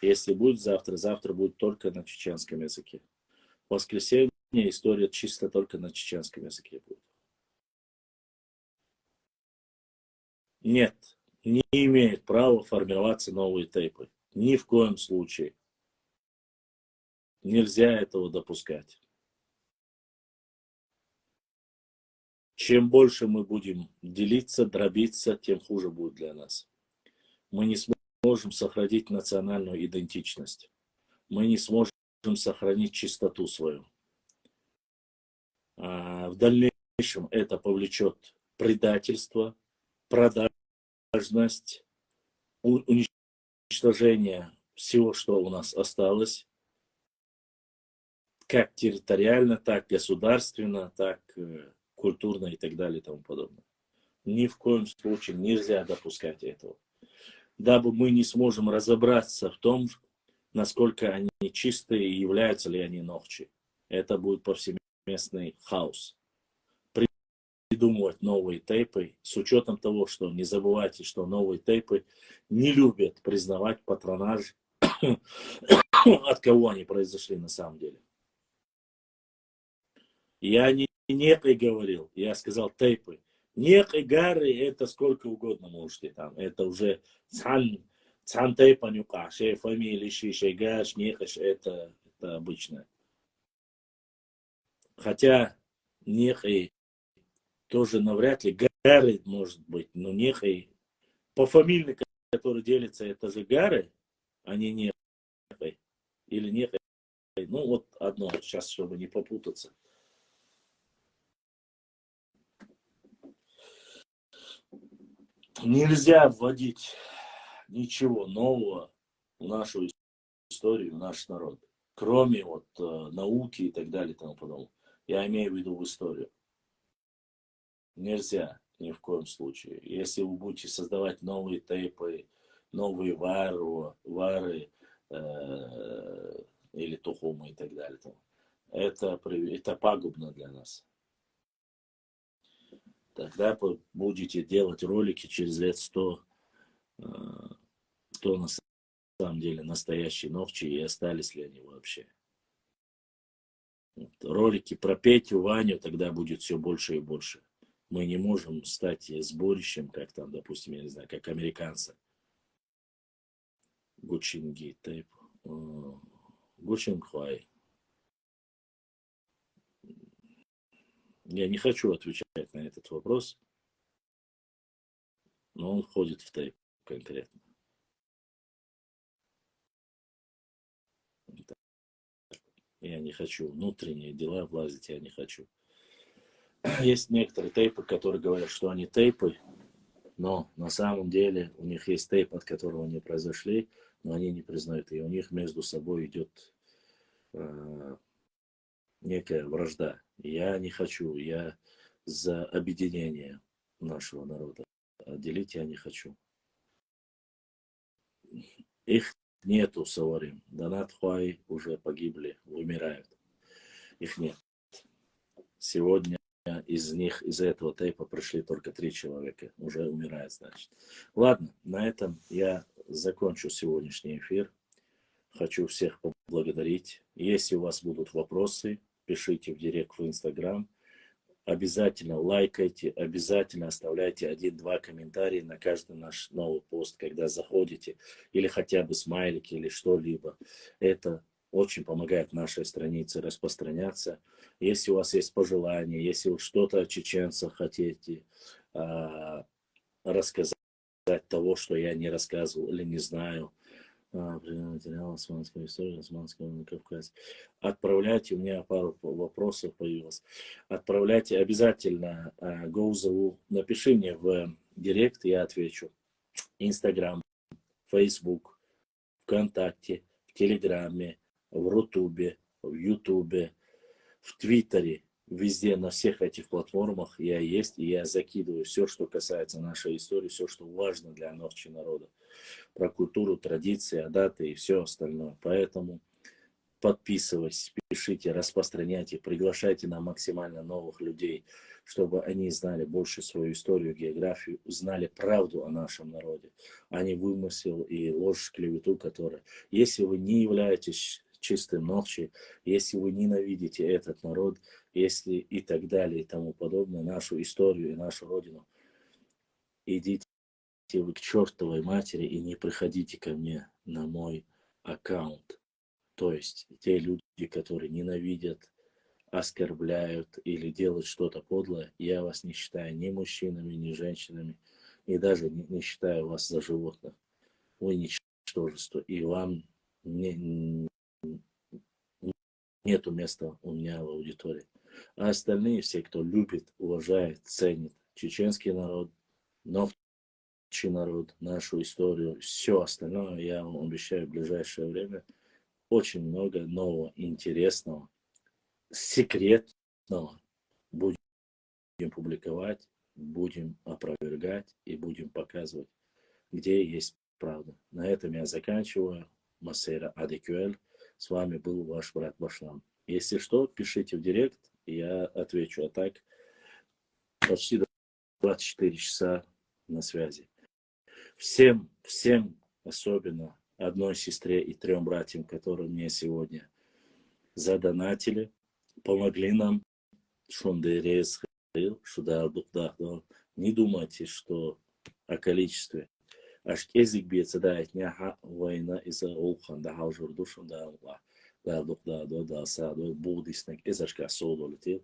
Если будет завтра будет только на чеченском языке. В воскресенье история чисто только на чеченском языке будет. Нет, не имеет права формироваться новые тейпы. Ни в коем случае. Нельзя этого допускать. Чем больше мы будем делиться, дробиться, тем хуже будет для нас. Мы не сможем сохранить национальную идентичность. Мы не сможем сохранить чистоту свою. В дальнейшем это повлечет предательство, продажность, уничтожение всего, что у нас осталось, как территориально, так государственно, так культурно и так далее и тому подобное. Ни в коем случае нельзя допускать этого. Дабы мы не сможем разобраться в том, насколько они чистые и являются ли они нохчи. Это будет повсеместный хаос. Придумывать новые тейпы, с учетом того, что не забывайте, что новые тейпы не любят признавать патронаж, от кого они произошли на самом деле. Я не некой говорил, я сказал тейпы. Некой гары это сколько угодно можете там. Это уже цан тейпа нюка, шей фамилии, шей гаш, некаш, это обычно. Хотя некой тоже навряд ли гары может быть, но некой по фамилии, который делится, это же гары, а не некой. Или некой. Ну вот одно, сейчас, чтобы не попутаться. Нельзя вводить ничего нового в нашу историю, в наш народ. Кроме вот науки и так далее и тому подобное. Я имею в виду в историю. Нельзя ни в коем случае. Если вы будете создавать новые тейпы, новые вары или тухумы и так далее, это пагубно для нас. Тогда вы будете делать ролики через лет 100, кто на самом деле настоящие нохчи и остались ли они вообще. Ролики про Петю, Ваню тогда будет все больше и больше. Мы не можем стать сборищем, как там, допустим, я не знаю, как американцы. Гучинги, тейп, Гучингхуай. Я не хочу отвечать на этот вопрос. но он входит в тейп конкретно. Я не хочу внутренние дела влазить, я не хочу. Есть некоторые тейпы, которые говорят, что они тейпы, но на самом деле у них есть тейп, от которого они произошли, но они не признают. И у них между собой идет некая вражда. Я не хочу, я за объединение нашего народа. А делить я не хочу. Их нету, Саварим. Донат Хуай уже погибли, вымирают. Их нет. Сегодня из них, из этого тейпа пришли только 3 человека. Уже умирает, значит. Ладно, на этом я закончу сегодняшний эфир. Хочу всех поблагодарить. Если у вас будут вопросы, пишите в директ в Инстаграм. Обязательно лайкайте, обязательно оставляйте 1-2 комментария на каждый наш новый пост, когда заходите, или хотя бы смайлики, или что-либо. Это очень помогает нашей странице распространяться. Если у вас есть пожелания, если вы что-то о чеченцах хотите рассказать того, что я не рассказывал или не знаю, материал османской истории, османского на Кавказе. Отправляйте, у меня пару вопросов появилось. Отправляйте обязательно Гоузову, напиши мне в директ, я отвечу. Инстаграм, Фейсбук, ВКонтакте, в Телеграме, в Рутубе, в Ютубе, в Твиттере. Везде, на всех этих платформах я есть, и я закидываю все, что касается нашей истории, все, что важно для нашего народа. Про культуру, традиции, адаты и все остальное. Поэтому подписывайтесь, пишите, распространяйте, приглашайте на максимально новых людей, чтобы они знали больше свою историю, географию, знали правду о нашем народе, а не вымысел и ложь, клевету, которая... Если вы не являетесь чистым ночи, если вы ненавидите этот народ, если и так далее и тому подобное, нашу историю и нашу родину, идите вы к чертовой матери и не приходите ко мне на мой аккаунт. То есть те люди, которые ненавидят, оскорбляют или делают что-то подлое, я вас не считаю ни мужчинами, ни женщинами, и даже не считаю вас за животных. Вы ничтожество, и вам нету места у меня в аудитории. А остальные все, кто любит, уважает, ценит чеченский народ, ночи народ, нашу историю, все остальное, я вам обещаю в ближайшее время очень много нового, интересного, секретного будем публиковать, будем опровергать и будем показывать, где есть правда. На этом я заканчиваю. Масейра Адикюэль. С вами был ваш брат Башлам. Если что, пишите в директ, и я отвечу. А так, почти 24 часа на связи. Всем, особенно одной сестре и 3 братьям, которые мне сегодня задонатили, помогли нам. Не думайте, что о количестве. Аж язык бьется, да, от няха война из-за улхан, да, хаужур душам, да, да, саду, буддиснек, изашка соло летел,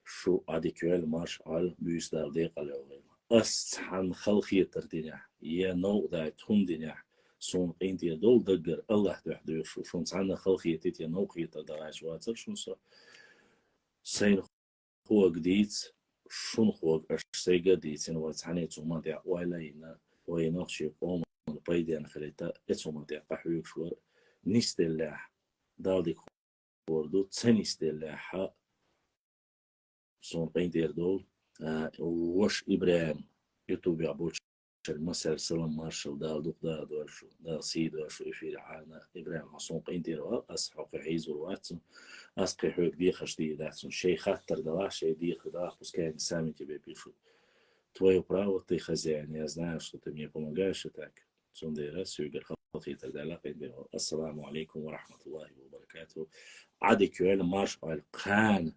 шо адикюэль марш аль бюстар декалевел. Астхан халхи тардиня, я нау да тундиня, сон индия дол даггар, Аллах дахдур, шон цана халхи тетя нау хита дарач вацар, шон со сейн хуаг диц, шон хуаг аш сейга диц, ин вацхани цума дя уайлайна, ويناقش قوم بايدين خليتا اتسوما دي قحويك شوار نستلاح دالديك خوردو تسنستلاح سون قيندير دول وش إبراهيم يوتيوب يعبوش المسار سلام مارشال دالدوك دال شو دال سيد وشو إفير عانا إبراهيم حسون قيندير أسحق حيزور واتسون أسقي حوك دي خشدي داتسون شي خطر دلاح شي دي خداح بس كان سامي тебе пишут. Твое право, ты хозяин. Я знаю, что ты мне помогаешь и так. и так далее. Ассаламу алейкум ва рахматуллахи ва баракатуху. Адик юэль марш аль-кхан.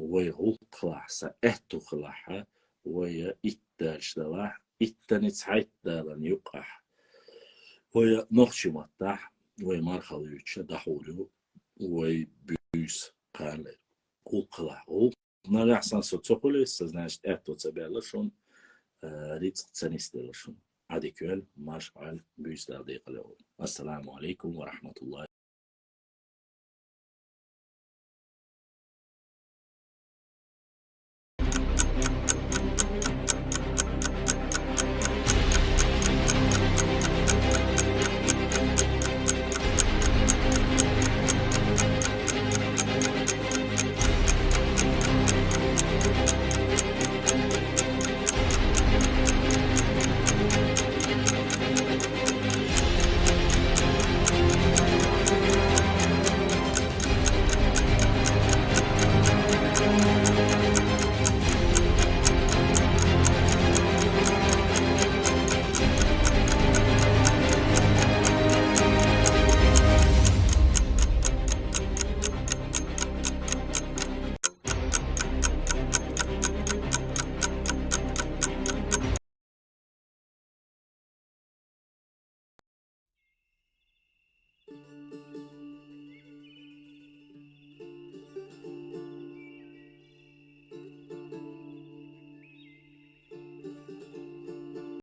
ويغلق سأتخلح ويتاج دلاح اتنس حيت دالن يقح وينخش مطح ويمرخل يتشدحولو ويبيس قال قلق نرحسن ستوخلي значит это тебя лишь он رزق تسنستلشن عديكول ماشعل بيستعديق له. السلام عليكم ورحمة الله.